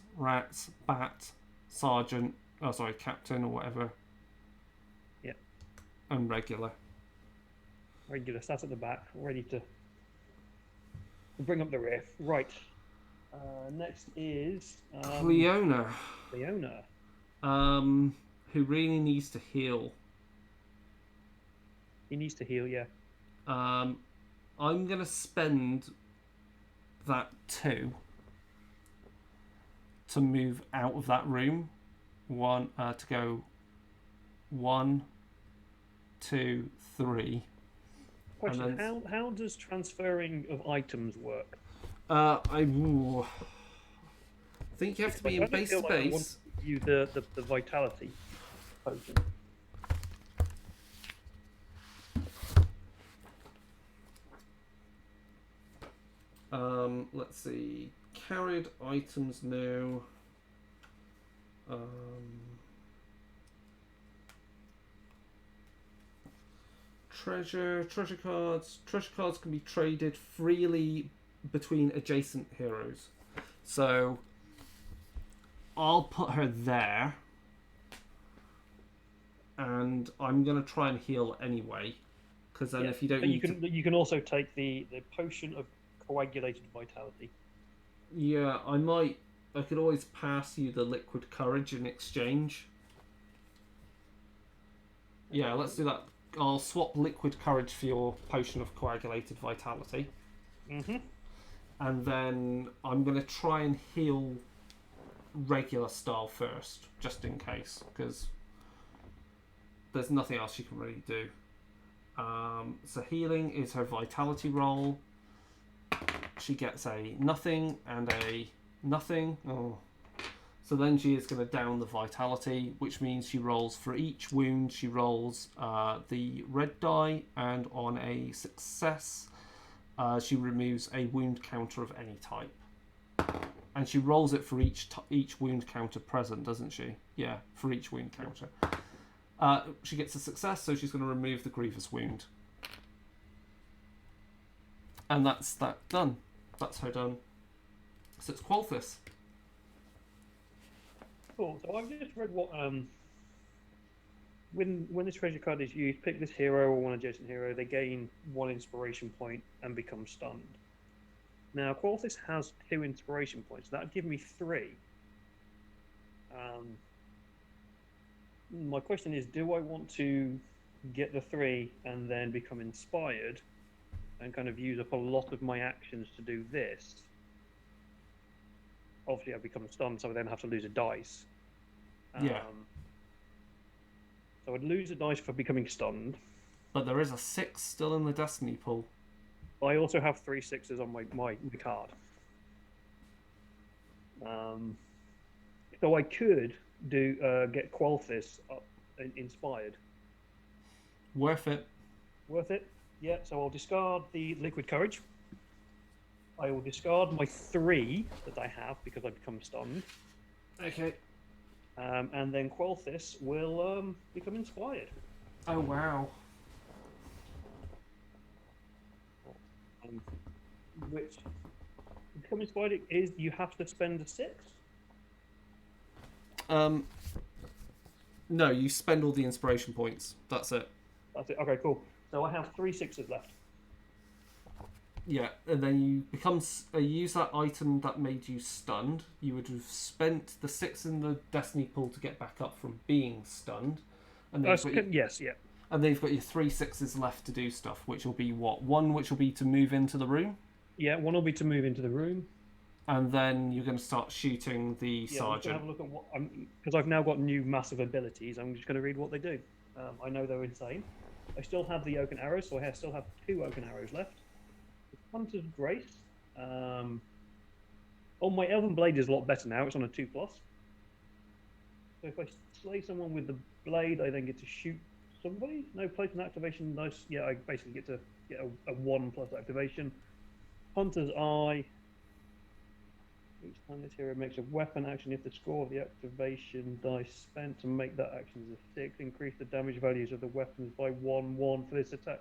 bat, sergeant, captain or whatever.
Yeah.
And regular.
Regular, sat at the back, ready to bring up the rear. Right. Next is...
Leona.
Leona.
Who really needs to heal.
He needs to heal, yeah.
I'm going to spend that 2 to move out of that room. To go 1, 2, 3.
Question, how does transferring of items work?
I think you have to be in base to base.
I want to use the vitality potion.
Let's see. Carried items now. Treasure cards. Treasure cards can be traded freely between adjacent heroes. So I'll put her there, and I'm gonna try and heal anyway. Because then, if you don't,
you can also take the potion of coagulated vitality.
Yeah, I could always pass you the liquid courage in exchange. Yeah, let's do that. I'll swap liquid courage for your potion of coagulated vitality.
Mm-hmm.
And then I'm going to try and heal regular style first, just in case, because there's nothing else you can really do. So healing is her vitality roll. She gets a nothing and a nothing. Oh, So then she is going to down the vitality, which means she rolls for each wound. She rolls the red die, and on a success, she removes a wound counter of any type. And she rolls it for each wound counter present, doesn't she? Yeah, for each wound counter. She gets a success, so she's going to remove the grievous wound. And that's that done. That's her done. So it's Qualthus.
Cool. So I've just read what when this treasure card is used, pick this hero or one adjacent hero. They gain 1 inspiration point and become stunned. Now Qualthus has 2 inspiration points. That would give me 3. My question is, do I want to get the 3 and then become inspired and kind of use up a lot of my actions to do this? Obviously, I become stunned, so I then have to lose a dice.
Yeah.
So I'd lose a dice for becoming stunned.
But there is a 6 still in the destiny pool.
I also have 3 6s on my card. So I could get Qualthus inspired.
Worth it.
Worth it? Yeah, so I'll discard the Liquid Courage. I will discard my 3 that I have because I become stunned.
Okay.
And then Qualthus will become inspired.
Oh, wow.
Which, become inspired is you have to spend a 6?
No, you spend all the inspiration points. That's it.
That's it. Okay, cool. So I have 3 6s left.
Yeah, and then you use that item that made you stunned. You would have spent the 6 in the destiny pool to get back up from being stunned. And
Yes, yeah.
And then you've got your 3 6s left to do stuff, which will be what? 1 which will be to move into the room?
Yeah, 1 will be to move into the room.
And then you're going to start shooting the sergeant.
Have a look at what, because I've now got new massive abilities. I'm just going to read what they do. I know they're insane. I still have the oaken arrows, so I still have 2 oaken arrows left. Hunter's Grace. My Elven Blade is a lot better now. It's on a 2+. So if I slay someone with the blade, I then get to shoot somebody. No place and activation. Nice. Yeah, I basically get to get a 1+ activation. Hunter's Eye. Each time this hero makes a weapon action, if the score of the activation dice spent to make that action is a 6, increase the damage values of the weapons by 1/1 for this attack.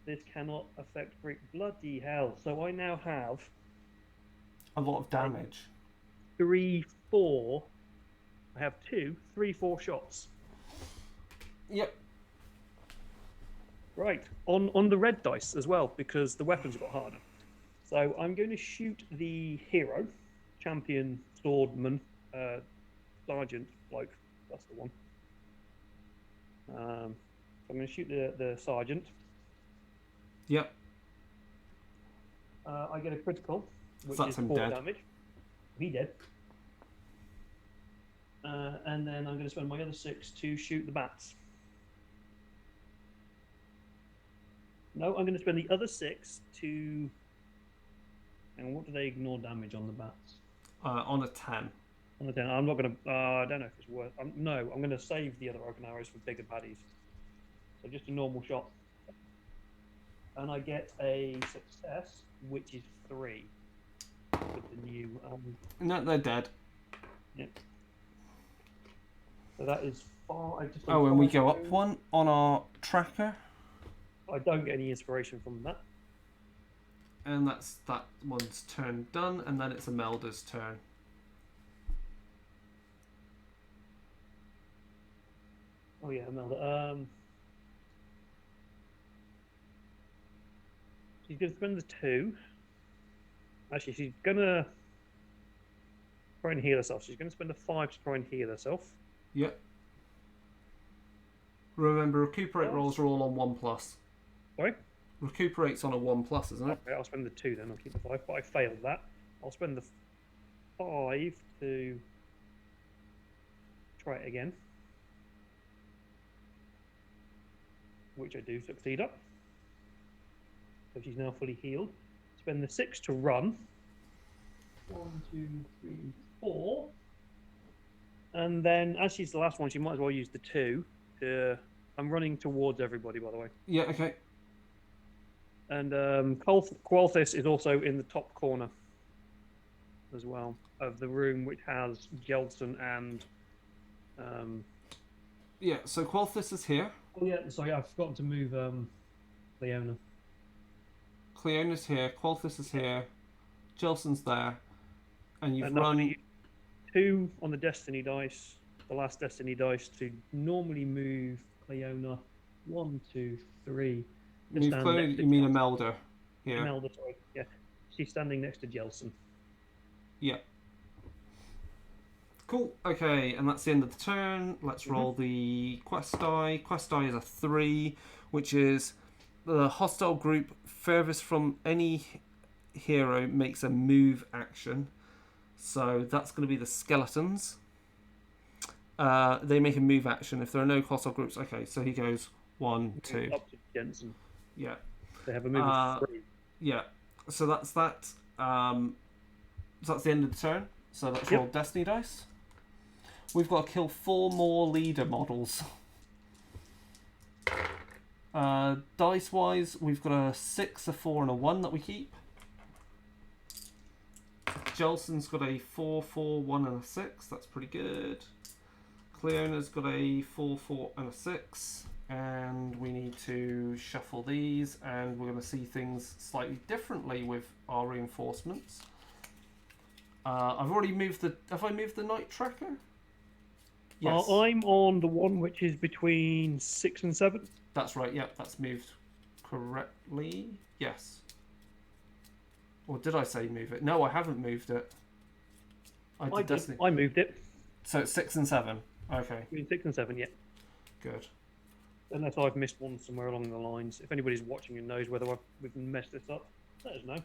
This cannot affect Greek. Bloody hell. So I now have
a lot of damage.
3, 4. I have 2, 3, 4 shots.
Yep.
Right. On the red dice as well, because the weapons got harder. So I'm going to shoot the hero, champion, swordman, sergeant, bloke. That's the one. So I'm going to shoot the sergeant.
Yep.
I get a critical, which
that's
is 4
dead.
damage. He dead. And then I'm going to spend my other 6 to shoot the bats. No, I'm going to spend the other 6 to... And what do they ignore damage on the bats?
On a 10.
On the 10. I'm not going to... I don't know if it's worth... No, I'm going to save the other oaken arrows for bigger baddies. So just a normal shot. And I get a success, which is 3. With the new...
No, they're dead.
Yep. So that is 5.
And we go up 1 on our tracker.
I don't get any inspiration from that.
And that one's turn done, and then it's Imelda's turn.
Oh yeah, Imelda. She's going to spend the 2. Actually, she's going to try and heal herself. She's going to spend a 5 to try and heal herself.
Yep. Remember, recuperate rolls are all on 1+.
Sorry?
Recuperate's on a 1+, isn't it?
Okay, I'll spend the 2 then. I'll keep the 5, but I failed that. I'll spend the 5 to try it again. Which I do succeed up. So she's now fully healed. Spend the 6 to run. 1, 2, 3, 4. And then, as she's the last one, she might as well use the 2. I'm running towards everybody, by the way.
Yeah, okay.
And Qualthis is also in the top corner as well of the room, which has Jelson and.
Yeah, so Qualthis is here.
Oh yeah, sorry, I've forgotten to move Leona.
Cleona's here. Qualthis is here. Jelson's there. And you've
And I'm gonna
run.
use 2 on the Destiny dice, the last Destiny dice, to normally move Leona 1, 2, 3.
Move Cleona, you mean Imelda. Yeah.
Imelda, sorry. Yeah. She's standing next to Jelson.
Yeah. Cool. Okay, and that's the end of the turn. Let's roll the quest die. Quest die is a 3, which is the hostile group furthest from any hero makes a move action. So that's going to be the skeletons. They make a move action if there are no hostile groups. Okay, so he goes 1, 2.
Up to Jensen.
Yeah.
They have a move of 3.
Yeah. So that's that. So that's the end of the turn. So let's roll Destiny dice. We've got to kill 4 more leader models. Dice wise, we've got a 6, a 4, and a 1 that we keep. Jelson's got a 4, 4, 1, and a 6. That's pretty good. Cleona's got a 4, 4, and a 6. And we need to shuffle these, and we're going to see things slightly differently with our reinforcements. I've already moved the. Have I moved the night tracker? Yes.
I'm on the one which is between 6 and 7.
That's right. Yep, that's moved correctly. Yes. Or did I say move it? No, I haven't moved it. I
moved it.
So it's 6 and 7. Okay.
Between 6 and 7, yeah.
Good.
Unless I've missed one somewhere along the lines. If anybody's watching and knows whether we've messed this up, let us know.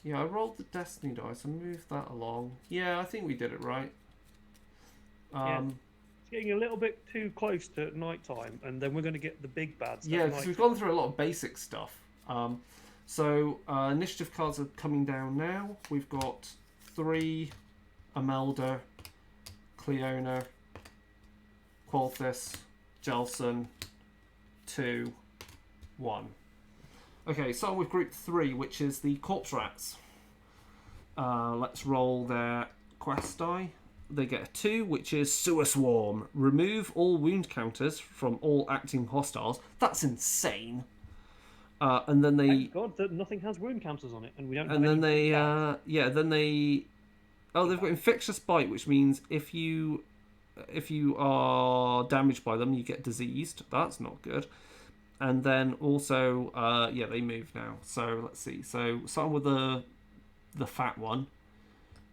Yeah, I rolled the Destiny dice and moved that along. Yeah, I think we did it right.
It's getting a little bit too close to night time, and then we're going to get the big bads.
Yeah, because we've gone through a lot of basic stuff. So initiative cards are coming down now. We've got 3 Imelda, Cleona, Qualthis, Jelson, 2, 1. Okay, starting with group 3, which is the corpse rats. Let's roll their quest die. They get a 2, which is Sewer Swarm. Remove all wound counters from all acting hostiles. That's insane. And then they.
Thank God that nothing has wound counters on it, and we don't.
And then they, then they. Oh, they've got infectious bite, which means if you are damaged by them, you get diseased. That's not good. And then also, they move now. So let's see. So starting with the fat one,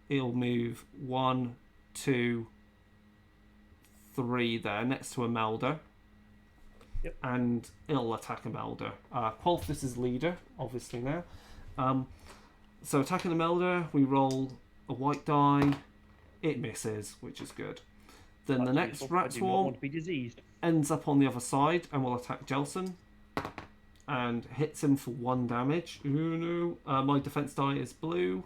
it'll move 1, 2, 3 there next to Imelda.
Yep.
And it'll attack Imelda. Qualthis is leader, obviously now. So attacking Imelda, we roll a white die. It misses, which is good. Then the next rat swarm ends up on the other side and will attack Jelson. And hits him for 1 damage. Ooh, no. My defense die is blue.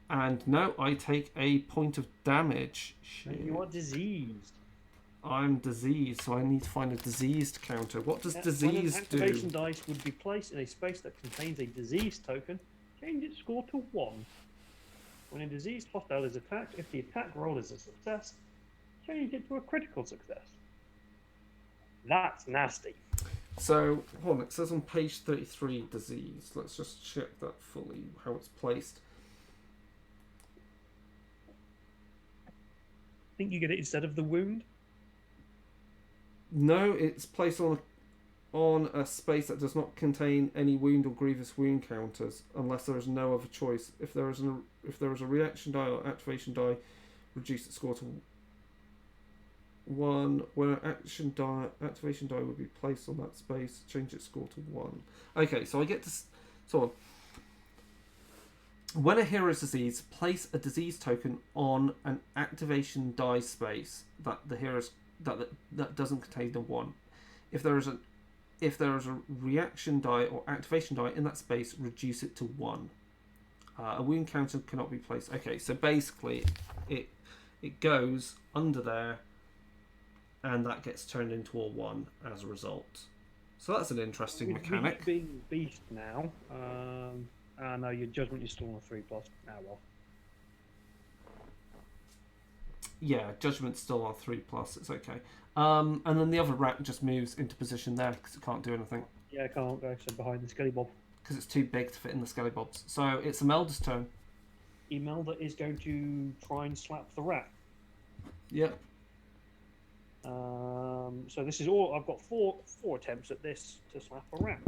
And no, I take a point of damage. Shit.
You are diseased.
I'm diseased, so I need to find a diseased counter. What does disease do?
When an activation dice would be placed in a space that contains a disease token, change its score to 1. When a diseased hostile is attacked, if the attack roll is a success, change it to a critical success. That's nasty.
So, hold on, it says on page 33, disease. Let's just check that fully, how it's placed.
I think you get it instead of the wound.
No, it's placed on a space that does not contain any wound or grievous wound counters, unless there is no other choice. If there is a reaction die or activation die, reduce the score to 1. When an activation die would be placed on that space, change its score to 1. Okay, so I get to. So when a hero is diseased, place a disease token on an activation die space that the hero's that doesn't contain a 1. If there is a reaction die or activation die in that space, reduce it to 1. A wound counter cannot be placed. Okay, so basically, it goes under there, and that gets turned into a 1 as a result. So that's an interesting mechanic.
With being beast now, no, your judgment is still on a 3+. Now, well.
Yeah, judgment's still on 3+. It's okay. And then the other rat just moves into position there because it can't do anything.
Yeah, I can't go so behind the Skelly Bob.
Because it's too big to fit in the Skelly Bobs. So it's Imelda's turn.
Imelda is going to try and slap the rat.
Yep.
So this is all. I've got four attempts at this to slap a rat.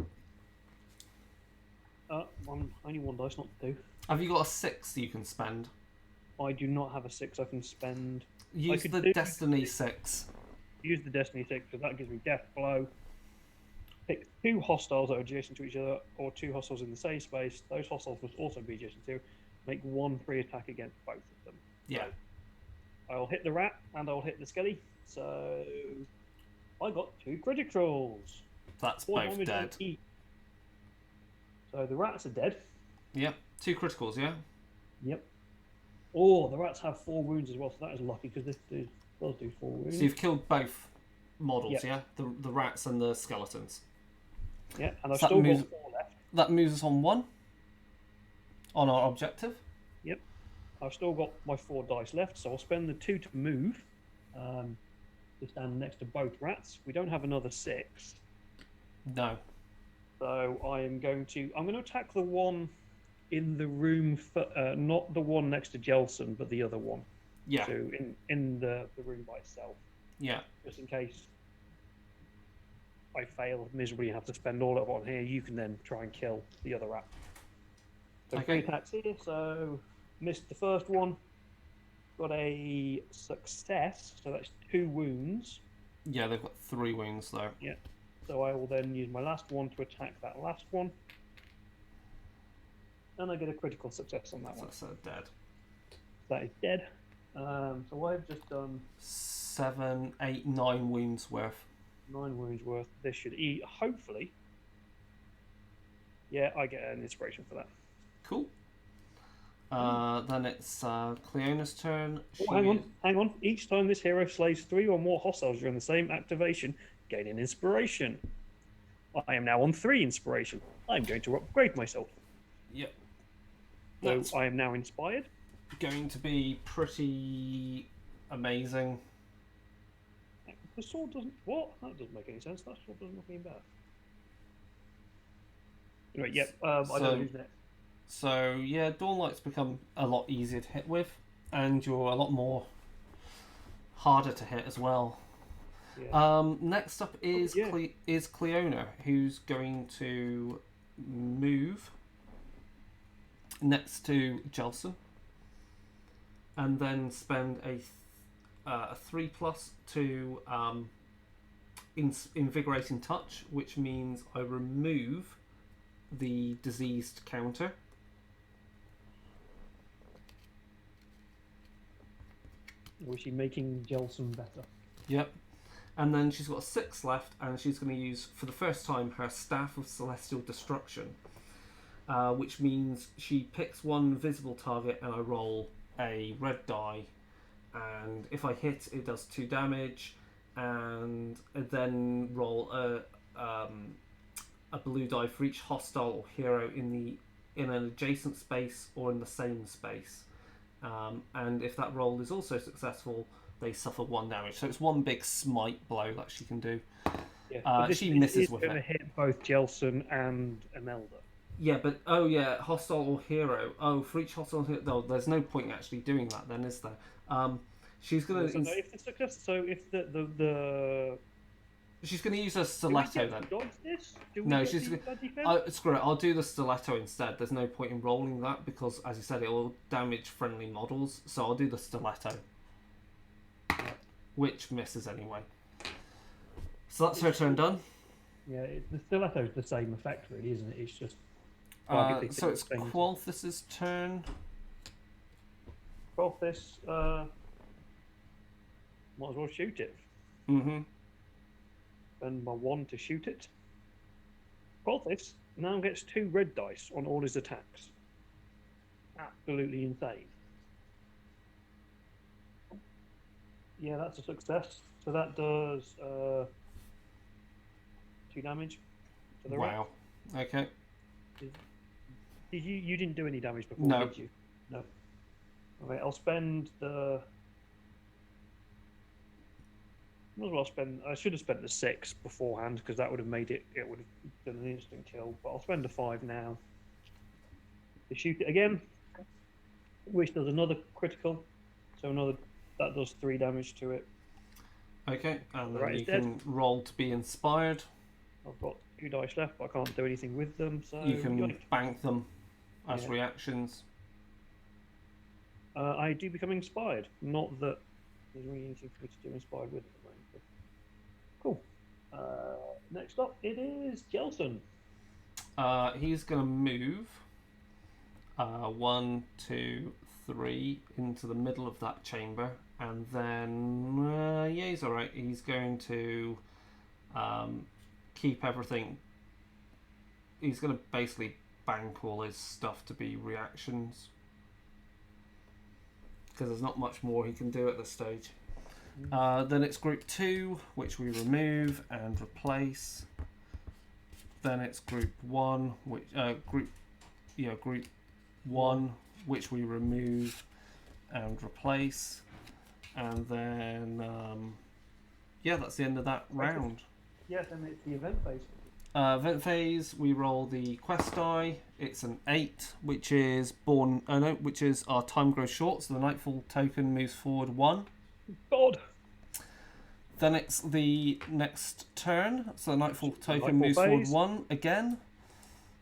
Only one dice, not two.
Have you got a 6 you can spend?
I do not have a 6 I can spend.
Use the Destiny 6.
Use the Destiny 6 because that gives me Death Blow. Pick 2 hostiles that are adjacent to each other, or 2 hostiles in the same space. Those hostiles must also be adjacent to. Make 1 free attack against both of them.
Yeah.
So I'll hit the rat and I'll hit the Skelly. So I got 2 criticals.
That's both dead.
So the rats are dead.
Yep. 2 criticals, yeah?
Yep. Oh, the rats have 4 wounds as well, so that is lucky because this does do 4 wounds.
So you've killed both models,
Yep.
yeah? The rats and the skeletons.
Yeah, and I've
So
still got 4 left.
That moves us on 1 on our objective.
Yep. I've still got my 4 dice left, so I'll spend the 2 to move. To stand next to both rats. We don't have another 6.
No.
So I'm going to attack the one in the room, not the one next to Jelson, but the other one.
Yeah.
So in the room by itself.
Yeah.
Just in case I fail miserably and have to spend all of it on here, you can then try and kill the other rat. So 3 attacks here, so missed the first one. Got a success, so that's 2 wounds.
Yeah, they've got 3 wounds though.
Yeah. So I will then use my last one to attack that last one. And I get a critical success on that one.
That's dead.
That is dead. So I've just done
7, 8, 9 wounds worth.
9 wounds worth. This should eat, hopefully. Yeah, I get an inspiration for that.
Cool. Then it's Cleona's turn.
Oh, hang on. Each time this hero slays 3 or more hostiles during the same activation, gain an inspiration. I am now on 3 inspiration. I'm going to upgrade myself.
Yep.
So
That's
I am now inspired.
going to be pretty amazing.
The sword doesn't... What? That doesn't make any sense. That sword doesn't look any bad. Anyway, yep. I don't know who's next.
So, yeah, Dawnlight's become a lot easier to hit with, and you're a lot more harder to hit as well. Yeah. Next up is Cleona, who's going to move next to Jelson, and then spend a 3+ to Invigorating Touch, which means I remove the diseased counter.
Was she making Jelson better?
Yep. And then she's got a 6 left, and she's going to use, for the first time, her Staff of Celestial Destruction, which means she picks one visible target, and I roll a red die, and if I hit, it does 2 damage, and then roll a blue die for each hostile or hero in an adjacent space or in the same space. And if that roll is also successful, they suffer 1 damage. So it's one big smite blow that she can do.
Yeah,
she misses with it.
It's going to hit both Jelson and Imelda.
Yeah, but hostile or hero. Oh, for each hostile hero, no, there's no point actually doing that then, is there? She's going to.
If the
she's going to use a stiletto then.
No,
she's going to. Screw it. I'll do the stiletto instead. There's no point in rolling that because, as you said, it will damage friendly models. So I'll do the stiletto, which misses anyway. So that's her turn done.
Yeah, the stiletto is the same effect, really, isn't it? It's just.
So it's Qualthus's turn.
Qualthus, might as well shoot it.
Mm-hmm.
Spend my 1 to shoot it. Qualthus now gets 2 red dice on all his attacks. Absolutely insane. Yeah, that's a success. So that does 2 damage to the rat.
Wow. Okay.
Did you didn't do any damage before,
No.
did you? No. Okay, I'll spend the. Might as well spend. I should have spent the 6 beforehand because that would have made it. It would have done an instant kill. But I'll spend a 5 now to shoot it again, which does another critical. So another that does 3 damage to it.
Okay, and
The
then
rat is
you
dead.
can roll to be inspired.
I've got 2 dice left, but I can't do anything with them. So
You can
yoink.
bank them as
Yeah.
reactions.
I do become inspired. Not that there's really anything for me to do inspired with at the moment. But... Cool. Next up, it is Jelson.
He's going to move 1, 2, 3 into the middle of that chamber, and then yeah, he's all right. He's going to keep everything. He's going to basically bank all his stuff to be reactions because there's not much more he can do at this stage. Then it's group 2, which we remove and replace. Then it's group 1, which group 1, which we remove and replace. And then yeah, that's the end of that round.
Yes, and it's the event phase.
Event phase, we roll the quest die. It's an 8, which is which is our time grows short, so the Nightfall token moves forward 1.
God.
Then it's the next turn, so the Nightfall token
Nightfall
moves forward
phase.
1 again.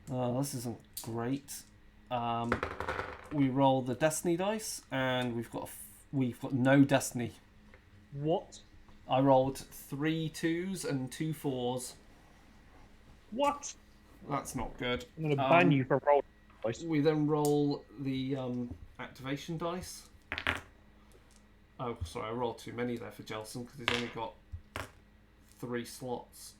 This isn't great. We roll the Destiny dice, and we've got no Destiny.
What?
I rolled 3 2s and 2 4s.
What?
That's not good.
I'm going to ban you for rolling dice.
We then roll the activation dice. Oh, sorry, I rolled too many there for Jelson because he's only got 3 slots.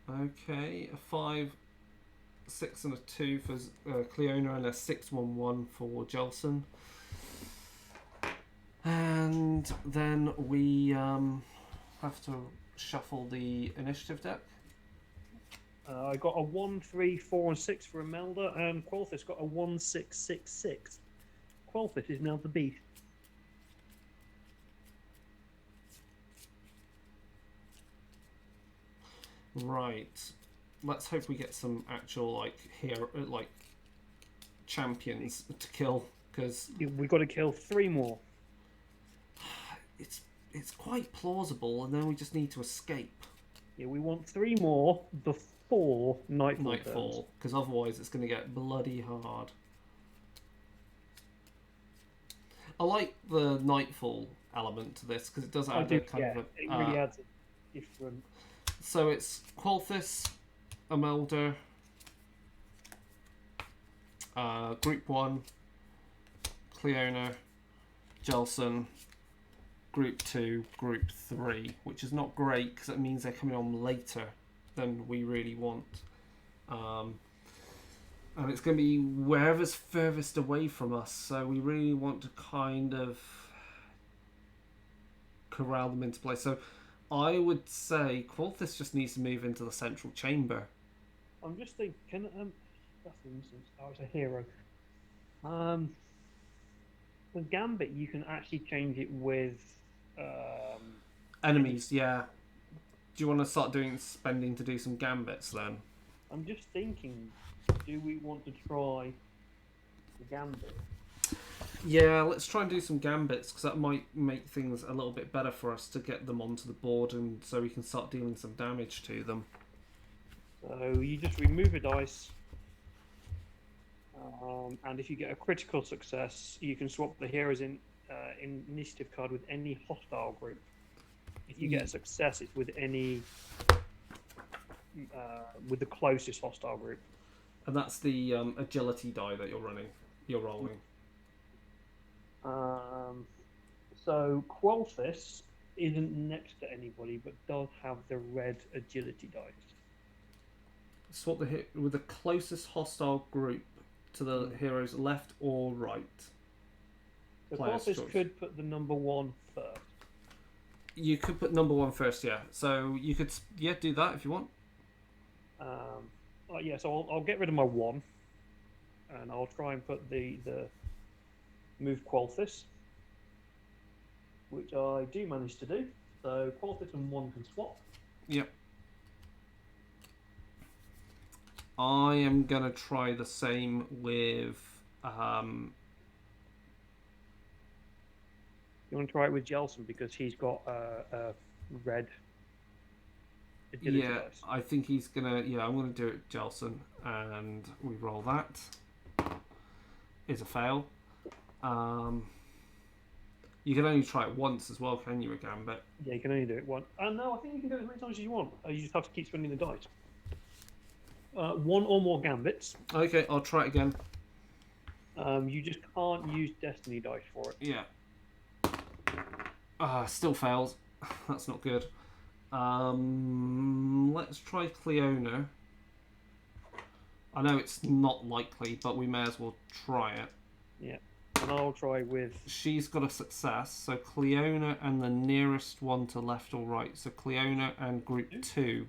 Okay, a 5, 6 and a 2 for Cleona, and a 6-1-1 for Jelson. And then we have to shuffle the initiative deck.
I got a 1, 3, 4, and 6 for Imelda, and Qualthis got a 1, 6, 6, 6. Qualthis is now the beast.
Right. Let's hope we get some actual champions to kill, because
We've got to kill 3 more.
it's quite plausible, and then we just need to escape
Yeah, we want 3 more before
Nightfall, because otherwise it's going to get bloody hard. I like the Nightfall element to this because it does add
It really adds a different.
So it's Qualthis, Imelda, Group 1, Cleona, Jelson, Group 2, Group 3, which is not great because it means they're coming on later than we really want. And it's going to be wherever's furthest away from us, so we really want to kind of corral them into place. So I would say Qualthis just needs to move into the central chamber.
I'm just thinking, that's an instance. I was a hero. The Gambit, you can actually change it with
Enemies, yeah. Do you want to start spending to do some gambits then?
I'm just thinking, do we want to try the Gambit?
Yeah, let's try and do some gambits because that might make things a little bit better for us to get them onto the board, and so we can start dealing some damage to them.
So you just remove a dice, and if you get a critical success, you can swap the hero's initiative card with any hostile group. If you get a success, it's with any with the closest hostile group.
And that's the agility die that you're rolling.
So Qualthis isn't next to anybody, but does have the red agility dice.
Swap the hit with the closest hostile group. to the hero's left or right.
The
Player's
Qualphis
choice.
could put the number 1 first.
You could put number 1 first, yeah. So you could, do that if you want.
Yeah, so I'll get rid of my 1, and I'll try and put the move Qualphis, which I do manage to do. So Qualphis and 1 can swap.
Yep. I am going to try the same with...
You want to try it with Jelson because he's got a red agility dice.
I think he's going to... Yeah, I'm going to do it Jelson, and we roll that. Is a fail. You can only try it once as well, can you, a Gambit?
Yeah, you can only do it once. No, I think you can do it as many times as you want. You just have to keep spending the dice. 1 or more Gambits.
Okay, I'll try it again.
You just can't use Destiny dice for it.
Yeah. Still fails. That's not good. Let's try Cleona. I know it's not likely, but we may as well try it.
Yeah. And I'll try with...
She's got a success, so Cleona and the nearest one to left or right. So Cleona and group 2.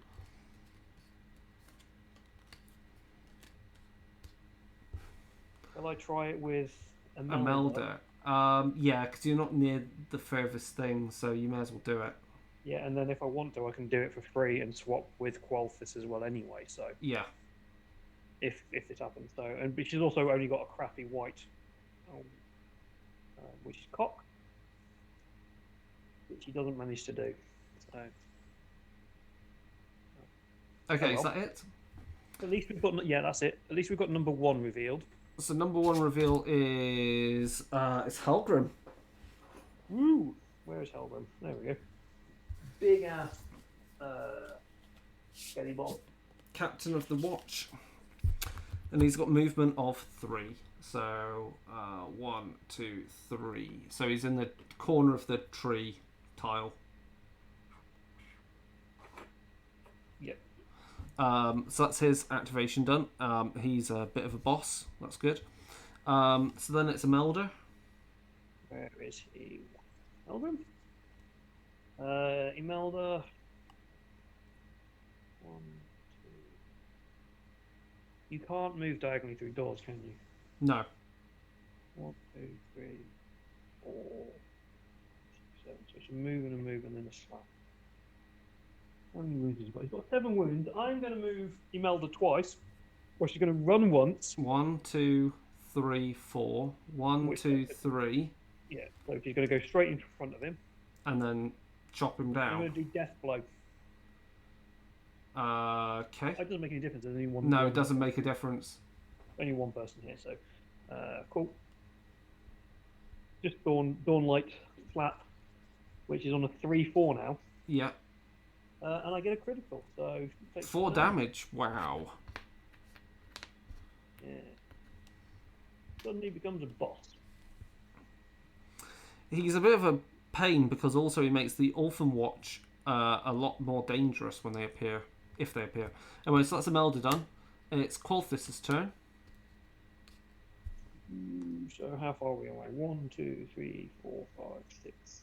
Shall I try it with
Imelda? Yeah, because you're not near the furthest thing, so you may as well do it.
Yeah, and then if I want to, I can do it for free and swap with Qualphis as well anyway, so...
Yeah.
If this happens, so... And she's also only got a crappy white, which is Cock, which he doesn't manage to do, so...
Okay, is that it?
At least we've got... Yeah, that's it. At least we've got number 1 revealed.
So number 1 reveal is... it's Helgrim.
Woo! Where is Helgrim? There we go. Big ass Skelly Bob.
Captain of the Watch. And he's got movement of 3. So 1, 2, 3. So he's in the corner of the tree tile.
Yep.
So that's his activation done. He's a bit of a boss. That's good. So then it's Imelda.
Where is he? Helgrim? Imelda. 1, 2. You can't move diagonally through doors, can you?
No.
1, 2, 3, 4, 7. So it's a move and a move and then a slap. How many wounds has he got? He's got 7 wounds. I'm going to move Imelda twice. Or she's going to run once.
1, 2, 3, 4. 1, 2, 3.
Yeah, so she's going to go straight in front of him.
And then chop him
I'm
down.
going to do death blow.
Okay.
It doesn't make any difference. There's only one.
No, it doesn't make a difference.
Only one person here, so cool. Just Dawn Light flat, which is on a 3/4 now.
Yeah.
And I get a critical, so...
4 damage, wow.
Yeah. Suddenly becomes a boss.
He's a bit of a pain because also he makes the Orphan Watch a lot more dangerous when they appear, if they appear. Anyway, so that's Imelda done. It's Qualphis' turn.
So how far are we away? 1, 2, 3, 4, 5, 6.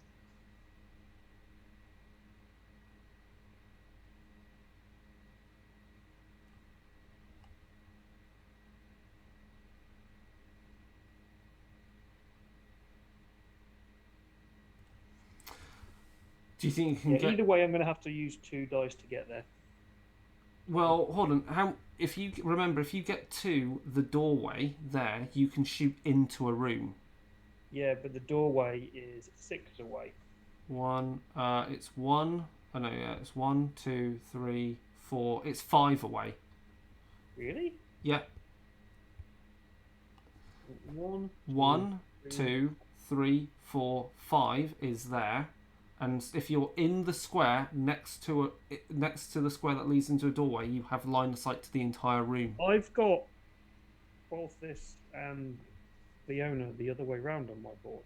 Do you think you can get...
Either way, I'm going to have to use 2 dice to get there.
Well, hold on. If you remember, if you get to the doorway there, you can shoot into a room.
Yeah, but the doorway is 6 away.
It's 1. Oh no, yeah, it's 1, 2, 3, 4. It's 5 away.
Really?
Yeah. 1, 2, 3, 4, 5 is there. And if you're in the square next to the square that leads into a doorway, you have line of sight to the entire room.
I've got Qualphis and Leona the other way round on my board.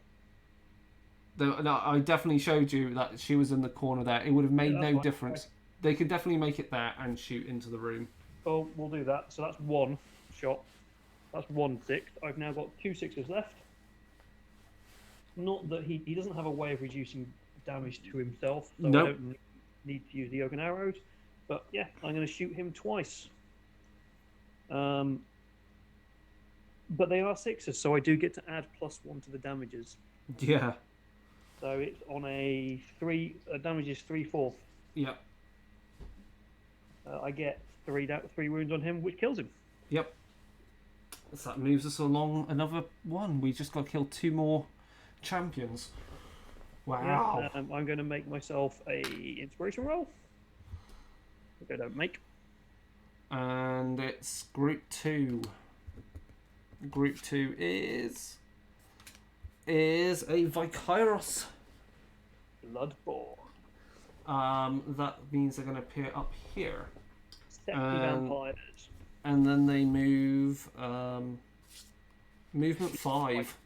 No, I definitely showed you that she was in the corner there. It would have made no difference. They could definitely make it there and shoot into the room.
Oh, we'll do that. So that's 1 shot. That's 1/6. I've now got 2 sixes left. Not that he doesn't have a way of reducing damage to himself, so
Nope.
I don't need to use the oak and arrows. But yeah, I'm going to shoot him twice. But they are sixes, so I do get to add +1 to the damages.
Yeah.
So it's on a 3. Damage is 3/4.
Yep.
I get 3 wounds on him, which kills him.
Yep. So that moves us along another one. We just got to kill 2 more champions. Wow.
Yeah, I'm going to make myself a inspiration roll, which I don't make.
And it's group 2. Group 2 is a Vikairos.
Bloodborne.
That means they're going to appear up here.
Sexy vampires.
And then they move movement 5.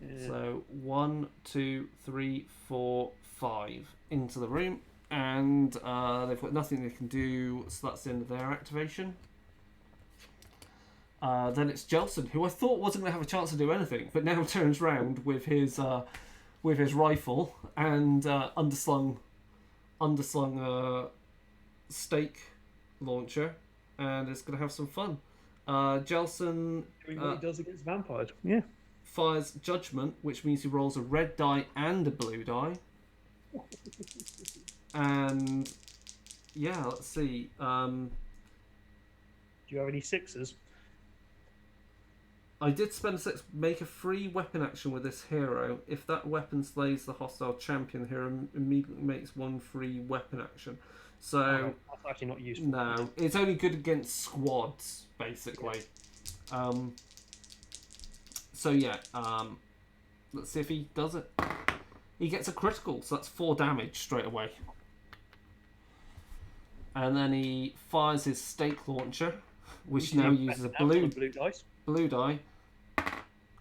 Yeah.
So 1, 2, 3, 4, 5 into the room, and they've got nothing they can do, so that's the end of their activation. Then it's Jelson, who I thought wasn't going to have a chance to do anything, but now turns round with his rifle and underslung stake launcher, and is going to have some fun. Jelson
Doing what he does against vampires. Yeah.
fires Judgment, which means he rolls a red die and a blue die. And yeah, let's see.
Do you have any sixes?
I did spend a 6. Make a free weapon action with this hero. If that weapon slays the hostile champion, the hero immediately makes 1 free weapon action. So
that's actually not useful.
no, it's only good against squads, basically.
Yes.
So yeah, let's see if he does it. He gets a critical, so that's 4 damage straight away. And then he fires his stake launcher, which now uses a blue die,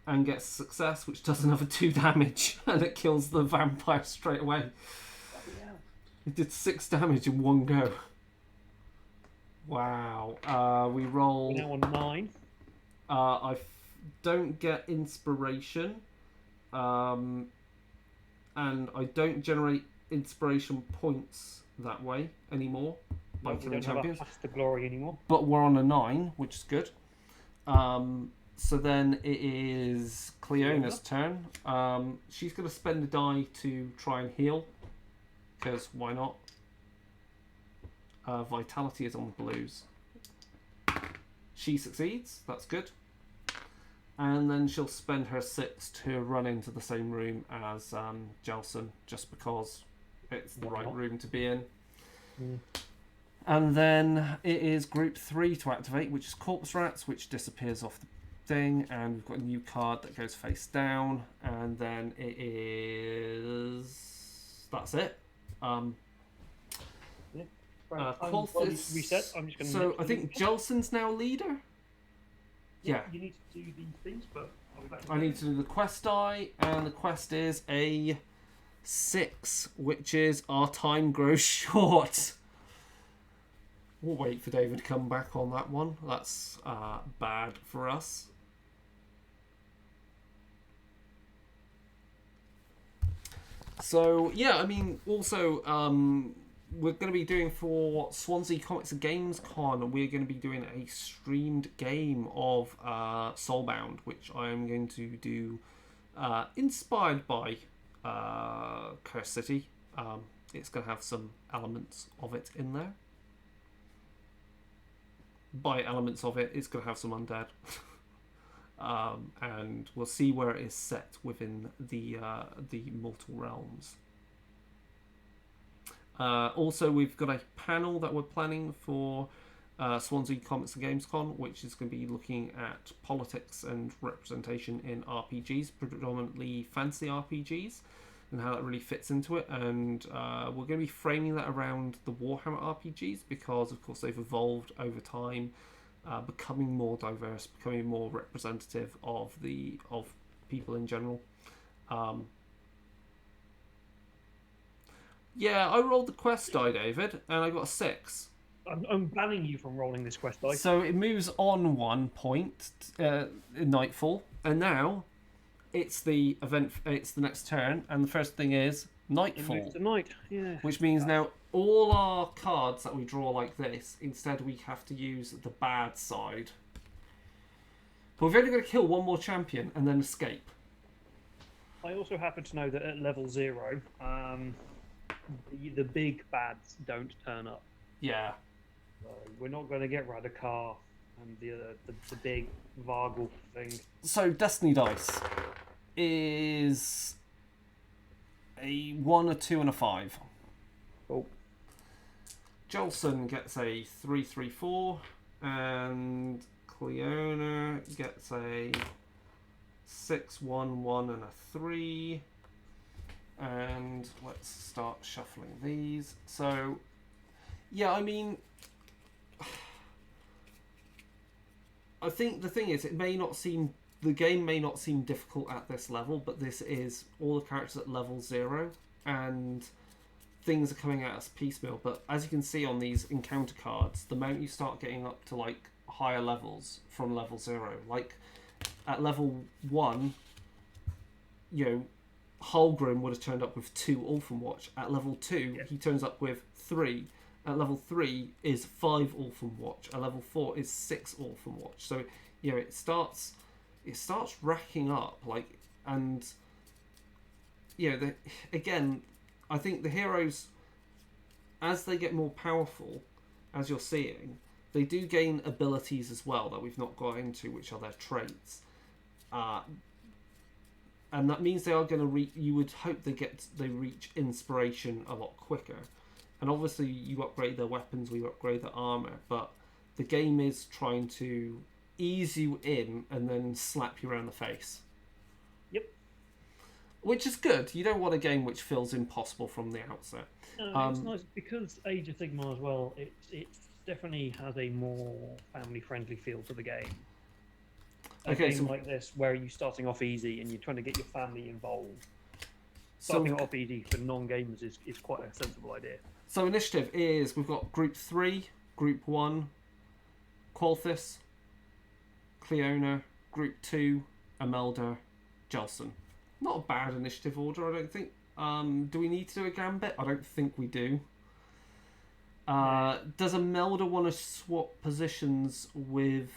and gets success, which does another 2 damage, and it kills the vampire straight away. It did 6 damage in one go. Wow. We roll.
We're now on 9.
I don't get inspiration, and I don't generate inspiration points that way anymore.
We don't have a Path to Glory anymore.
But we're on a 9, which is good. So then it is Cleona's turn. She's going to spend a die to try and heal, because why not? Vitality is on the blues. She succeeds, that's good. And then she'll spend her 6 to run into the same room as Jelson, just because it's the right room to be in. And then it is group 3 to activate, which is Corpse Rats, which disappears off the thing, and we've got a new card that goes face down, and then it is... that's it.
Reset. I'm just going to.
So I think Jelson's now leader. Yeah.
You need to do these things, but I'll be back.
I need to do the quest die, and the quest is a 6, which is our time grows short. We'll wait for David to come back on that one. That's bad for us. So yeah, I mean, also we're going to be doing for Swansea Comics and Games Con. We're going to be doing a streamed game of Soulbound, which I am going to do inspired by Curse City. It's going to have some elements of it in there. By elements of it, it's going to have some undead. And we'll see where it is set within the mortal realms. Also, we've got a panel that we're planning for Swansea Comics and Games Con, which is going to be looking at politics and representation in RPGs, predominantly fantasy RPGs, and how that really fits into it. And we're going to be framing that around the Warhammer RPGs, because of course they've evolved over time, becoming more diverse, becoming more representative of people in general. Yeah, I rolled the quest die, David, and I got a 6.
I'm banning you from rolling this quest dice.
So it moves on 1 point in Nightfall, and now it's the event. It's the next turn, and the first thing is
It
Nightfall,
moves to night. Yeah.
which means now all our cards that we draw like this, instead we have to use the bad side. But we've only got to kill one more champion and then escape.
I also happen to know that at level 0, the big bads don't turn up.
Yeah.
So we're not going to get Radakar and the big Vargul thing.
So Destiny Dice is a 1, a 2, and a 5.
Oh.
Jolson gets a 3/3/4, and Cleona gets a 6/1/1 and a 3. And let's start shuffling these. So, yeah, I mean, I think the thing is, the game may not seem difficult at this level, but this is all the characters at level 0, and things are coming at us piecemeal. But as you can see on these encounter cards, the moment you start getting up to like higher levels from level 0, like at level 1, you know, Holgrim would have turned up with 2 Orphan Watch. At level 2, he turns up with 3. At level 3 is 5 Orphan Watch. At level 4 is 6 Orphan Watch. So, you know, it starts racking up, like, and you know, again, I think the heroes, as they get more powerful, as you're seeing, they do gain abilities as well that we've not got into, which are their traits. And that means they are going to you would hope they reach inspiration a lot quicker. And obviously you upgrade their weapons, we upgrade their armor, but the game is trying to ease you in and then slap you around the face.
Yep.
Which is good. You don't want a game which feels impossible from the outset.
No, it's nice because Age of Sigmar as well. It definitely has a more family-friendly feel to the game. A game like this, where you're starting off easy and you're trying to get your family involved. Starting off easy for non-gamers is quite a sensible idea.
So initiative is, we've got Group 3, Group 1, Qualthis, Cleona, Group 2, Imelda, Jelson. Not a bad initiative order, I don't think. Do we need to do a gambit? I don't think we do. Does Imelda want to swap positions with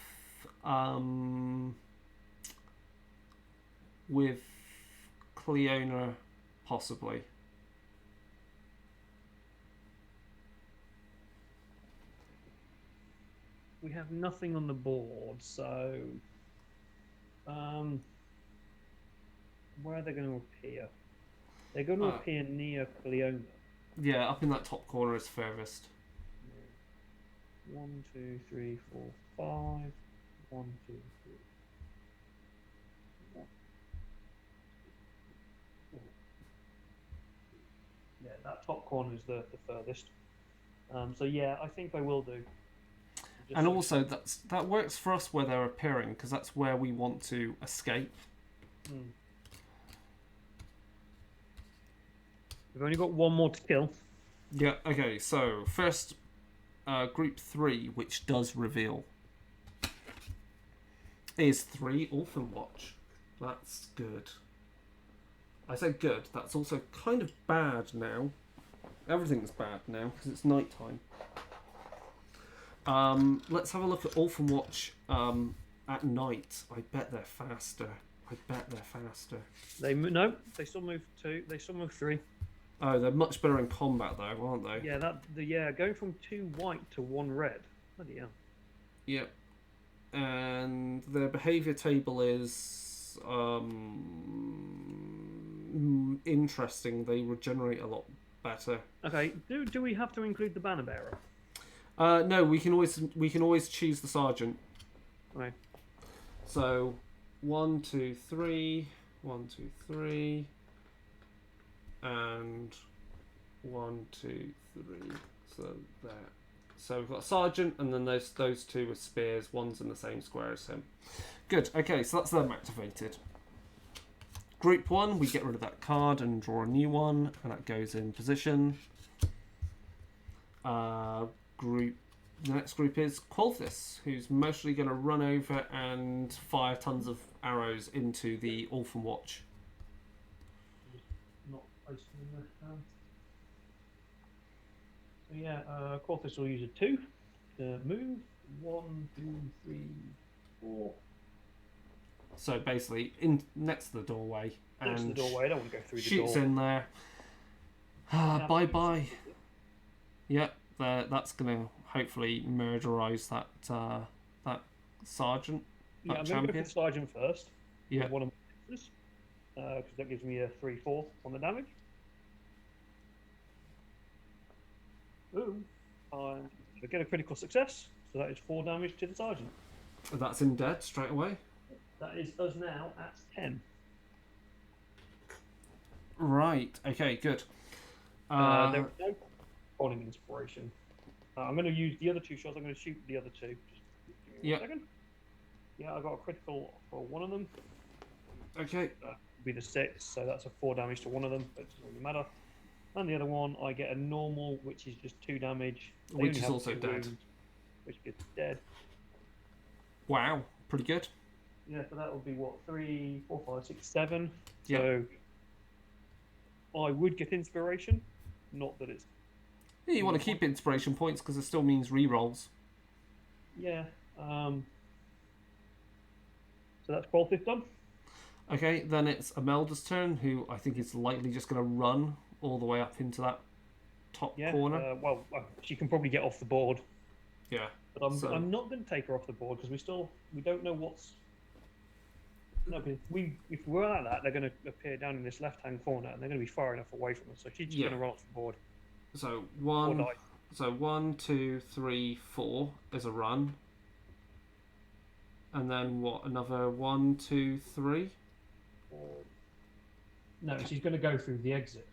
Cleona, possibly?
We have nothing on the board, so where are they going to appear? They're going to appear near Cleona.
Yeah, up in that top corner is furthest.
1, 2, 3, 4, 5. 1, 2, 3. Yeah, that top corner is the furthest. So yeah, I think I will do.
And also, that works for us where they're appearing, because that's where we want to escape.
We've only got one more to kill.
Yeah, okay, so first, Group 3, which does reveal, is 3 Orphan Watch. That's good. I say good, that's also kind of bad now. Everything's bad now, because it's night time. Let's have a look at Orphan Watch at night. I bet they're faster.
They still move 2. They still move 3.
Oh, they're much better in combat though, aren't they?
Yeah, going from 2 white to 1 red. Bloody hell.
Yep. And their behaviour table is interesting. They regenerate a lot better.
Okay. Do we have to include the banner bearer?
No, we can always choose the sergeant.
Okay.
So 1, 2, 3, 1, 2, 3, and 1, 2, 3. So there. So we've got a sergeant, and then those 2 with spears. One's in the same square as him. Good. Okay, so that's them activated. Group 1, we get rid of that card and draw a new one, and that goes in position. Group The next group is Qualthis, who's mostly going to run over and fire tons of arrows into the Orphan Watch.
Not placing in the hand. So yeah, Corthus will use a 2 to move. 1, 2, 3, 4.
So basically, in next to the doorway.
Next to the doorway, I don't want to go through the door.
Shoots in there. Bye bye. Yep, that's going to hopefully murderize that sergeant.
Yeah, I'm going to go for the sergeant first.
Yeah.
One of my because that gives me a 3/4 on the damage. Ooh, I get a critical success, so that is 4 damage to the sergeant.
That's him dead straight away.
That is us now at 10.
Right. Okay. Good.
There is no falling inspiration. I'm going to use the other 2 shots. I'm going to shoot the other 2. Just give me 1 second. Yeah, I got a critical for one of them.
Okay.
That would be the 6, so that's a 4 damage to one of them, but it doesn't really matter. And the other one, I get a normal, which is just 2 damage. They
Which
only
is
have
also
2
dead.
wounds, which gets dead.
Wow. Pretty good.
Yeah, so that would be what, 3, 4, 5, 6, 7.
Yeah.
So I would get inspiration, not that it's.
Yeah, you want to keep inspiration points because it still means rerolls.
Yeah. So that's Qualthis done.
Okay, then it's Imelda's turn, who I think is likely just going to run all the way up into that top corner.
Well, she can probably get off the board.
Yeah.
But I'm not going to take her off the board because we don't know what's. No, because if we're like that, they're going to appear down in this left-hand corner, and they're going to be far enough away from us. So she's just going to run off the board.
So 1, 2, 3, 4 is a run, and then what? Another 1, 2, 3.
No, she's going to go through the exit.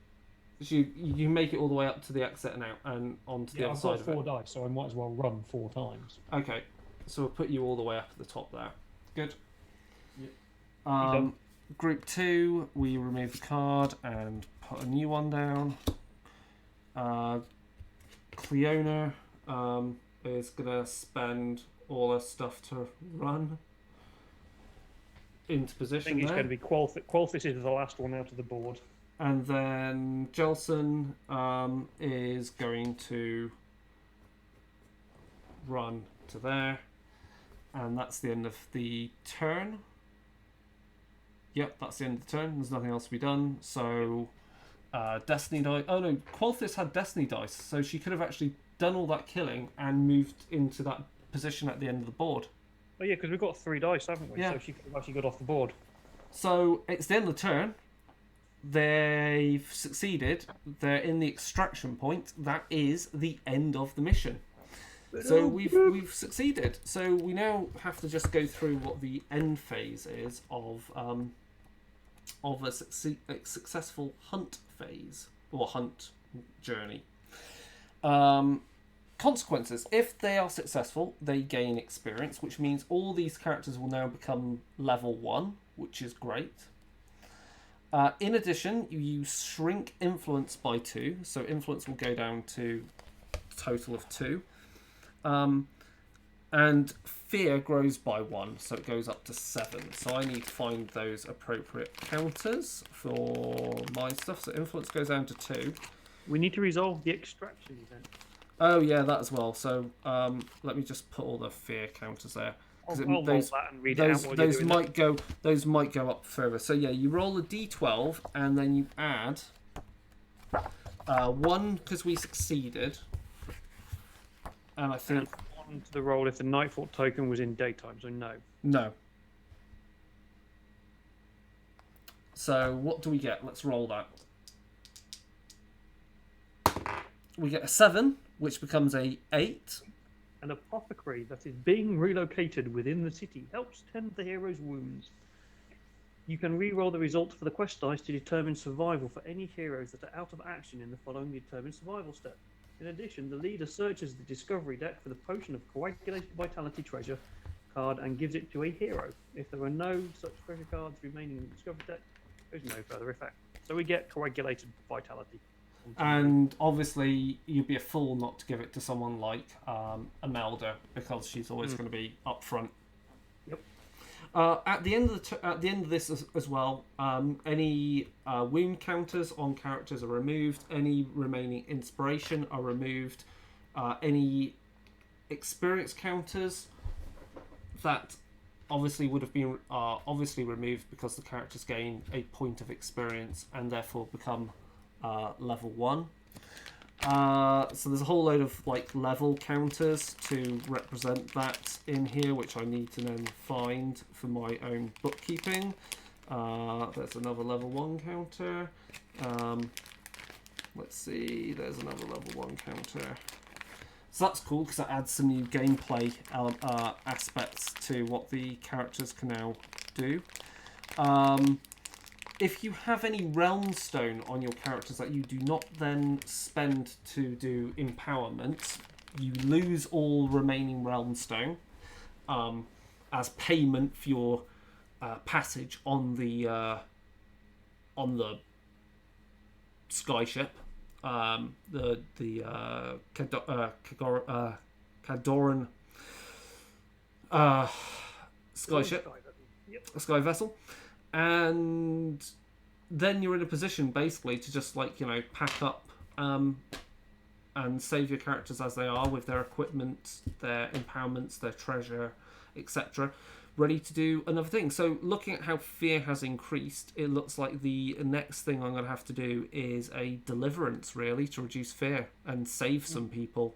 So you make it all the way up to the exit now and onto the other side of it.
I've got 4 dice, so I might as well run 4 times.
Okay, so we'll put you all the way up at the top there. Good.
Yep.
Group 2, we remove the card and put a new one down. Cleona is going to spend all her stuff to run into
I
position
think it's
there.
going to be Qualthis. Qualthis is the last one out of the board.
And then Jelson is going to run to there. And that's the end of the turn. Yep, that's the end of the turn. There's nothing else to be done. So, Destiny dice. Oh no, Qualthis had Destiny dice, so she could have actually done all that killing and moved into that position at the end of the board.
Oh yeah, because we've got 3 dice, haven't we?
Yeah.
So she could have actually got off the board.
So it's the end of the turn. They've succeeded. They're in the extraction point. That is the end of the mission. So we've succeeded. So we now have to just go through what the end phase is of a successful hunt phase or hunt journey. Consequences. If they are successful, they gain experience, which means all these characters will now become level 1, which is great. In addition, you shrink influence by 2, so influence will go down to a total of 2. And fear grows by 1, so it goes up to 7. So I need to find those appropriate counters for my stuff. So influence goes down to 2.
We need to resolve the extraction event.
Oh yeah, that as well. So let me just put all the fear counters there.
I'll roll that and read it out while
those
you're doing
those might go up further. So yeah, you roll a d12 and then you add 1 because we succeeded, and I think
on to the roll if the Nightfall token was in daytime. So
no. So what do we get? Let's roll that. We get a 7, which becomes a 8.
An apothecary that is being relocated within the city helps tend the hero's wounds. You can re-roll the results for the quest dice to determine survival for any heroes that are out of action in the following determined survival step. In addition, the leader searches the discovery deck for the potion of coagulated vitality treasure card and gives it to a hero. If there are no such treasure cards remaining in the discovery deck, there's no further effect. So we get coagulated vitality.
And obviously, you'd be a fool not to give it to someone like Imelda, because she's always going to be up front.
Yep.
At the end of at the end of this as well, any wound counters on characters are removed. Any remaining inspiration are removed. Any experience counters that obviously would have been obviously removed because the characters gain a point of experience and therefore become level 1. So there's a whole load of like level counters to represent that in here, which I need to then find for my own bookkeeping. There's another level 1 counter. Let's see, there's another level 1 counter. So that's cool because that adds some new gameplay aspects to what the characters can now do. If you have any realm stone on your characters that you do not then spend to do empowerment, you lose all remaining realm stone as payment for your passage on the skyship. The Cadoran skyship, a sky vessel, and then you're in a position basically to just like, you know, pack up and save your characters as they are with their equipment, their empowerments, their treasure, etc., ready to do another thing. So looking at how fear has increased, it looks like the next thing I'm going to have to do is a deliverance, really, to reduce fear and save some people.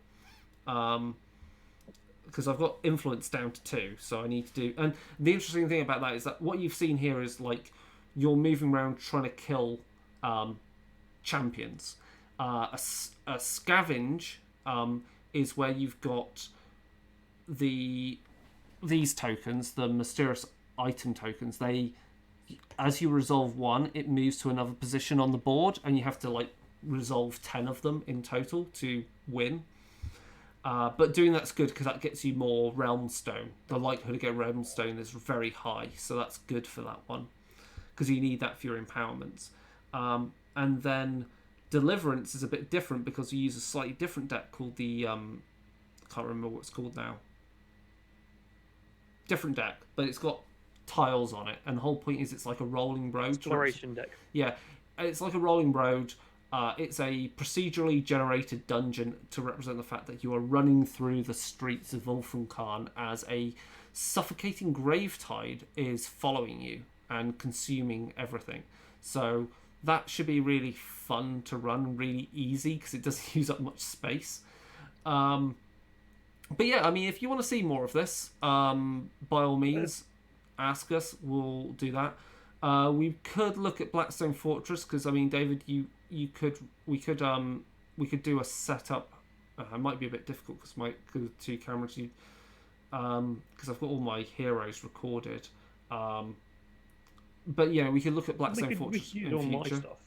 Because I've got influence down to 2, so I need to do... And the interesting thing about that is that what you've seen here is like you're moving around trying to kill champions. A scavenge is where you've got these tokens, the mysterious item tokens. They, as you resolve one, it moves to another position on the board, and you have to like resolve 10 of them in total to win. But doing that's good because that gets you more realm stone. The likelihood of getting realm stone is very high, so that's good for that one because you need that for your empowerments. And then deliverance is a bit different because you use a slightly different deck called the I can't remember what it's called now. Different deck, but it's got tiles on it, and the whole point is it's like a rolling road.
Exploration deck.
Yeah, it's like a rolling road. It's a procedurally generated dungeon to represent the fact that you are running through the streets of Wolfenkhan as a suffocating grave tide is following you and consuming everything. So that should be really fun to run, really easy because it doesn't use up much space. But yeah, I mean, if you want to see more of this, by all means, ask us. We'll do that. We could look at Blackstone Fortress because I mean, David, we could do a setup. It might be a bit difficult because my 2 cameras, because I've got all my heroes recorded. But yeah, we could look at Blackstone Fortress in future. Stuff.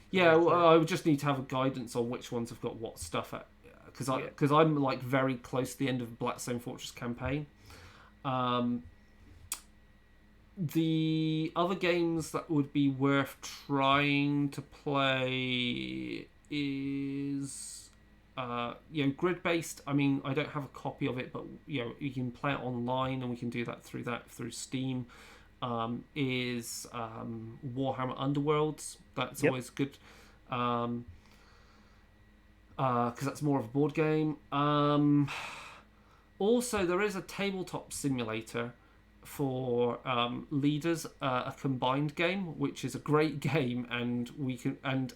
Yeah, well, I would just need to have a guidance on which ones have got what stuff at. Because I'm like very close to the end of the Blackstone Fortress campaign. The other games that would be worth trying to play is grid based. I mean, I don't have a copy of it, but you can play it online, and we can do that through Steam. Is Warhammer Underworlds. That's always good. Because that's more of a board game. Also, there is a tabletop simulator for leaders, a combined game, which is a great game, and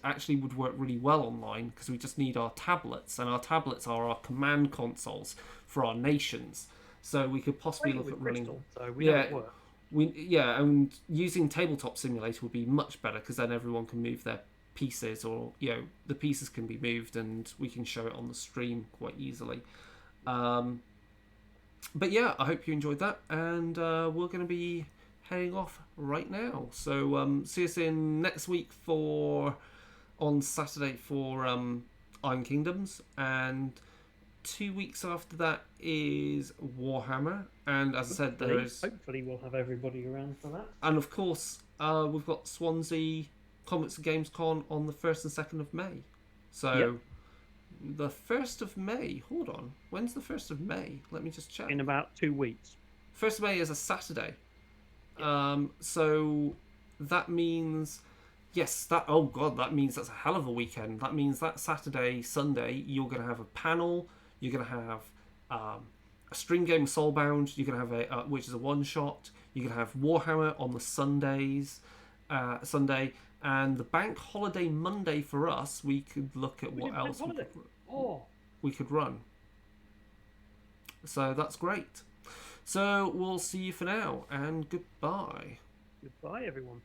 actually would work really well online because we just need our tablets, and our tablets are our command consoles for our nations. So we could possibly look at running.
So we know it works.
And using tabletop simulator would be much better because then everyone can move their pieces, or the pieces can be moved and we can show it on the stream quite easily. But yeah, I hope you enjoyed that, and we're going to be heading off right now. So see us in next week on Saturday for Iron Kingdoms, and 2 weeks after that is Warhammer, and as I said,
hopefully we'll have everybody around for that.
And of course, we've got Swansea Comics and Games Con on the 1st and 2nd of May. So the 1st of May. Hold on. When's the 1st of May? Let me just check.
In about 2 weeks.
1st of May is a Saturday.
Yeah.
So that means, yes, that means that's a hell of a weekend. That means that Saturday, Sunday, you're going to have a panel. You're going to have a string game of Soulbound. You're going to have which is a one shot. You're going to have Warhammer on the Sunday, and the bank holiday Monday for us. We could look at what else we could run. So that's great. So we'll see you for now, and goodbye.
Goodbye, everyone.